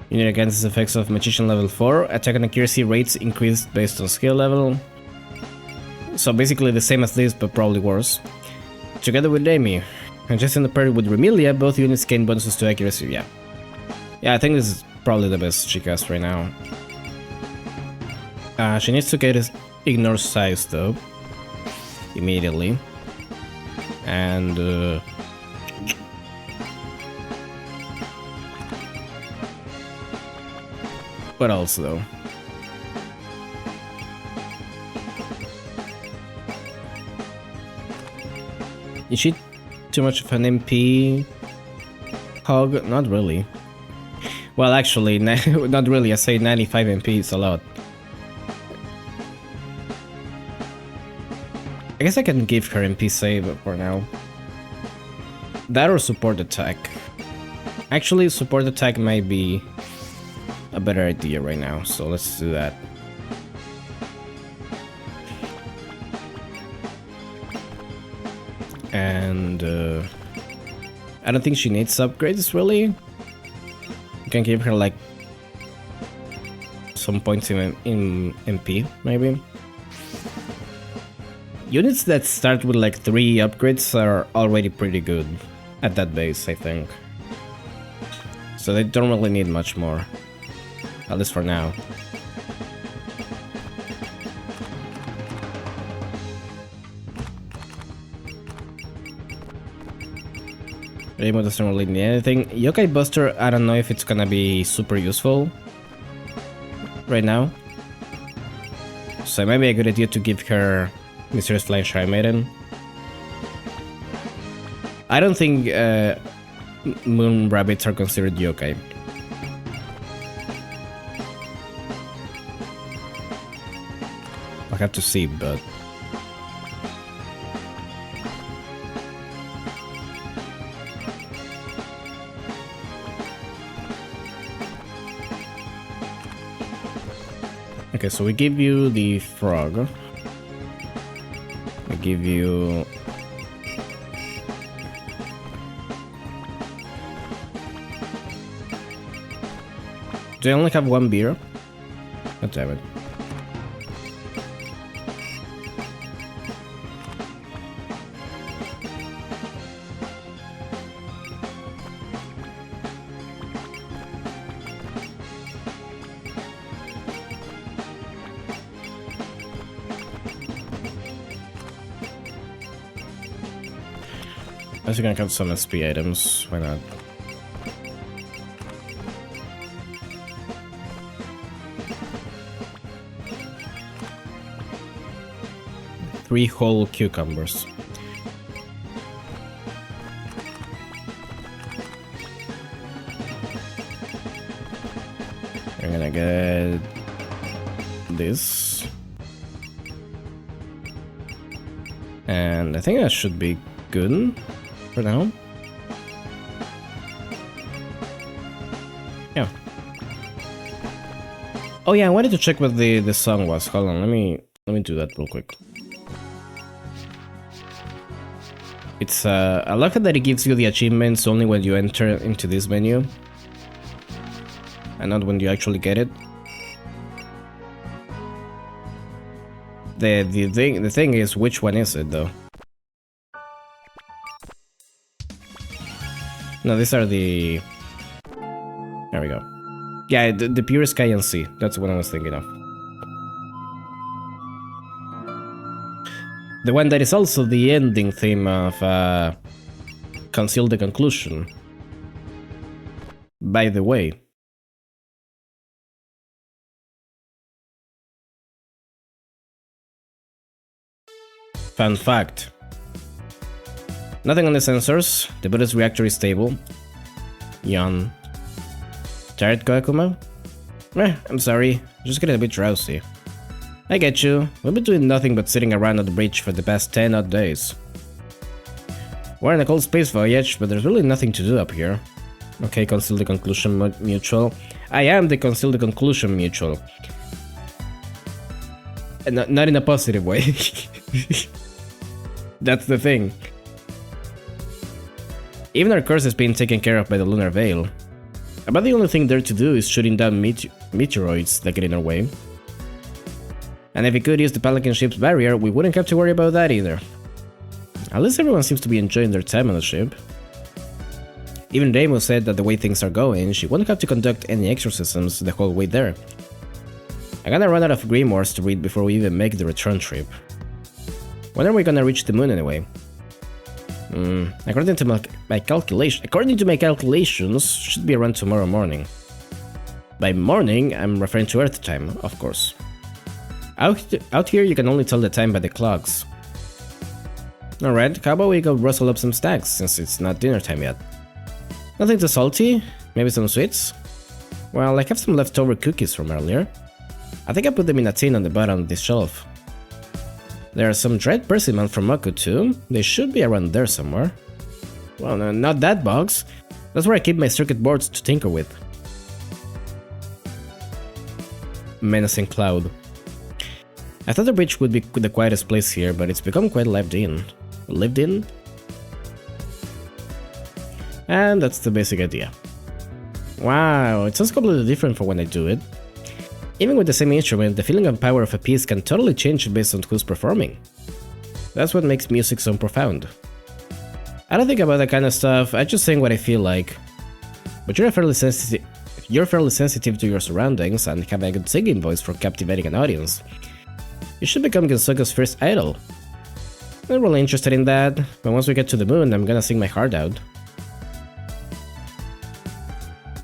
Unit against the effects of Magician level 4. Attack and accuracy rates increased based on skill level. So basically the same as this, but probably worse. Together with Amy. And just in the pair with Remilia, both units gain bonuses to accuracy, yeah. Yeah, I think this is probably the best she casts right now. She needs to get his ignore size though. Immediately. And what else though? Is she too much of an MP hog? Not really. Well, actually, not really. I say 95 MP is a lot. I guess I can give her MP save for now. That or support attack. Actually, support attack might be a better idea right now, so let's do that. And I don't think she needs upgrades really. You can give her like some points in MP maybe. Units that start with like 3 upgrades are already pretty good at that base, I think. So they don't really need much more. At least for now. Rainbow doesn't really need anything. Yokai Buster, I don't know if it's gonna be super useful right now. So it might be a good idea to give her Mysterious Flying Shrine Maiden. I don't think Moon Rabbits are considered yokai. I'll have to see, but... Okay, so we give you the frog. We give you... Do I only have 1 beer? God damn it. Unless you can cut some SP items, why not? Three whole cucumbers. I'm gonna get this. And I think that should be good for now. Yeah. Oh yeah, I wanted to check what the song was. Hold on, let me do that real quick. It's I like that it gives you the achievements only when you enter into this menu, and not when you actually get it. The thing is, which one is it though? No, these are the. There we go. Yeah, the pure sky and sea. That's what I was thinking of. The one that is also the ending theme of Conceal the Conclusion. By the way. Fun fact. Nothing on the sensors. The Buddha's reactor is stable. Yawn. Tired, Koakuma? I'm sorry. Just getting a bit drowsy. I get you. We've been doing nothing but sitting around on the bridge for the past 10 odd days. We're on a cold space voyage, but there's really nothing to do up here. Okay, Conceal the Conclusion Mutual. I am the Conceal the Conclusion Mutual. And not in a positive way. That's the thing. Even our course is being taken care of by the Lunar Veil. About the only thing there to do is shooting down meteoroids that get in our way. And if we could use the Pelican ship's barrier, we wouldn't have to worry about that either. At least everyone seems to be enjoying their time on the ship. Even Damo said that the way things are going, she won't have to conduct any exorcisms the whole way there. I'm gonna run out of grimoires to read before we even make the return trip. When are we gonna reach the moon anyway? According to my calculations, should be around tomorrow morning. By morning, I'm referring to Earth time, of course. Out here, you can only tell the time by the clocks. Alright, how about we go rustle up some stacks, since it's not dinner time yet? Nothing too salty? Maybe some sweets? Well, I have some leftover cookies from earlier. I think I put them in a tin on the bottom of this shelf. There are some dried persimmon from Moku too. They should be around there somewhere. Well, no, not that box. That's where I keep my circuit boards to tinker with. Menacing cloud. I thought the bridge would be the quietest place here, but it's become quite lived in. Lived in? And that's the basic idea. Wow, it sounds completely different from when I do it. Even with the same instrument, the feeling and power of a piece can totally change based on who's performing. That's what makes music so profound. I don't think about that kind of stuff, I just sing what I feel like. But you're fairly sensitive to your surroundings and have a good singing voice for captivating an audience. You should become Gensoka's first idol. I'm not really interested in that, but once we get to the moon, I'm gonna sing my heart out.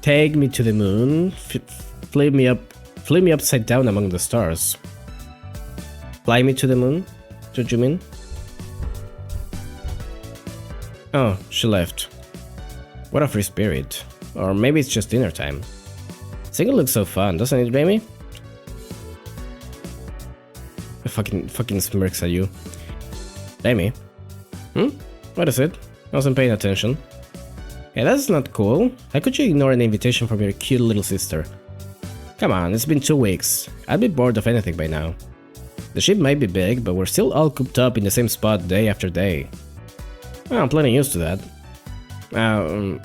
Take me to the moon, flip me upside down among the stars. Fly me to the moon? Don't you mean? Oh, she left. What a free spirit. Or maybe it's just dinner time. Singing looks so fun, doesn't it, Jamie? Fucking smirks at you. Jamie? What is it? I wasn't paying attention. Hey, that's not cool. How could you ignore an invitation from your cute little sister? Come on, it's been 2 weeks. I'd be bored of anything by now. The ship might be big, but we're still all cooped up in the same spot day after day. Well, I'm plenty used to that.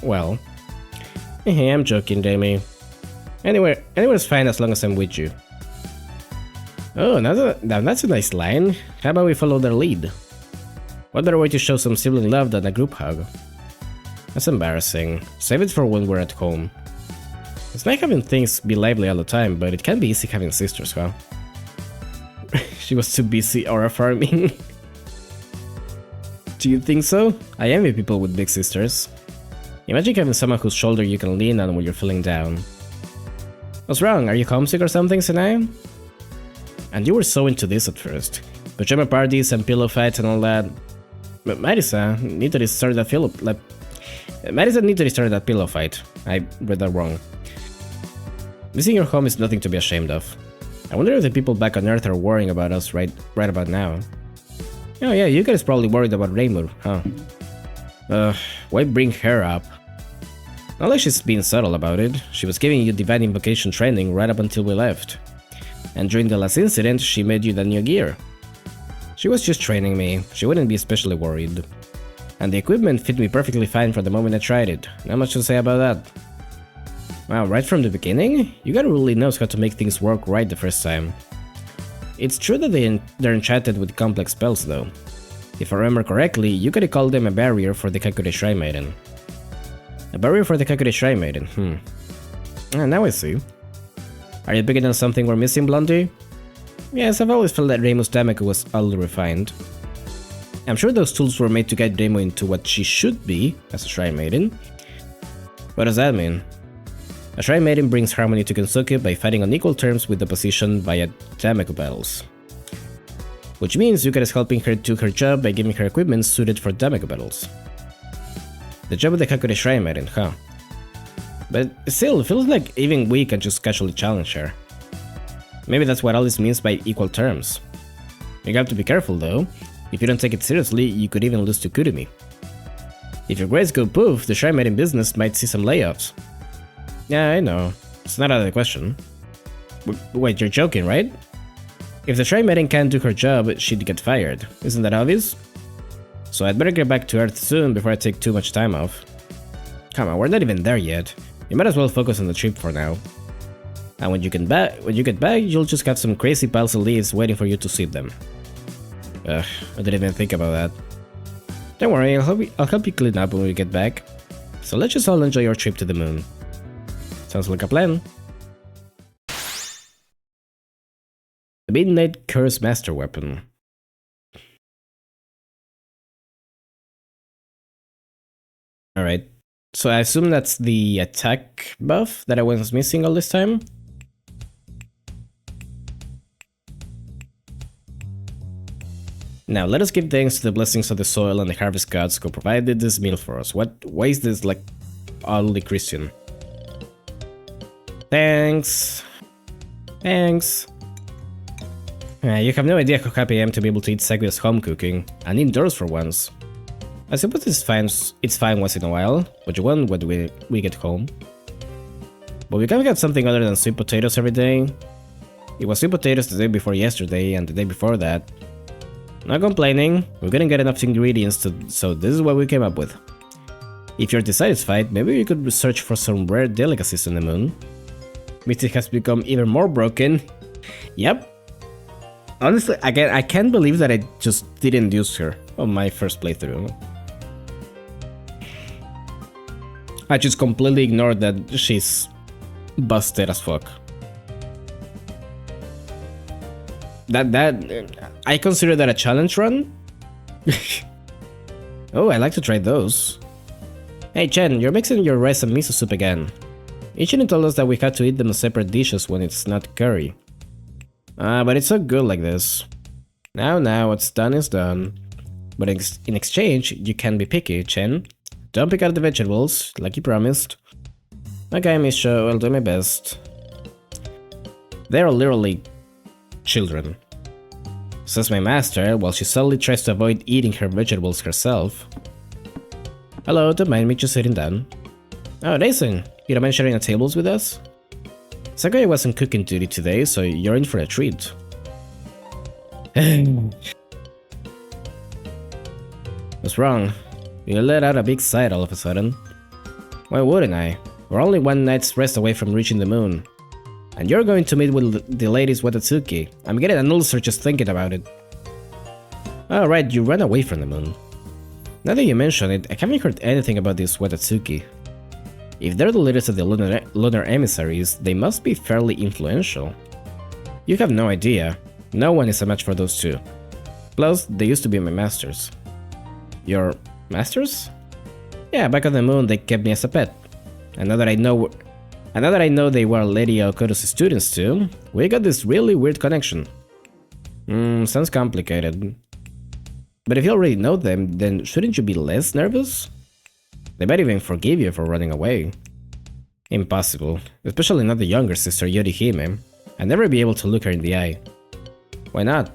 Well. Hey, I'm joking, Jamie. Anywhere's fine as long as I'm with you. Oh, now that's a nice line. How about we follow their lead? What better way to show some sibling love than a group hug? That's embarrassing. Save it for when we're at home. It's like having things be lively all the time, but it can be easy having sisters, huh? She was too busy aura farming. Do you think so? I envy people with big sisters. Imagine having someone whose shoulder you can lean on when you're feeling down. What's wrong? Are you homesick or something, Senai? And you were so into this at first. Pajama parties and pillow fights and all that. But Marisa need to restart that pillow fight. I read that wrong. Missing your home is nothing to be ashamed of. I wonder if the people back on Earth are worrying about us right about now. Oh yeah, you guys probably worried about Raymur, huh? Why bring her up? Not like she's being subtle about it. She was giving you divine invocation training right up until we left. And during the last incident, she made you the new gear. She was just training me, she wouldn't be especially worried. And the equipment fit me perfectly fine from the moment I tried it. Not much to say about that. Wow, right from the beginning? You gotta really knows how to make things work right the first time. It's true that they're enchanted with complex spells though. If I remember correctly, you gotta call them a barrier for the Kakure Shrine Maiden. A barrier for the Kakure Shrine Maiden, now I see. Are you picking on something we're missing, Blondie? Yes, I've always felt that Reimu's Damaku was oddly refined. I'm sure those tools were made to guide Reimu into what she should be as a Shrine Maiden. What does that mean? A Shrine Maiden brings harmony to Kensuke by fighting on equal terms with the opposition via Damaku battles. Which means Yukari is helping her do her job by giving her equipment suited for Damaku battles. The job of the Kakure Shrine Maiden, huh? But still, it feels like even we can just casually challenge her. Maybe that's what all this means by equal terms. You have to be careful though. If you don't take it seriously, you could even lose to Kurumi. If your grades go poof, the Shrine Maiden business might see some layoffs. Yeah, I know. It's not out of the question. Wait, you're joking, right? If the Shrine Maiden can't do her job, she'd get fired. Isn't that obvious? So I'd better get back to Earth soon before I take too much time off. Come on, we're not even there yet. You might as well focus on the trip for now. And when you get back, you'll just have some crazy piles of leaves waiting for you to sweep them. Ugh, I didn't even think about that. Don't worry, I'll help you clean up when we get back. So let's just all enjoy our trip to the moon. Sounds like a plan. The Midnight Curse Master Weapon. Alright, so I assume that's the attack buff that I was missing all this time? Now, let us give thanks to the blessings of the soil and the harvest gods who provided this meal for us. Why is this like oddly Christian? Thanks. Thanks. You have no idea how happy I am to be able to eat Sakuya's home cooking, and indoors for once. I suppose it's fine once in a while, but you won't when we get home. But we can't get something other than sweet potatoes every day. It was sweet potatoes the day before yesterday and the day before that. Not complaining, we couldn't get enough ingredients so this is what we came up with. If you're dissatisfied, maybe we could search for some rare delicacies on the moon. Mystic has become even more broken. Yep. Honestly, I can't believe that I just didn't use her on my first playthrough. I just completely ignored that she's busted as fuck. I consider that a challenge run? Oh, I like to try those. Hey Chen, you're mixing your rice and miso soup again. Ichino told us that we had to eat them as separate dishes when it's not curry. But it's so good like this. Now, what's done is done. But in exchange, you can be picky, Chen. Don't pick out the vegetables, like you promised. Okay, Misho, I'll do my best. They're literally children. Says my master, while she subtly tries to avoid eating her vegetables herself. Hello, don't mind me just sitting down. Oh, Nathan, you don't mind sharing the tables with us? Sakuya wasn't cooking duty today, so you're in for a treat. What's wrong? You let out a big sigh all of a sudden. Why wouldn't I? We're only one night's rest away from reaching the moon. And you're going to meet with the ladies Watatsuki. I'm getting an ulcer just thinking about it. Oh right, you ran away from the moon. Now that you mention it, I haven't heard anything about these Watatsuki. If they're the leaders of the lunar emissaries, they must be fairly influential. You have no idea. No one is a match for those two. Plus, they used to be my masters. Your masters? Yeah, back on the moon they kept me as a pet. And now that I know they were Lady Aokoto's students too, we got this really weird connection. Sounds complicated. But if you already know them, then shouldn't you be less nervous? They might even forgive you for running away. Impossible. Especially not the younger sister, Yorihime. I'd never be able to look her in the eye. Why not?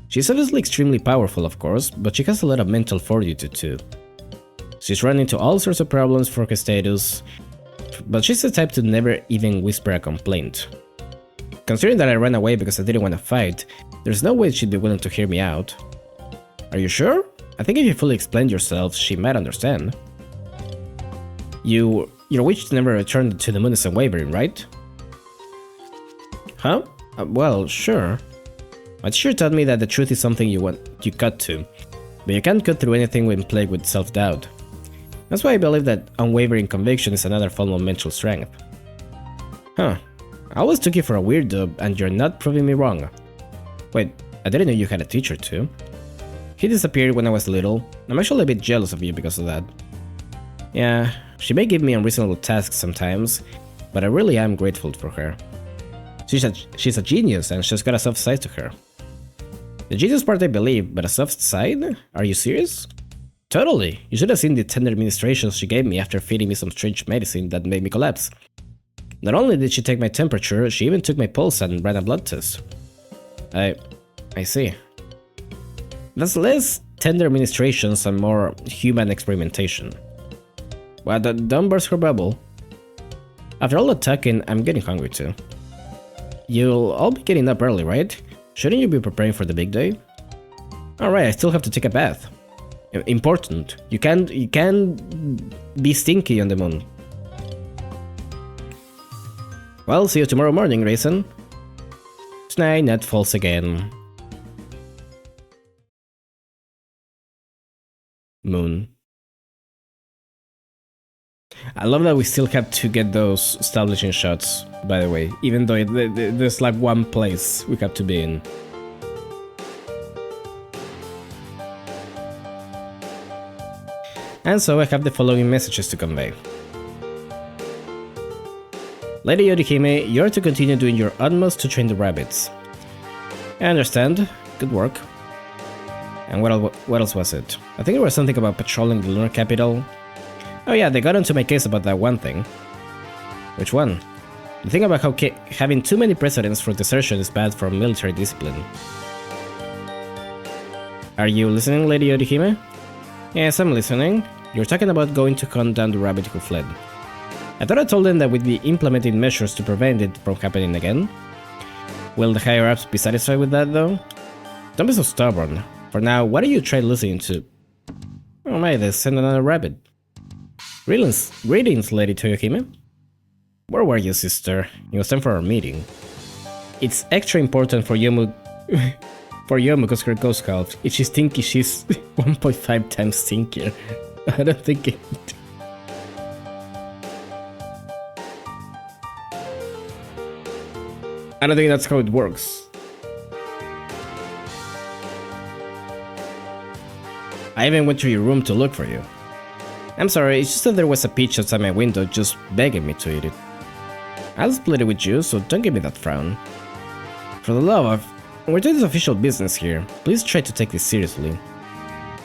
She's obviously extremely powerful, of course, but she has a lot of mental fortitude too. She's run into all sorts of problems for her status, but she's the type to never even whisper a complaint. Considering that I ran away because I didn't want to fight, there's no way she'd be willing to hear me out. Are you sure? I think if you fully explained yourself, she might understand. Your wish to never return to the moon is unwavering, right? Huh? Well, sure. My teacher taught me that the truth is something you cut to, but you can't cut through anything when plagued with self-doubt. That's why I believe that unwavering conviction is another form of mental strength. Huh. I always took you for a weirdo, and you're not proving me wrong. Wait, I didn't know you had a teacher too. He disappeared when I was little. I'm actually a bit jealous of you because of that. Yeah, she may give me unreasonable tasks sometimes, but I really am grateful for her. She's a genius and she's got a soft side to her. The genius part I believe, but a soft side? Are you serious? Totally. You should have seen the tender administrations she gave me after feeding me some strange medicine that made me collapse. Not only did she take my temperature, she even took my pulse and ran a blood test. I see. That's less tender administrations and more human experimentation. Well, don't burst her bubble. After all the talking, I'm getting hungry too. You'll all be getting up early, right? Shouldn't you be preparing for the big day? Alright, I still have to take a bath. Important. You can't be stinky on the moon. Well, see you tomorrow morning, Raisin. Tonight, night falls again. Moon. I love that we still have to get those establishing shots, by the way, even though there's like one place we have to be in. And so I have the following messages to convey. Lady Yorihime, you're to continue doing your utmost to train the rabbits. I understand. Good work. And what else was it? I think there was something about patrolling the lunar capital. Oh yeah, they got onto my case about that one thing. Which one? The thing about how having too many precedents for desertion is bad for military discipline. Are you listening, Lady Yorihime? Yes, I'm listening. You're talking about going to hunt down the rabbit who fled. I thought I told them that we'd be implementing measures to prevent it from happening again. Will the higher-ups be satisfied with that, though? Don't be so stubborn. For now, why don't you try listening to... Oh my, they sent another rabbit. Greetings, Lady Toyohime. Where were you, sister? It was time for our meeting. It's extra important for Yomu... for Yomu because her ghost halved. If she's stinky, she's 1.5 times stinkier. I don't think it... I don't think that's how it works. I even went to your room to look for you. I'm sorry, it's just that there was a peach outside my window just begging me to eat it. I'll split it with you, so don't give me that frown. For the love of... We're doing this official business here. Please try to take this seriously.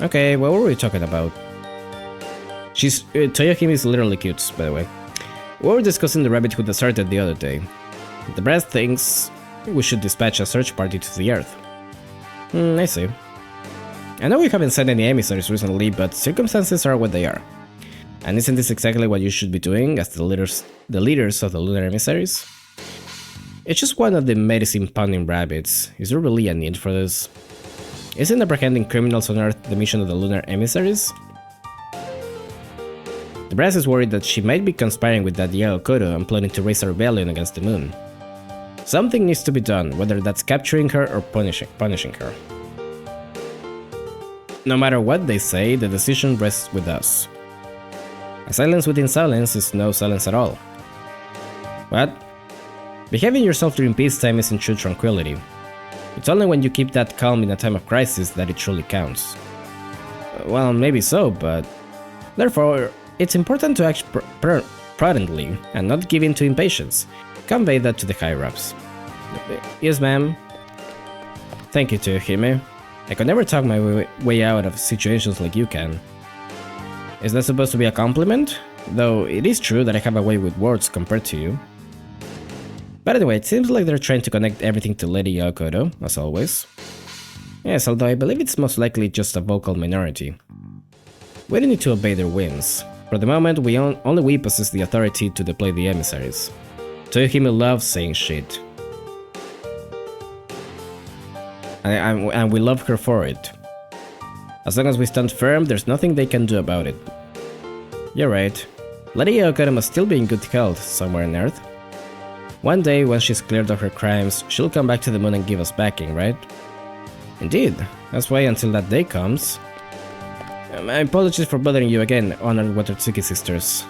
Okay, what were we talking about? Toyohime is literally cute, by the way. We were discussing the rabbit who deserted the other day. The brass thinks we should dispatch a search party to the Earth. I see. I know we haven't sent any emissaries recently, but circumstances are what they are. And isn't this exactly what you should be doing as the leaders of the lunar emissaries? It's just one of the medicine-pounding rabbits. Is there really a need for this? Isn't apprehending criminals on Earth the mission of the lunar emissaries? The brass is worried that she might be conspiring with that Aokoto and planning to raise a rebellion against the moon. Something needs to be done, whether that's capturing her or punishing her. No matter what they say, the decision rests with us. A silence within silence is no silence at all. What? Behaving yourself during peacetime isn't true tranquility. It's only when you keep that calm in a time of crisis that it truly counts. Well, maybe so, but... Therefore, it's important to act prudently and not give in to impatience. Convey that to the higher-ups. Yes, ma'am. Thank you, Toyohime. I could never talk my way out of situations like you can. Is that supposed to be a compliment? Though it is true that I have a way with words compared to you. But anyway, it seems like they're trying to connect everything to Lady Yokoto, as always. Yes, although I believe it's most likely just a vocal minority. We don't need to obey their whims. For the moment, only we possess the authority to deploy the emissaries. Toyohime loves saying shit. And we love her for it. As long as we stand firm, there's nothing they can do about it. You're right. Lady Yokoto must still be in good health somewhere on Earth. One day, when she's cleared of her crimes, she'll come back to the moon and give us backing, right? Indeed. That's why until that day comes... my apologies for bothering you again, honored Watatsuki sisters.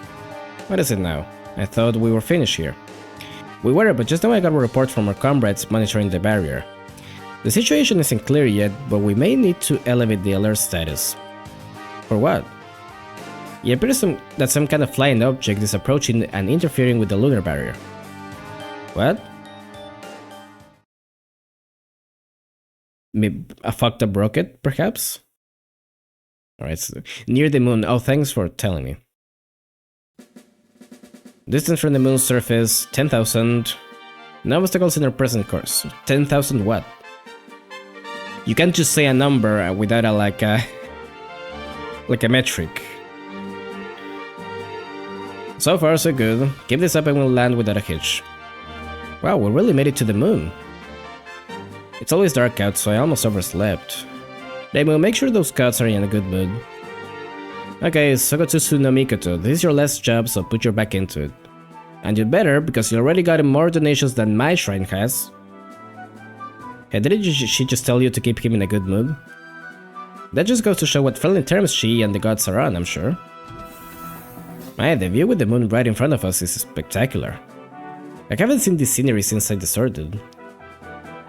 What is it now? I thought we were finished here. We were, but just now I got a report from our comrades monitoring the barrier. The situation isn't clear yet, but we may need to elevate the alert status. For what? It appears that some kind of flying object is approaching and interfering with the lunar barrier. What? Maybe a fucked up rocket, perhaps? Alright, so near the moon. Oh, thanks for telling me. Distance from the moon's surface, 10,000. No obstacles in our present course. 10,000 what? You can't just say a number without like a metric. So far, so good. Keep this up and we'll land without a hitch. Wow, we really made it to the moon. It's always dark out, so I almost overslept. Reimu, make sure those scouts are in a good mood. Okay, Sokotsusu no Mikoto, this is your last job, so put your back into it. And you'd better, because you already got more donations than my shrine has. Hey, didn't she just tell you to keep him in a good mood? That just goes to show what friendly terms she and the gods are on, I'm sure. Man, the view with the moon right in front of us is spectacular. I haven't seen this scenery since I deserted.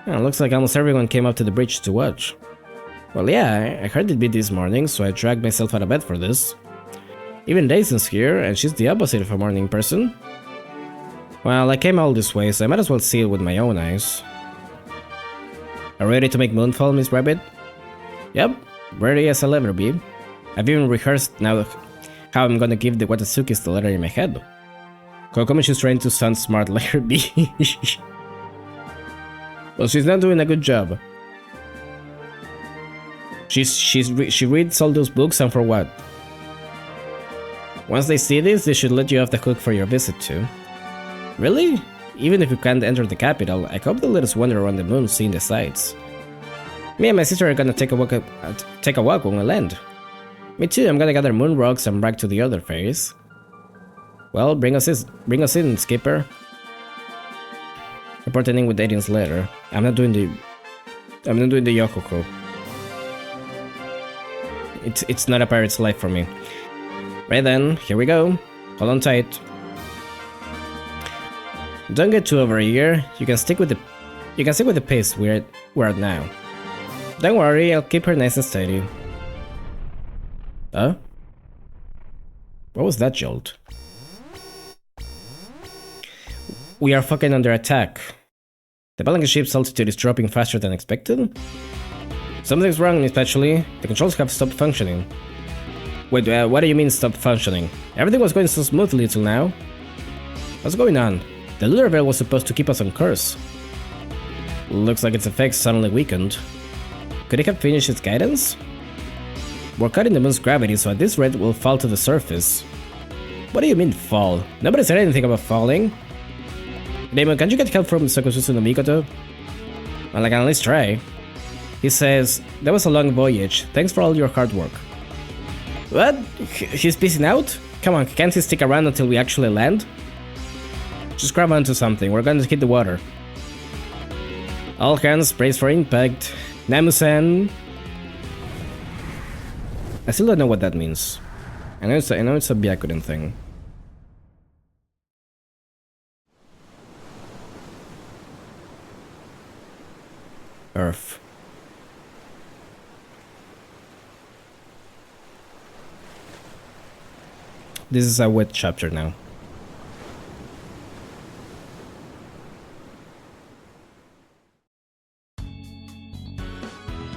Yeah, looks like almost everyone came up to the bridge to watch. Well, yeah, I heard it beat this morning, so I dragged myself out of bed for this. Even Daisen's here, and she's the opposite of a morning person. Well, I came all this way, so I might as well see it with my own eyes. Are you ready to make moonfall, Miss Rabbit? Yep, ready as I'll ever be. I've even rehearsed now how I'm gonna give the Watatsukis the letter in my head. Kokomoshi's trying to sound smart like her bee. Well, she's not doing a good job. She reads all those books, and for what? Once they see this, they should let you off the hook for your visit too. Really? Even if you can't enter the capital, I hope they'll let us wander around the moon seeing the sights. Me and my sister are gonna take a walk when we land. Me too, I'm gonna gather moon rocks and brag to the other fairies. Well, bring us in, Skipper. Reporting with Aiden's letter. I'm not doing the Yokoko. It's not a pirate's life for me. Right then, here we go. Hold on tight. Don't get too over here. You can stick with the pace we're at now. Don't worry, I'll keep her nice and steady. Huh? What was that jolt? We are fucking under attack. The Balangan ship's altitude is dropping faster than expected? Something's wrong, especially. The controls have stopped functioning. Wait, what do you mean stopped functioning? Everything was going so smoothly till now. What's going on? The lunar veil was supposed to keep us on course. Looks like its effects suddenly weakened. Could it have finished its guidance? We're caught in the moon's gravity, so at this rate we'll fall to the surface. What do you mean fall? Nobody said anything about falling. Damon, can't you get help from Sokotsusu no Mikoto? Well, I can at least try. He says, that was a long voyage, thanks for all your hard work. What? He's peacing out? Come on, can't he stick around until we actually land? Just grab onto something, we're going to hit the water. All hands, brace for impact. Namu-san! I still don't know what that means. I know it's a Byakuren thing. Earth. This is a wet chapter now.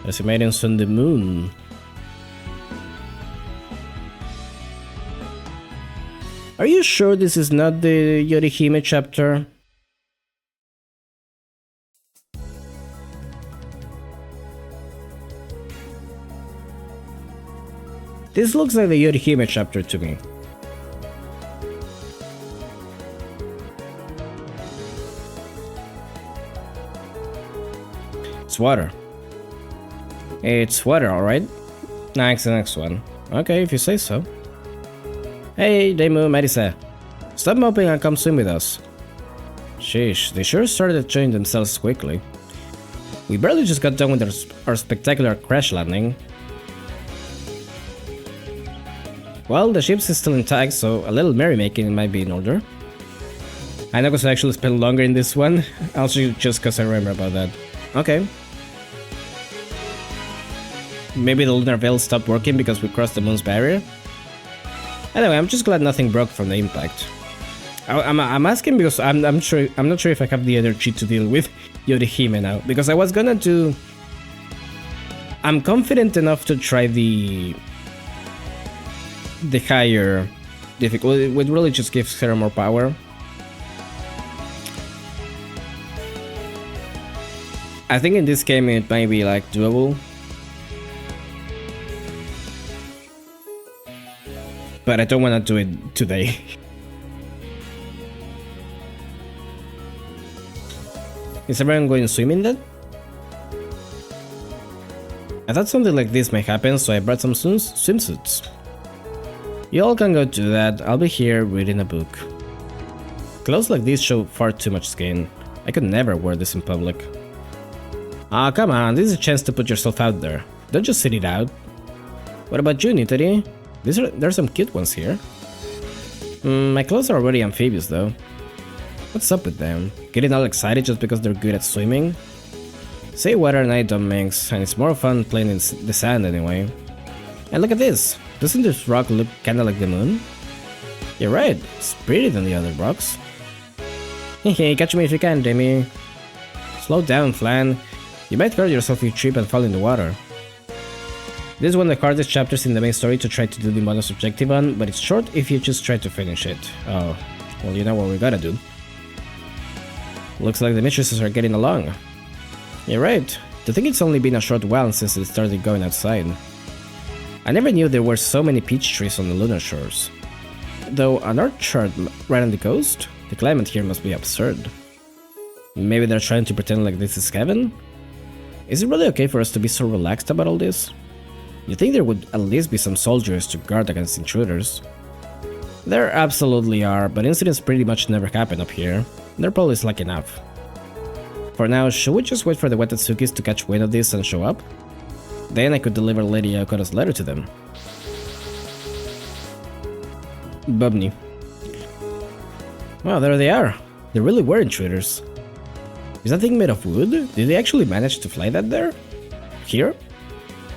As Maidens on the moon. Are you sure this is not the Yorihime chapter? This looks like the Yorihime chapter to me. It's water. It's water, alright? Next, the next one. Okay, if you say so. Hey, Demu, Marisa. Stop moping and come swim with us. Sheesh, they sure started enjoying themselves quickly. We barely just got done with our spectacular crash landing. Well, the ship is still intact, so a little merrymaking might be in order. I know because I actually spent longer in this one, also just because I remember about that. Okay. Maybe the lunar veil stopped working because we crossed the moon's barrier? Anyway, I'm just glad nothing broke from the impact. I'm asking because I'm not sure if I have the energy to deal with Yorihime now, because I was gonna do... I'm confident enough to try the higher difficulty. It would really just give her more power. I think in this game it might be like doable. But I don't want to do it today. Is everyone going swimming then? I thought something like this might happen, so I brought some swimsuits. You all can go do that, I'll be here reading a book. Clothes like these show far too much skin. I could never wear this in public. Ah, come on, this is a chance to put yourself out there. Don't just sit it out. What about you, Nitari? There's some cute ones here. My clothes are already amphibious though. What's up with them? Getting all excited just because they're good at swimming? Say water and I don't mix, and it's more fun playing in the sand anyway. And look at this! Doesn't this rock look kinda like the moon? You're right, it's prettier than the other rocks. Hehe, catch me if you can, Demi. Slow down, Flan. You might hurt yourself if you trip and fall in the water. This is one of the hardest chapters in the main story to try to do the bonus objective on, but it's short if you just try to finish it. Oh, well, you know what we gotta do. Looks like the mistresses are getting along. You're right. To think it's only been a short while since they started going outside. I never knew there were so many peach trees on the lunar shores. Though an orchard right on the coast, the climate here must be absurd. Maybe they're trying to pretend like this is heaven? Is it really okay for us to be so relaxed about all this? You'd think there would at least be some soldiers to guard against intruders. There absolutely are, but incidents pretty much never happen up here. They're probably slack enough. For now, should we just wait for the Watatsukis to catch wind of this and show up? Then I could deliver Lady Yakota's letter to them. Bubney. Well, there they are. They really were intruders. Is that thing made of wood? Did they actually manage to fly that there? Here?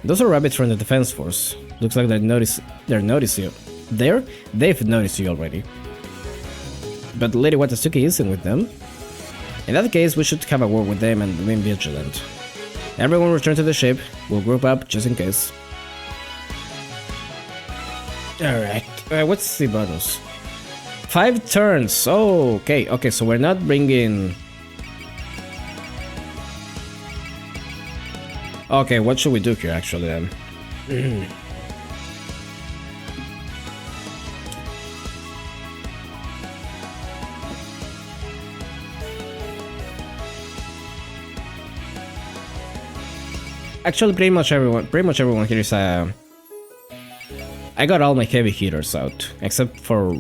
Those are rabbits from the defense force. Looks like they've noticed you. They've noticed you already. But Lady Watatsuki isn't with them. In that case, we should have a word with them and remain vigilant. Everyone return to the ship. We'll group up just in case. Alright, what's the bonus? 5 turns. Oh, okay, so we're not bringing... Okay, what should we do here actually then? Actually, pretty much everyone here is I got all my heavy hitters out, except for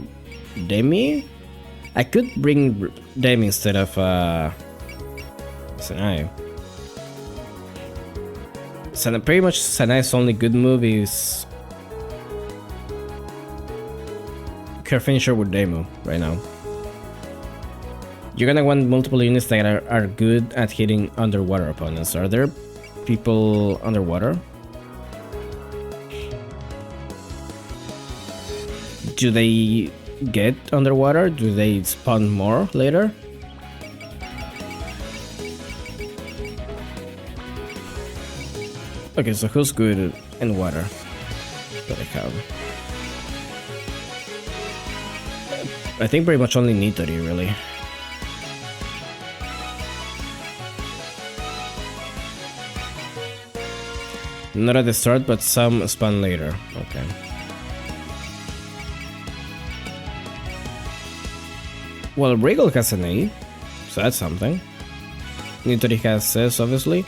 Demi. I could bring Demi instead of Sanai. Pretty much Sanai's only good move is her finisher with Demu right now. You're gonna want multiple units that are good at hitting underwater opponents. Are there people underwater? Do they get underwater? Do they spawn more later? Okay, so who's good in water that I have? I think pretty much only Nitori, really. Not at the start, but some spawn later. Okay. Well, Regal has an A, so that's something. Nitori has S, obviously.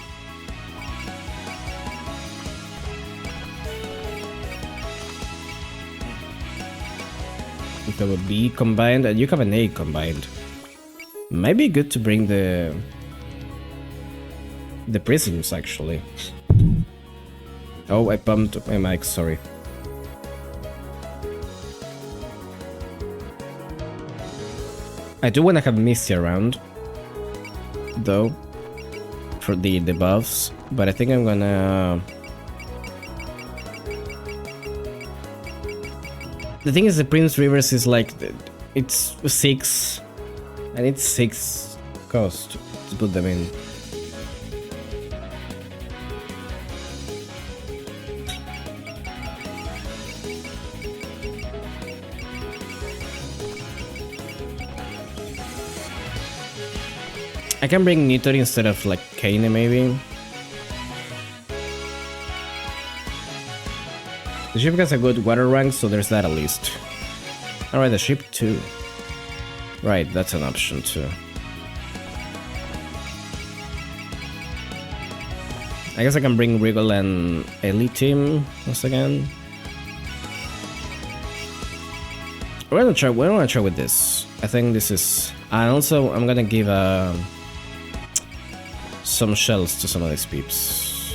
You have a B combined, and you have an A combined. Might be good to bring the prisms, actually. Oh, I bumped my mic, sorry. I do want to have Misty around, though, for the buffs, but I think I'm gonna... The thing is, the Prince Rivers is like, it's 6, and it's 6 cost to put them in. I can bring Nitori instead of like Kane, maybe. The ship has a good water rank, so there's that at least. Alright, the ship too. Right, that's an option too. I guess I can bring Regal and Elite team once again. We're gonna try with this. I think this is... And also, I'm gonna give some shells to some of these peeps.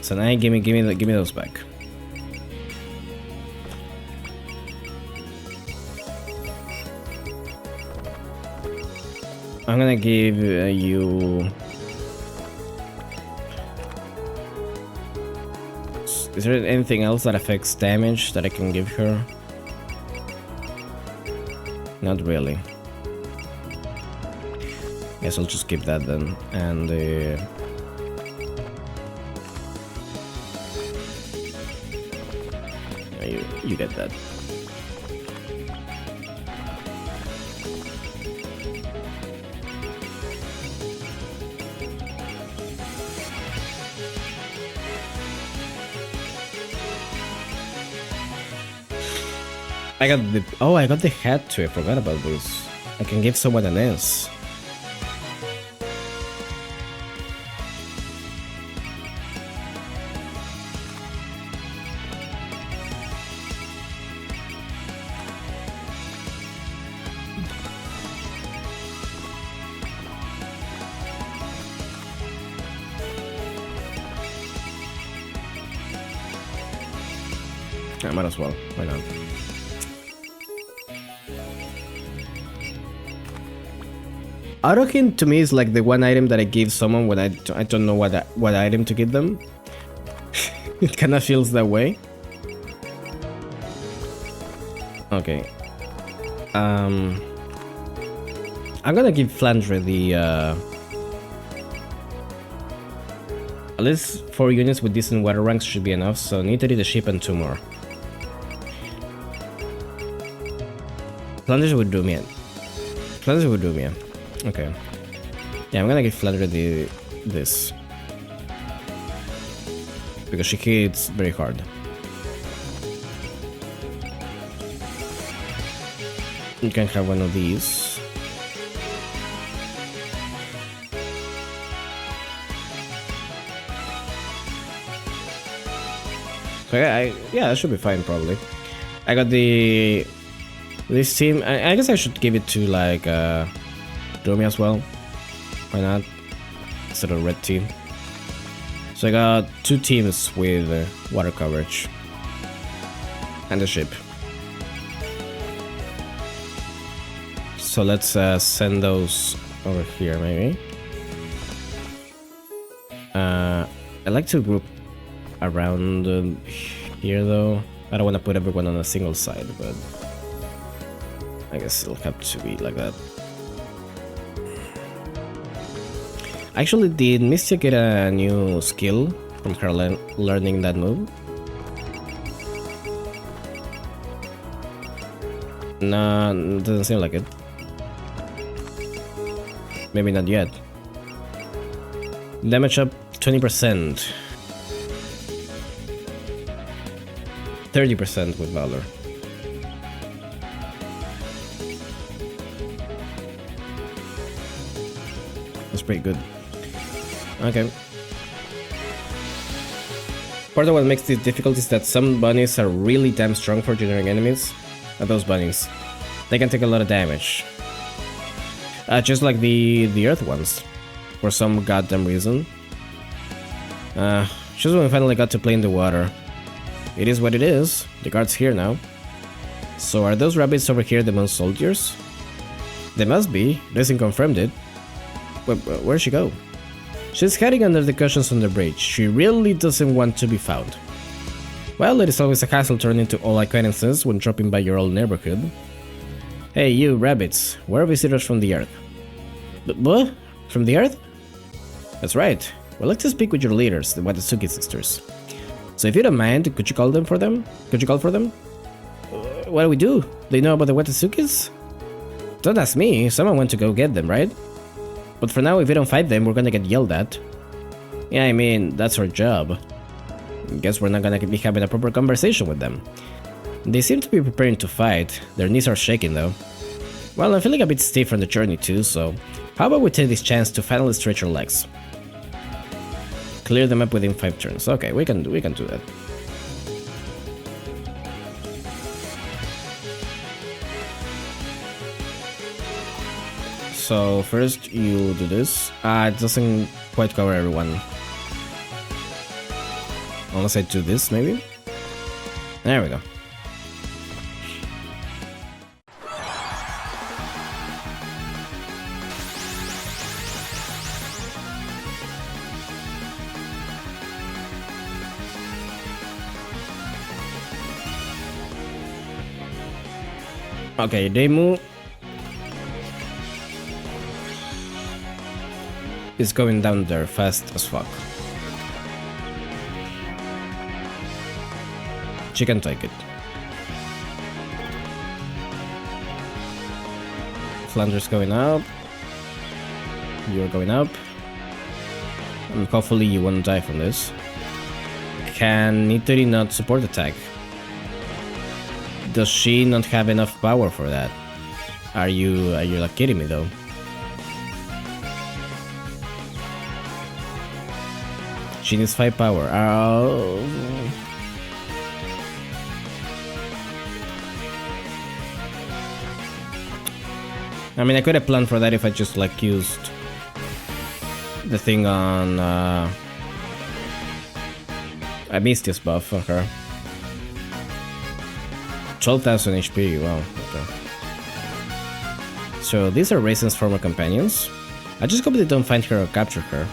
So now give me those back. I'm gonna give you... Is there anything else that affects damage that I can give her? Not really. Guess I'll just keep that then. And you get that. I got the... Oh, I got the hat too. I forgot about this. I can give someone an S. I might as well. Why not? Autokin to me is like the one item that I give someone when I don't know what item to give them. It kind of feels that way. Okay. I'm gonna give Flandre the at least 4 units with decent water ranks should be enough. So Nitori, the ship, and 2 more. Flandre would do me in. Flandre would do me in. Okay. Yeah, I'm gonna give Flandre this. Because she hits very hard. You can have one of these. So yeah, that should be fine probably. I got this team. I guess I should give it to like Domi as well. Why not? Instead of red team. So I got 2 teams with water coverage and a ship. So let's send those over here maybe. I like to group around here though. I don't want to put everyone on a single side, but I guess it'll have to be like that. Actually, did Mistia get a new skill from her learning that move? Nah, doesn't seem like it. Maybe not yet. Damage up 20%. 30% with Valor. That's pretty good. Okay. Part of what makes this difficult is that some bunnies are really damn strong for generic enemies. And those bunnies, they can take a lot of damage. Just like the earth ones, for some goddamn reason. Just when we finally got to play in the water. It is what it is. The guard's here now. So are those rabbits over here the moon soldiers? They must be. Racing confirmed it. Where'd she go? She's hiding under the cushions on the bridge. She really doesn't want to be found. Well, it is always a hassle to run into all acquaintances when dropping by your old neighborhood. Hey, you rabbits. We're visitors from the Earth. What? From the Earth? That's right. We'd like to speak with your leaders, the Watasuki sisters. So if you don't mind, could you call for them? What do we do? They know about the Watasukis? Don't ask me. Someone went to go get them, right? But for now, if we don't fight them, we're gonna get yelled at. Yeah, I mean, that's our job. Guess we're not gonna be having a proper conversation with them. They seem to be preparing to fight. Their knees are shaking though. Well, I'm feeling a bit stiff from the journey too, so how about we take this chance to finally stretch our legs? Clear them up within 5 turns. Okay, we can do that. So first you do this. It doesn't quite cover everyone. Unless I do this, maybe? There we go. Okay, Demu is going down there fast as fuck. She can take it. Flanders going up. You're going up. And hopefully you won't die from this. Can Nitori not support attack? Does she not have enough power for that? Are you like kidding me though? She needs 5 power. Oh. I mean, I could have planned for that if I just like used the thing on I missed this buff on her. 12,000 HP, wow, okay. So these are Raisin's former companions. I just hope they don't find her or capture her.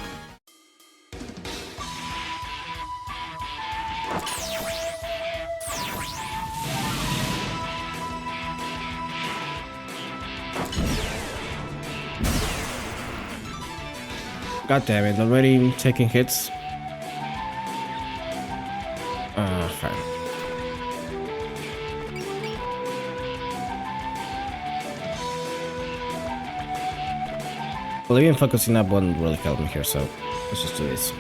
God damn it, already taking hits. Fine. Well, even focusing up won't really help me here, so let's just do this.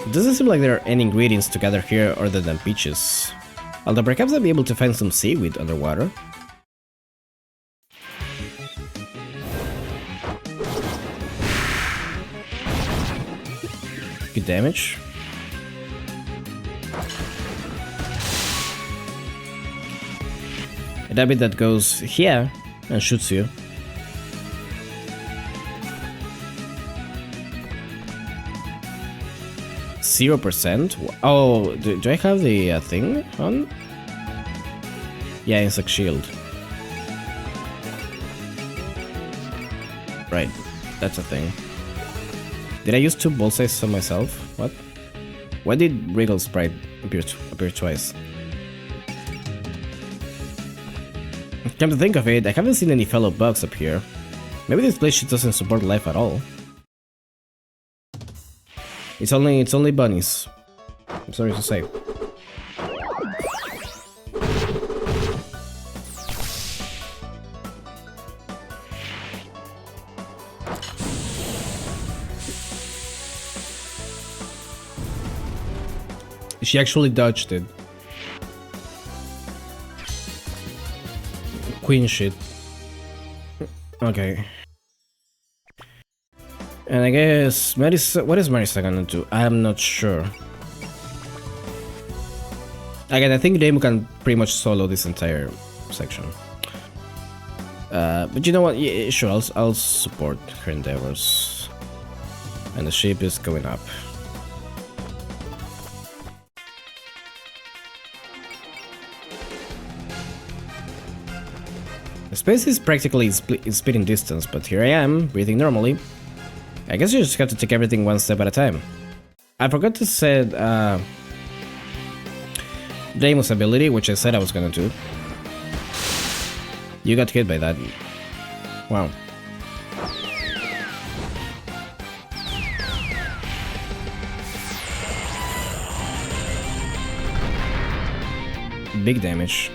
It doesn't seem like there are any ingredients to gather here other than peaches. Although perhaps I'll be able to find some seaweed underwater. Good damage. A rabbit that goes here and shoots you. %? Oh, do I have the thing on? Yeah, insect shield. Right, that's a thing. Did I use 2 bullseyes on myself? What? Why did Wriggle Sprite appear twice. Come to think of it, I haven't seen any fellow bugs up here. Maybe this place doesn't support life at all. It's only bunnies. I'm sorry to say. She actually dodged it. Queen shit. Okay. And I guess Marisa, what is Marisa gonna do? I'm not sure. Again, I think Dame can pretty much solo this entire section. But you know what? Yeah, sure, I'll support her endeavors. And the ship is going up. The space is practically spitting distance, but here I am, breathing normally. I guess you just have to take everything one step at a time. I forgot to set Damon's ability, which I said I was gonna do. You got hit by that. Wow. Big damage.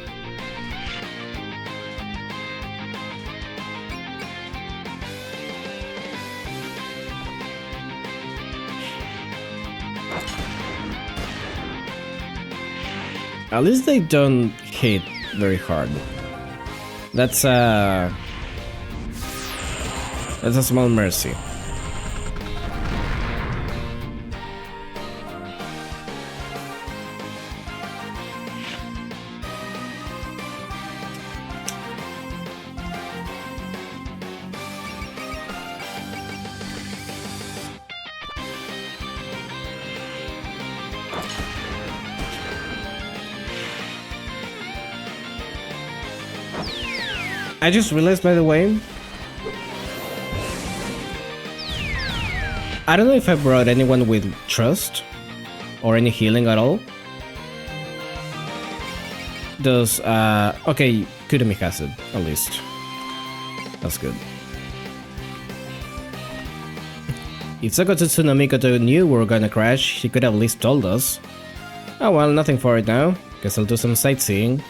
At least they don't hit very hard. That's a small mercy. I just realized, by the way, I don't know if I brought anyone with trust or any healing at all. Does, okay, Kudami has it, at least. That's good. If Sakotsu no Mikoto knew we were gonna crash, he could have at least told us. Oh well, nothing for it now. Guess I'll do some sightseeing.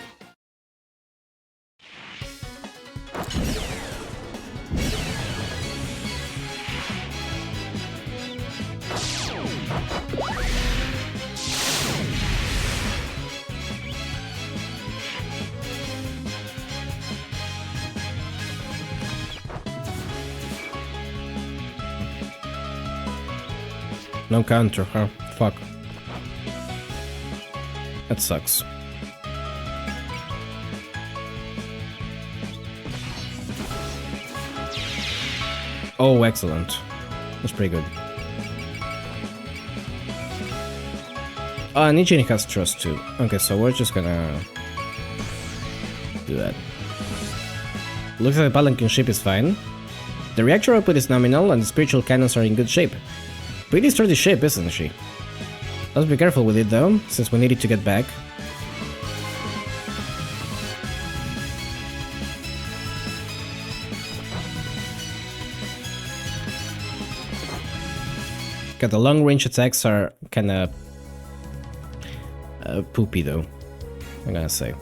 No counter, huh? Fuck. That sucks. Oh, excellent. That's pretty good. Nijini has trust too. Okay, so we're just gonna do that. Looks like the Palanquin ship is fine. The reactor output is nominal and the spiritual cannons are in good shape. Pretty sturdy ship, isn't she? Let's be careful with it though, since we need it to get back. God, the long-range attacks are kinda poopy though, I'm gonna say.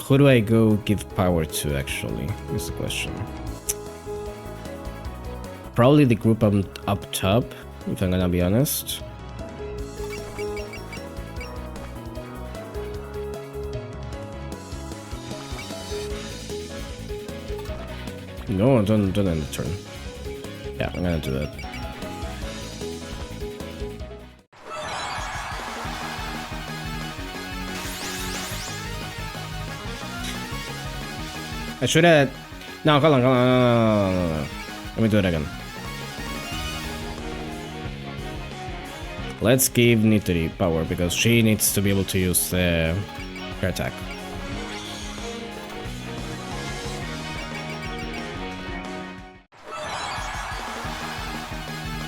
Who do I go give power to, actually? Is the question. Probably the group up top, if I'm gonna be honest. No, don't end the turn. Yeah, I'm gonna do that. I should have... No, hold on. Let me do it again. Let's give Nitori power, because she needs to be able to use her attack.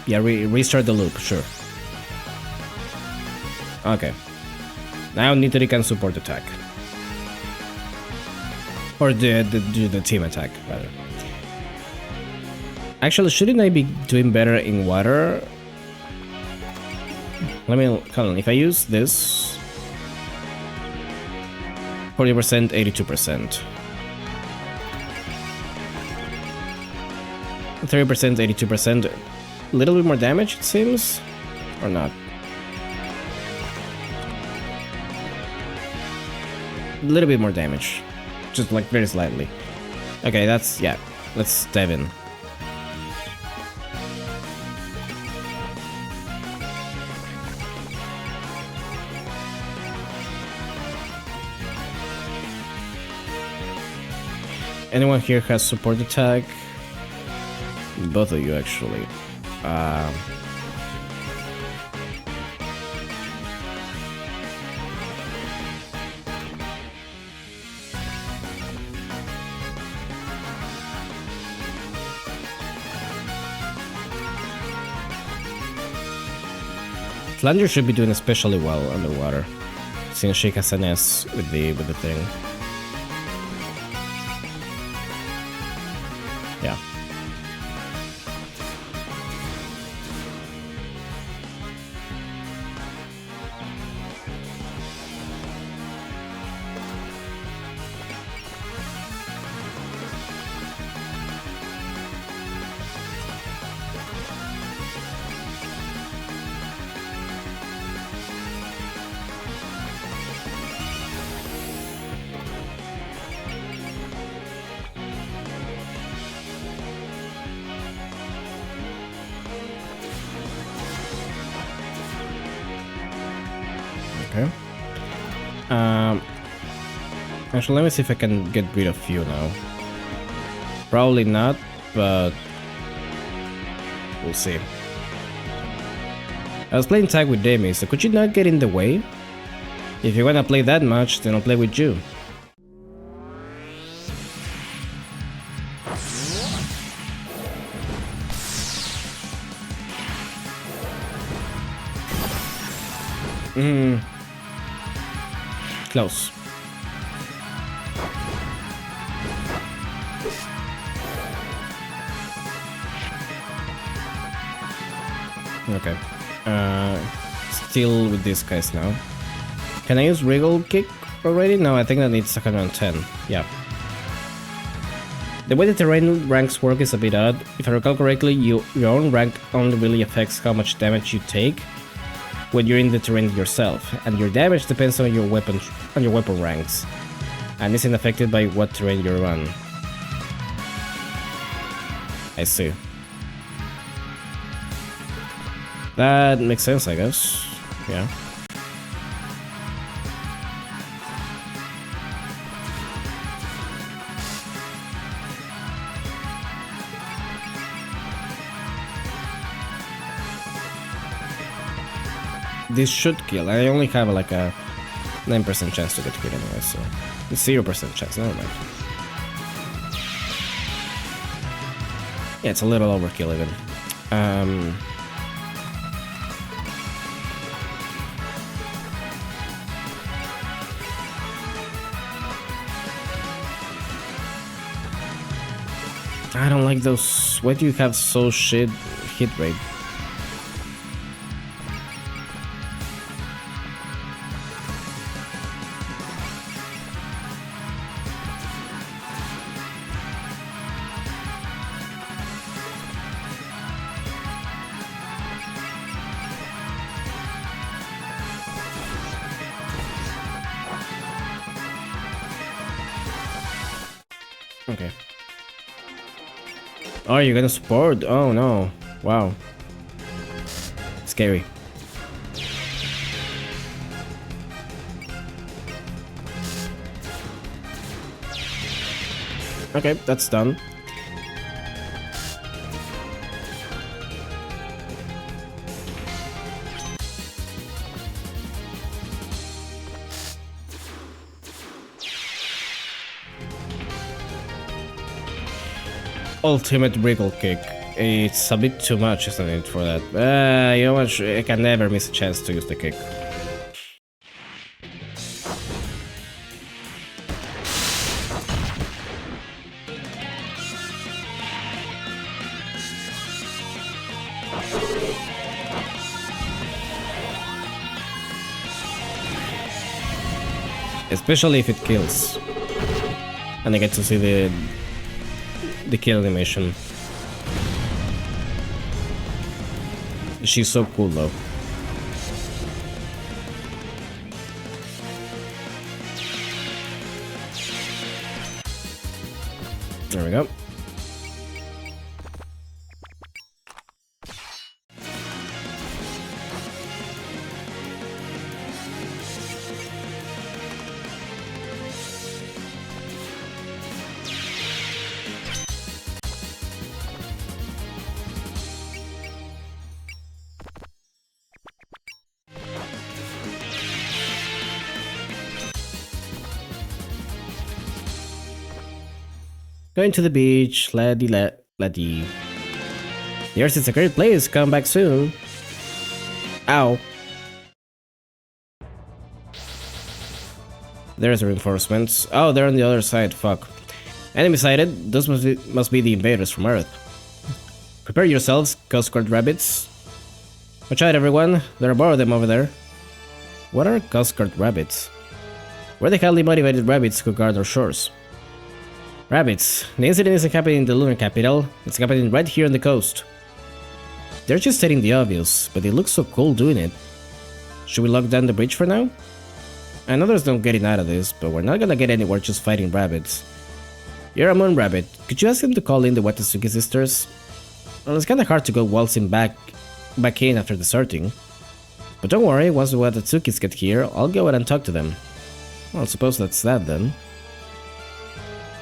Yeah, restart the loop, sure. Okay. Now Nitari can support attack. Or the team attack, rather. Actually, shouldn't I be doing better in water? Let me, hold on, if I use this... 40%, 82%. 30%, 82%. A little bit more damage, it seems? Or not? A little bit more damage. Just like very slightly. Okay, that's, yeah. Let's dive in. Anyone here has support attack? Both of you, actually. Flanger should be doing especially well underwater, since she has an S with the thing. Yeah. Okay. Actually, let me see if I can get rid of you now. Probably not, but we'll see. I was playing tag with Demi, so could you not get in the way? If you wanna play that much, then I'll play with you. Close. Okay. Still with these guys now. Can I use Wriggle Kick already? No, I think that needs 110. Yeah. The way the terrain ranks work is a bit odd. If I recall correctly, your own rank only really affects how much damage you take when you're in the terrain yourself, and your damage depends on your weapon ranks, and isn't affected by what terrain you're on. I see. That makes sense, I guess. Yeah. This should kill. I only have like a 9% chance to get killed anyway, so it's 0% chance, never mind. Yeah, it's a little overkill even. I don't like those. Why do you have so shit hit rate? Okay. Oh, you're gonna support? Oh no. Wow. Scary. Okay, that's done. Ultimate Wriggle Kick. It's a bit too much, isn't it, for that? You know what? I can never miss a chance to use the kick. Especially if it kills. And I get to see the kill animation. She's so cool though. There we go. Going to the beach, laddie. Yours is a great place, come back soon. Ow. There's reinforcements. Oh, they're on the other side, fuck. Enemy sighted, those must be the invaders from Earth. Prepare yourselves, Coast Guard rabbits. Watch out everyone, there are more of them over there. What are Coast Guard rabbits? We're the highly motivated rabbits who guard our shores. Rabbits, the incident isn't happening in the lunar capital, it's happening right here on the coast. They're just stating the obvious, but they look so cool doing it. Should we lock down the bridge for now? I know there's no getting out of this, but we're not gonna get anywhere just fighting rabbits. You're a moon rabbit, could you ask him to call in the Watasuki sisters? Well, it's kinda hard to go waltzing back in after deserting. But don't worry, once the Watasukis get here, I'll go out and talk to them. Well, I suppose that's that then.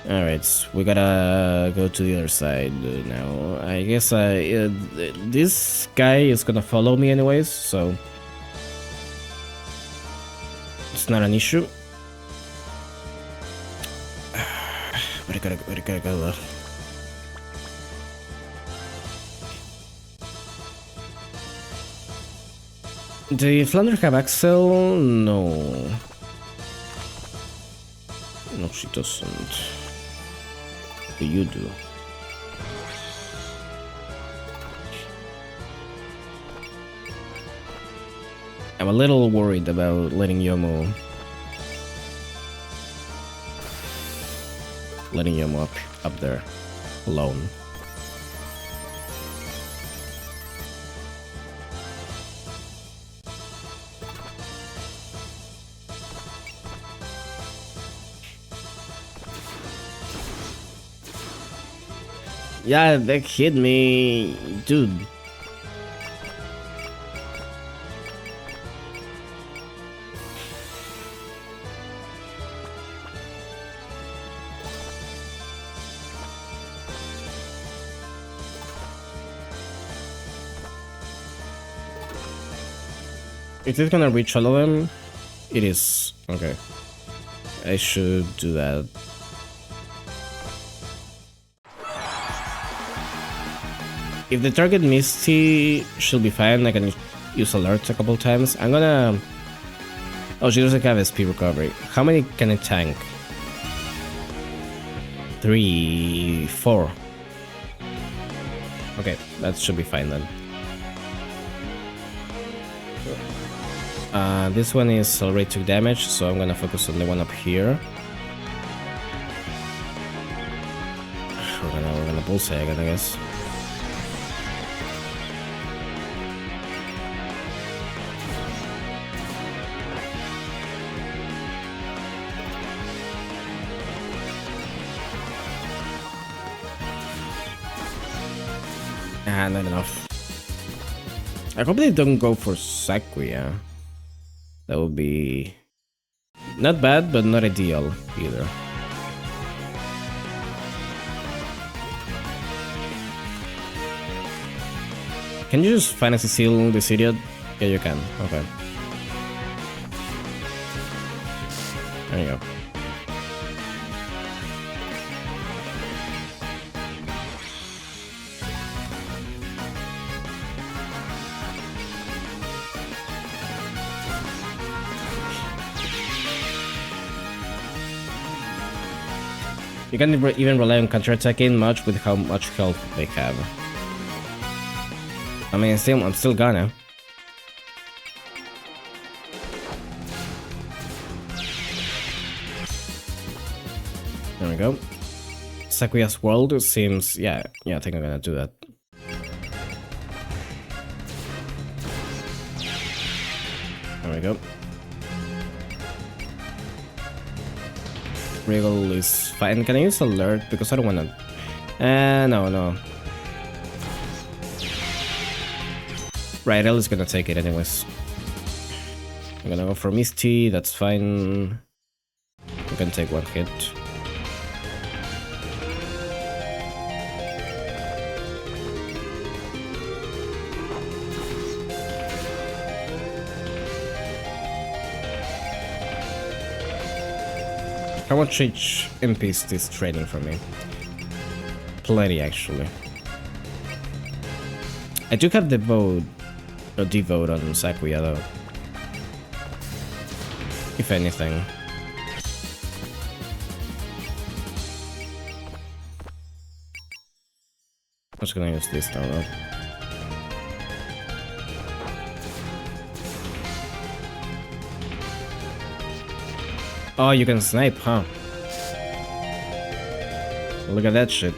Alright, we gotta go to the other side now. I guess this guy is gonna follow me anyways, so it's not an issue. Where I gotta go though? Do Flounder have Axel? No. No, she doesn't. You do. I'm a little worried about letting Yomo up there alone. Yeah, that hit me, dude. Is it gonna reach all of them? It is. Okay. I should do that. If the target Misty, she'll be fine. I can use alerts a couple times. I'm gonna... Oh, she doesn't have SP recovery. How many can it tank? 3, 4. Okay, that should be fine then. This one is already took damage, so I'm gonna focus on the one up here. We're gonna bullseye again, I guess. Not enough. I hope they don't go for Sakuya. That would be not bad, but not ideal either. Can you just fantasy seal this idiot? Yeah, you can. Okay. There you go. You can't even rely on counterattacking much with how much health they have. I mean, I'm still gonna. There we go. Sakuya's world seems... Yeah, I think I'm gonna do that. There we go. Regal is fine. Can I use alert? Because I don't wanna... no. Right, L is gonna take it anyways. I'm gonna go for Misty, that's fine. We can take one hit. How much each MP is this trading for me? Plenty, actually. I do have the vote, or devote on Sakuya though. If anything. I'm just gonna use this now though. Oh, you can snipe, huh? Look at that shit.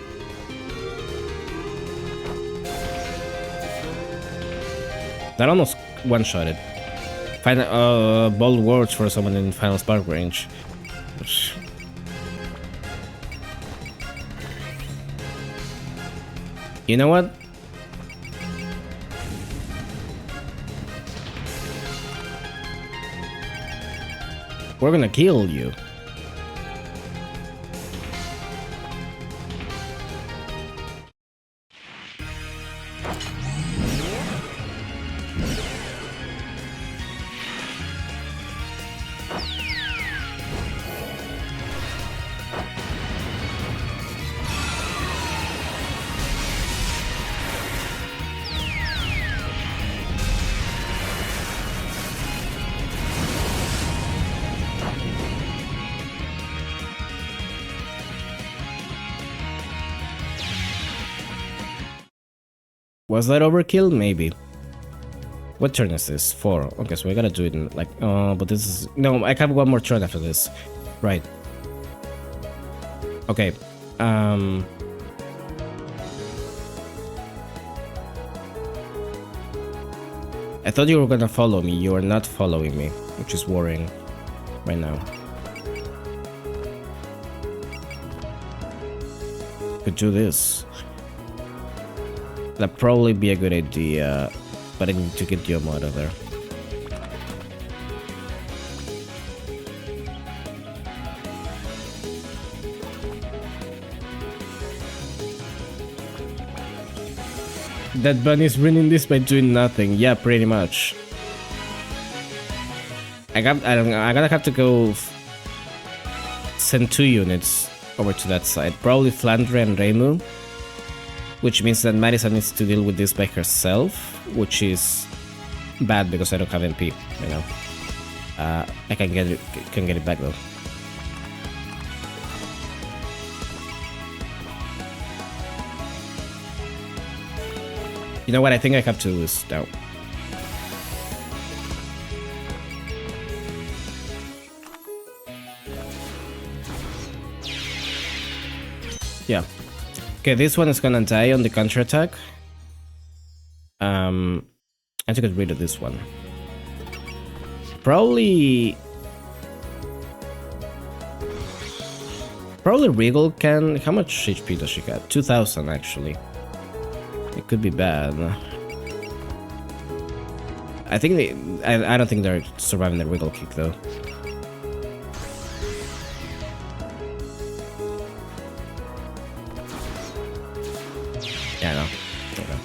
That almost one-shotted. Final, bold words for someone in final spark range. You know what? We're gonna kill you. Was that overkill? Maybe. What turn is this? 4. Okay, so we gotta do it in like... but this is... No, I have one more turn after this. Right. Okay. I thought you were gonna follow me. You are not following me, which is worrying right now. Could do this. That'd probably be a good idea, but I need to get Yomo out of there. That bunny's winning this by doing nothing. Yeah, pretty much. I'm gonna have to go send 2 units over to that side. Probably Flandre and Reimu. Which means that Marisa needs to deal with this by herself, which is bad because I don't have MP, you know. I can get it back though. You know what? I think I have to do this now. Yeah. Okay, this one is gonna die on the counterattack. I have to get rid of this one. Probably Regal can... How much HP does she got? 2000 actually. It could be bad. I think I don't think they're surviving the Regal kick though. Yeah, no. Okay.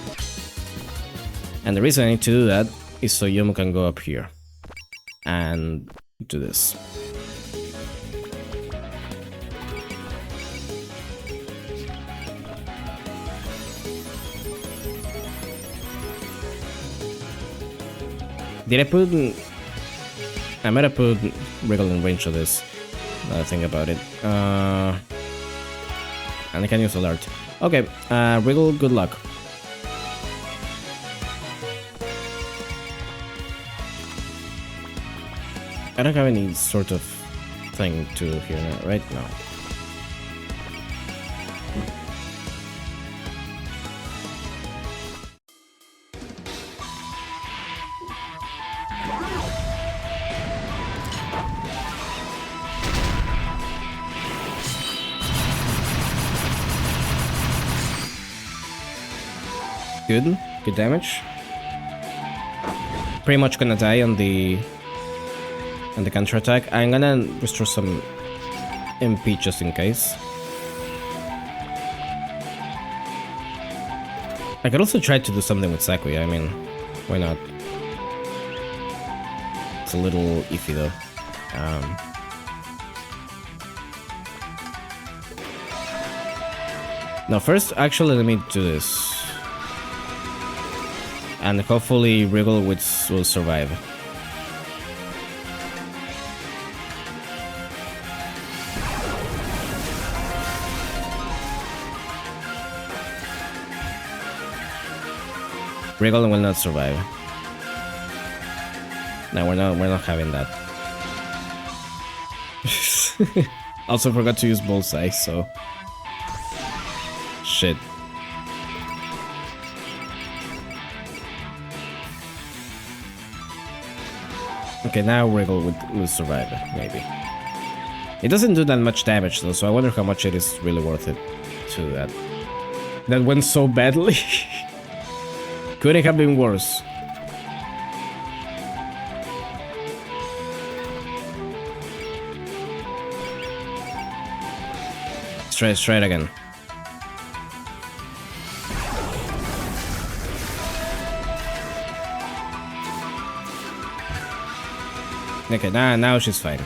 And the reason I need to do that is so Yomo can go up here and do this. Did I put... I might have put Regal in range of this. Now I think about it. And I can use alert. Okay, Wriggle, good luck. I don't have any sort of thing to here now, right? No. Good damage. Pretty much gonna die on the counter attack. I'm gonna restore some MP just in case. I could also try to do something with Sakuya. I mean, why not? It's a little iffy though. No, first, actually, let me do this. And hopefully Wriggle will survive. Wriggle will not survive. No, we're not having that. Also forgot to use Bullseye, so shit. Okay, now Wriggle will survive, maybe. It doesn't do that much damage though, so I wonder how much it is really worth it to that. That went so badly. Couldn't have been worse. Let's try it again. Okay, now she's fine.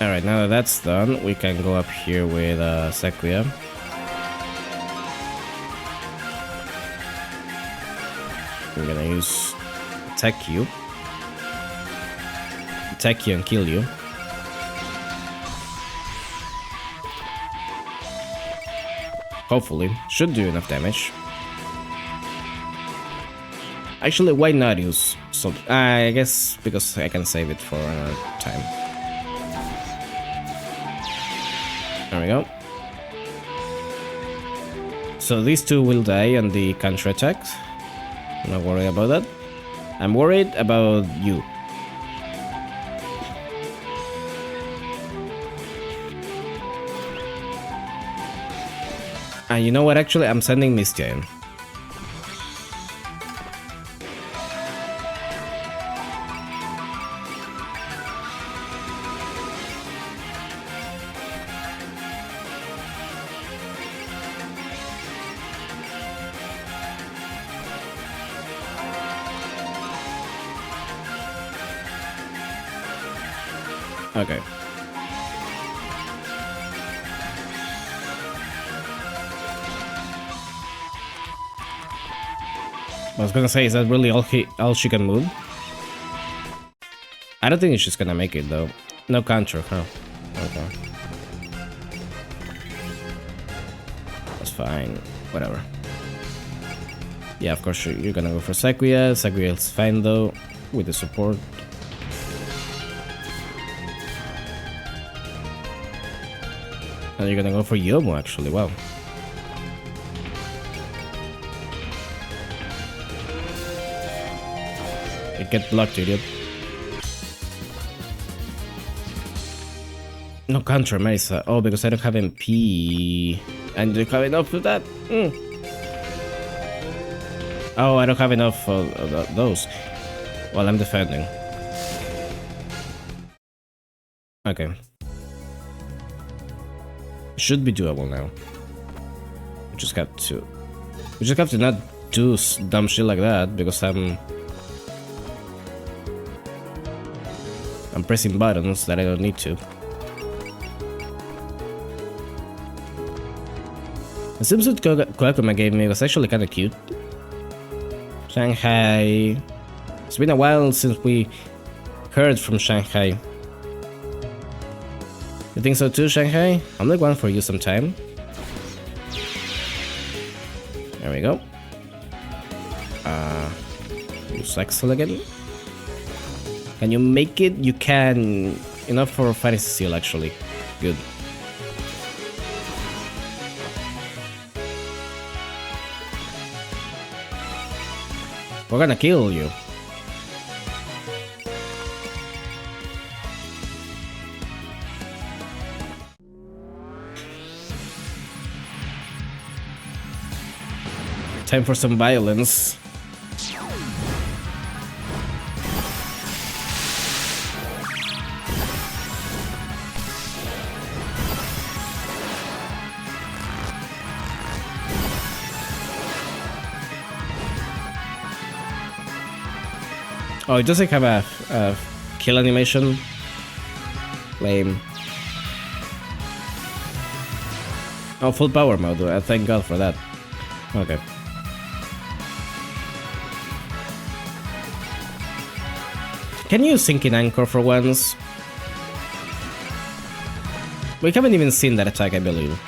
Alright, now that that's done, we can go up here with Sakuya. I'm gonna use attack you and kill you. Hopefully, should do enough damage. Actually, why not use some? I guess because I can save it for another time. There we go. So these two will die on the counter attack. I'm not worried about that. I'm worried about you. And you know what? Actually, I'm sending Mistia in. Okay. I was gonna say, is that really all she can move? I don't think she's gonna make it though. No counter, huh? Okay. That's fine. Whatever. Yeah, of course you're gonna go for Sakuya. Sakuya is fine though, with the support. And you're gonna go for Yomo actually, wow. You get blocked, idiot. No counter, Marisa. Oh, because I don't have MP. And you have enough of that? Oh, I don't have enough of those. Well, I'm defending. Okay. Should be doable now. We just have to not do dumb shit like that because I'm pressing buttons that I don't need to. The swimsuit Koakuma gave me was actually kinda cute. Shanghai. It's been a while since we heard from Shanghai. You think so too, Shanghai? I'll make one for you sometime. There we go. Use Axel again. Can you make it? You can. Enough for Fantasy Seal, actually. Good. We're gonna kill you. Time for some violence. Oh, it doesn't have a kill animation. Lame. Oh, full power mode. Thank God for that. Okay. Can you sink in Anchor for once? We haven't even seen that attack, I believe.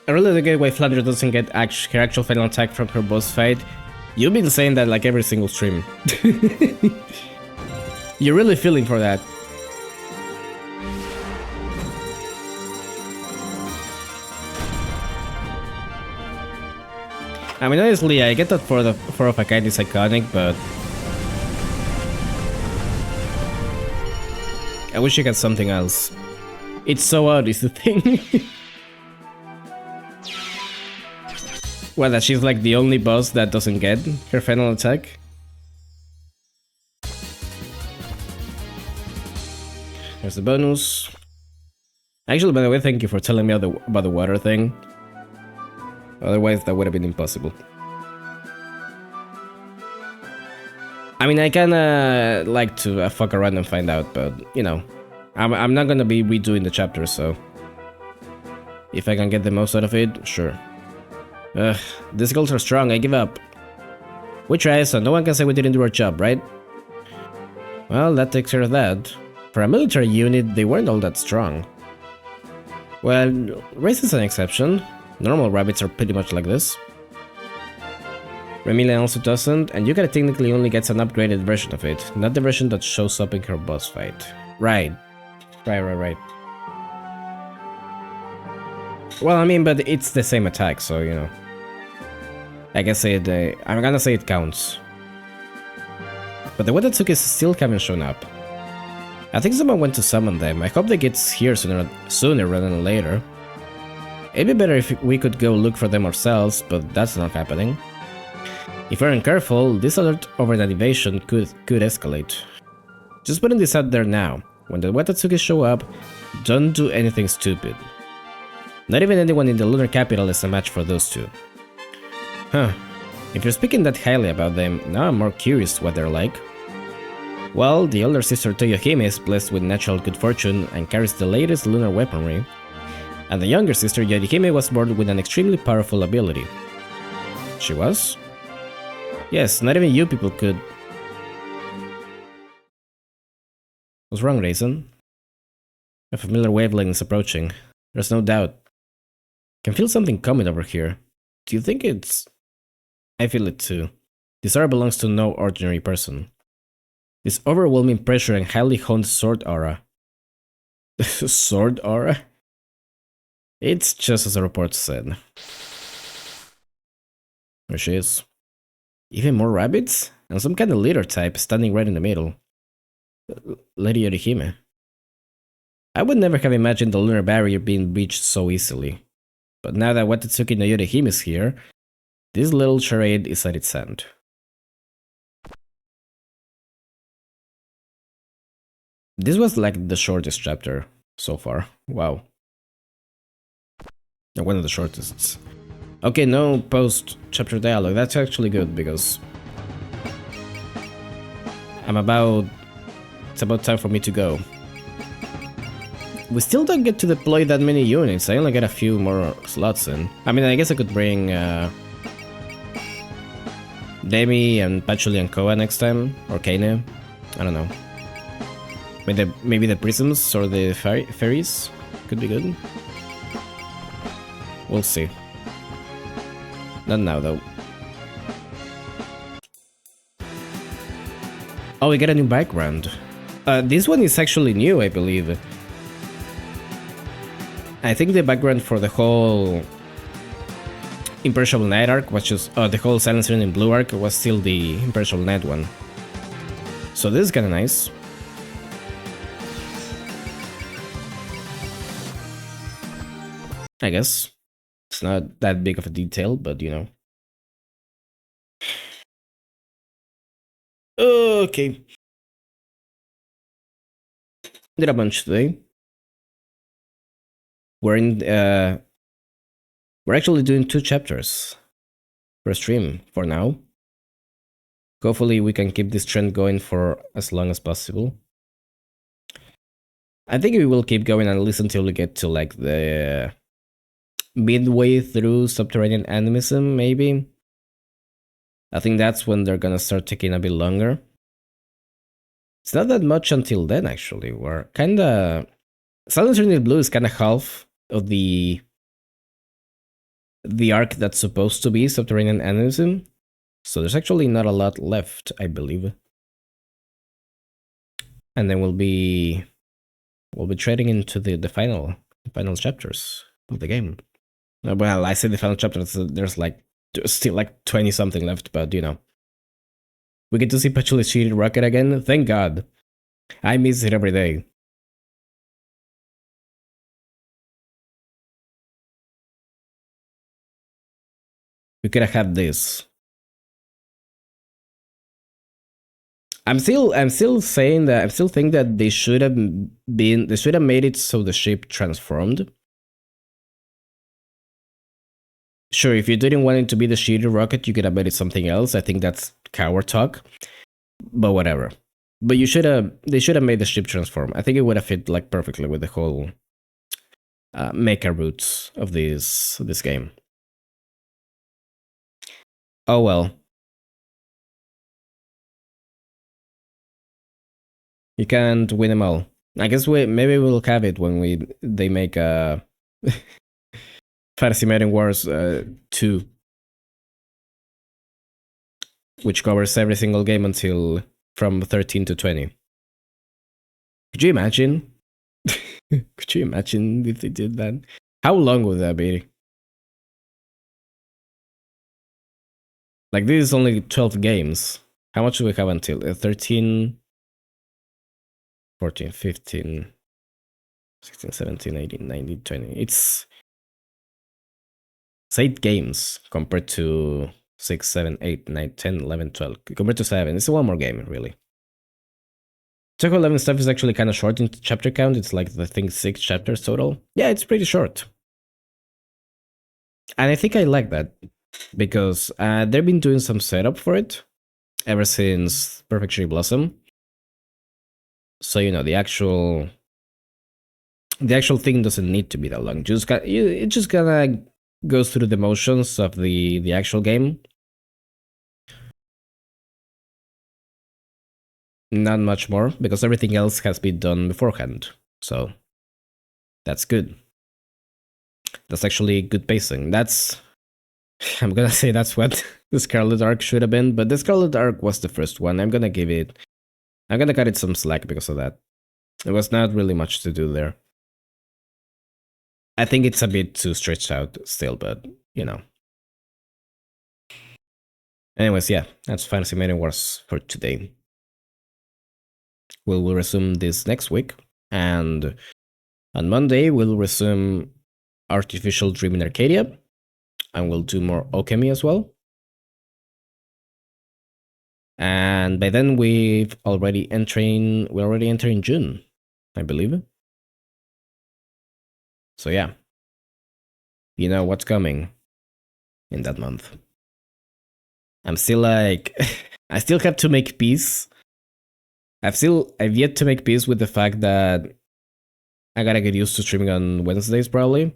I really don't get why Flandre doesn't get her actual final attack from her boss fight. You've been saying that like every single stream. You're really feeling for that. I mean, honestly, I get that for the Four of a Kind is iconic, but I wish you had something else. It's so odd, is the thing. Well, that she's like the only boss that doesn't get her final attack. There's the bonus. Actually, by the way, thank you for telling me about the water thing. Otherwise, that would have been impossible. I mean, I kinda like to fuck around and find out, but, you know, I'm not gonna be redoing the chapter, so if I can get the most out of it, sure. Ugh, these girls are strong, I give up. We tried, so no one can say we didn't do our job, right? Well, that takes care of that. For a military unit, they weren't all that strong. Well, Race is an exception. Normal rabbits are pretty much like this. Remilian also doesn't, and Yukata technically only gets an upgraded version of it, not the version that shows up in her boss fight. Right. Right. Well, I mean, but it's the same attack, so, you know. I guess I'm gonna say it counts. But the Watatsuki still haven't shown up. I think someone went to summon them. I hope they get here sooner rather than later. It'd be better if we could go look for them ourselves, but that's not happening. If we aren't careful, this alert over an invasion could escalate. Just putting this out there now. When the Watatsuki show up, don't do anything stupid. Not even anyone in the lunar capital is a match for those two. Huh. If you're speaking that highly about them, now I'm more curious what they're like. Well, the older sister Toyohime is blessed with natural good fortune and carries the latest lunar weaponry. And the younger sister Yorihime was born with an extremely powerful ability. She was? Yes, not even you people could. What's wrong, Raisin? A familiar wavelength is approaching. There's no doubt. Can feel something coming over here. Do you think it's... I feel it too. This aura belongs to no ordinary person. This overwhelming pressure and highly honed sword aura. Sword aura? It's just as the report said. There she is. Even more rabbits? And some kind of leader type standing right in the middle. Lady Yorihime. I would never have imagined the lunar barrier being breached so easily. But now that Watatsuki no Yorihime is here, this little charade is at its end. This was like the shortest chapter so far. Wow. One of the shortest. Okay, no post-chapter dialogue. That's actually good because it's about time for me to go. We still don't get to deploy that many units. I only get a few more slots in. I mean, I guess I could bring Demi and Patchouli and Koa next time, or Kane. I don't know. Maybe the prisms or the fairies could be good. We'll see. Not now though. Oh, we get a new background. This one is actually new, I believe. I think the background for the whole Imperishable Night arc was just... the whole Silencer in Blue arc was still the Imperishable Night one. So this is kinda nice. I guess. It's not that big of a detail, but you know. Okay. Did a bunch today. We're actually doing 2 chapters per stream for now. Hopefully we can keep this trend going for as long as possible. I think we will keep going at least until we get to like the midway through Subterranean Animism, maybe. I think that's when they're gonna start taking a bit longer. It's not that much until then, actually. We're kinda... Silencer in Blue is kinda half of the arc that's supposed to be Subterranean Animism. So there's actually not a lot left, I believe. And then we'll be trading into the final chapters of the game. Well, I said the final chapters, there's still like 20 something left, but you know. We get to see Patchouli's cheated rocket again, thank god. I miss it every day. We could have had this. I'm still saying that I still think that they should have made it so the ship transformed. Sure, if you didn't want it to be the shooter rocket, you could have made it something else. I think that's coward talk. But whatever. But they should have made the ship transform. I think it would have fit like perfectly with the whole mecha roots of this game. Oh well. You can't win them all. I guess maybe we'll have it when they make a Fantasy Maiden Wars 2, which covers every single game until from 13 to 20. Could you imagine? Could you imagine if they did that? How long would that be? Like, this is only 12 games. How much do we have until 13, 14, 15, 16, 17, 18, 19, 20. It's 8 games compared to 6, 7, 8, 9, 10, 11, 12. Compared to 7. It's one more game, really. Chapter 11 stuff is actually kind of short in chapter count. It's like, I think, 6 chapters total. Yeah, it's pretty short. And I think I like that. Because they've been doing some setup for it ever since Perfect Cherry Blossom. So, you know, the actual thing doesn't need to be that long. It just kind of goes through the motions of the actual game. Not much more, because everything else has been done beforehand. So, that's good. That's actually good pacing. I'm gonna say that's what the Scarlet Arc should have been, but the Scarlet Arc was the first one. I'm gonna cut it some slack because of that. There was not really much to do there. I think it's a bit too stretched out still, but you know. Anyways, yeah, that's Fantasy Maiden Wars for today. We'll resume this next week, and on Monday we'll resume Artificial Dream in Arcadia, and we'll do more Okami as well. And by then we're already entering June, I believe. So yeah, you know what's coming in that month. I'm still like, I still have to make peace. I've yet to make peace with the fact that I gotta get used to streaming on Wednesdays probably.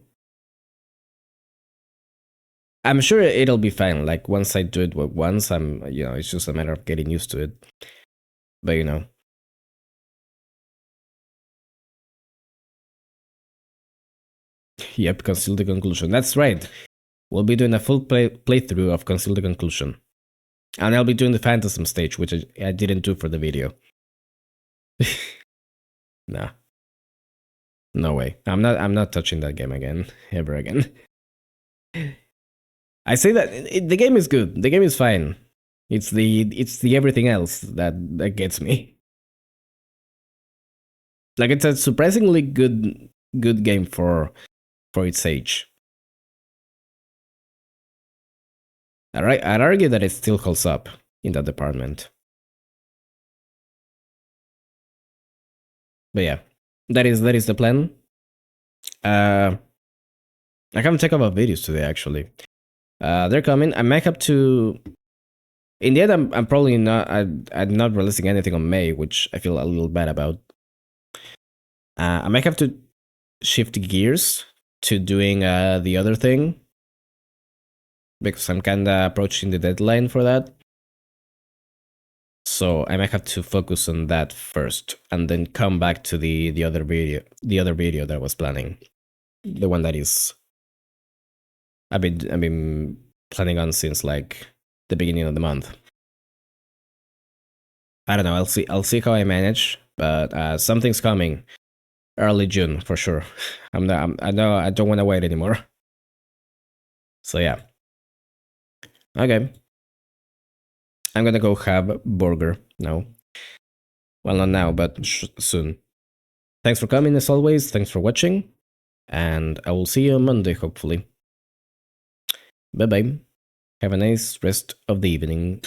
I'm sure it'll be fine. Like once I do it once, it's just a matter of getting used to it. But yep, Conceal the Conclusion. That's right. We'll be doing a full playthrough of Conceal the Conclusion. And I'll be doing the Phantasm stage, which I didn't do for the video. Nah. No way. I'm not touching that game again. Ever again. I say that the game is good. The game is fine. It's the everything else that gets me. Like it's a surprisingly good game for its age. I'd argue that it still holds up in that department. But yeah, that is the plan. I haven't checked about videos today actually. They're coming. I might have to. In the end, I'm probably not. I'm not releasing anything on May, which I feel a little bad about. I might have to shift gears to doing the other thing because I'm kind of approaching the deadline for that. So I might have to focus on that first, and then come back to the other video that I was planning, the one that is I've been planning on since like the beginning of the month. I don't know. I'll see how I manage, but something's coming early June for sure. I know I don't want to wait anymore. So yeah. Okay. I'm gonna go have burger now. Well, not now, but soon. Thanks for coming as always. Thanks for watching, and I will see you on Monday hopefully. Bye bye. Have a nice rest of the evening.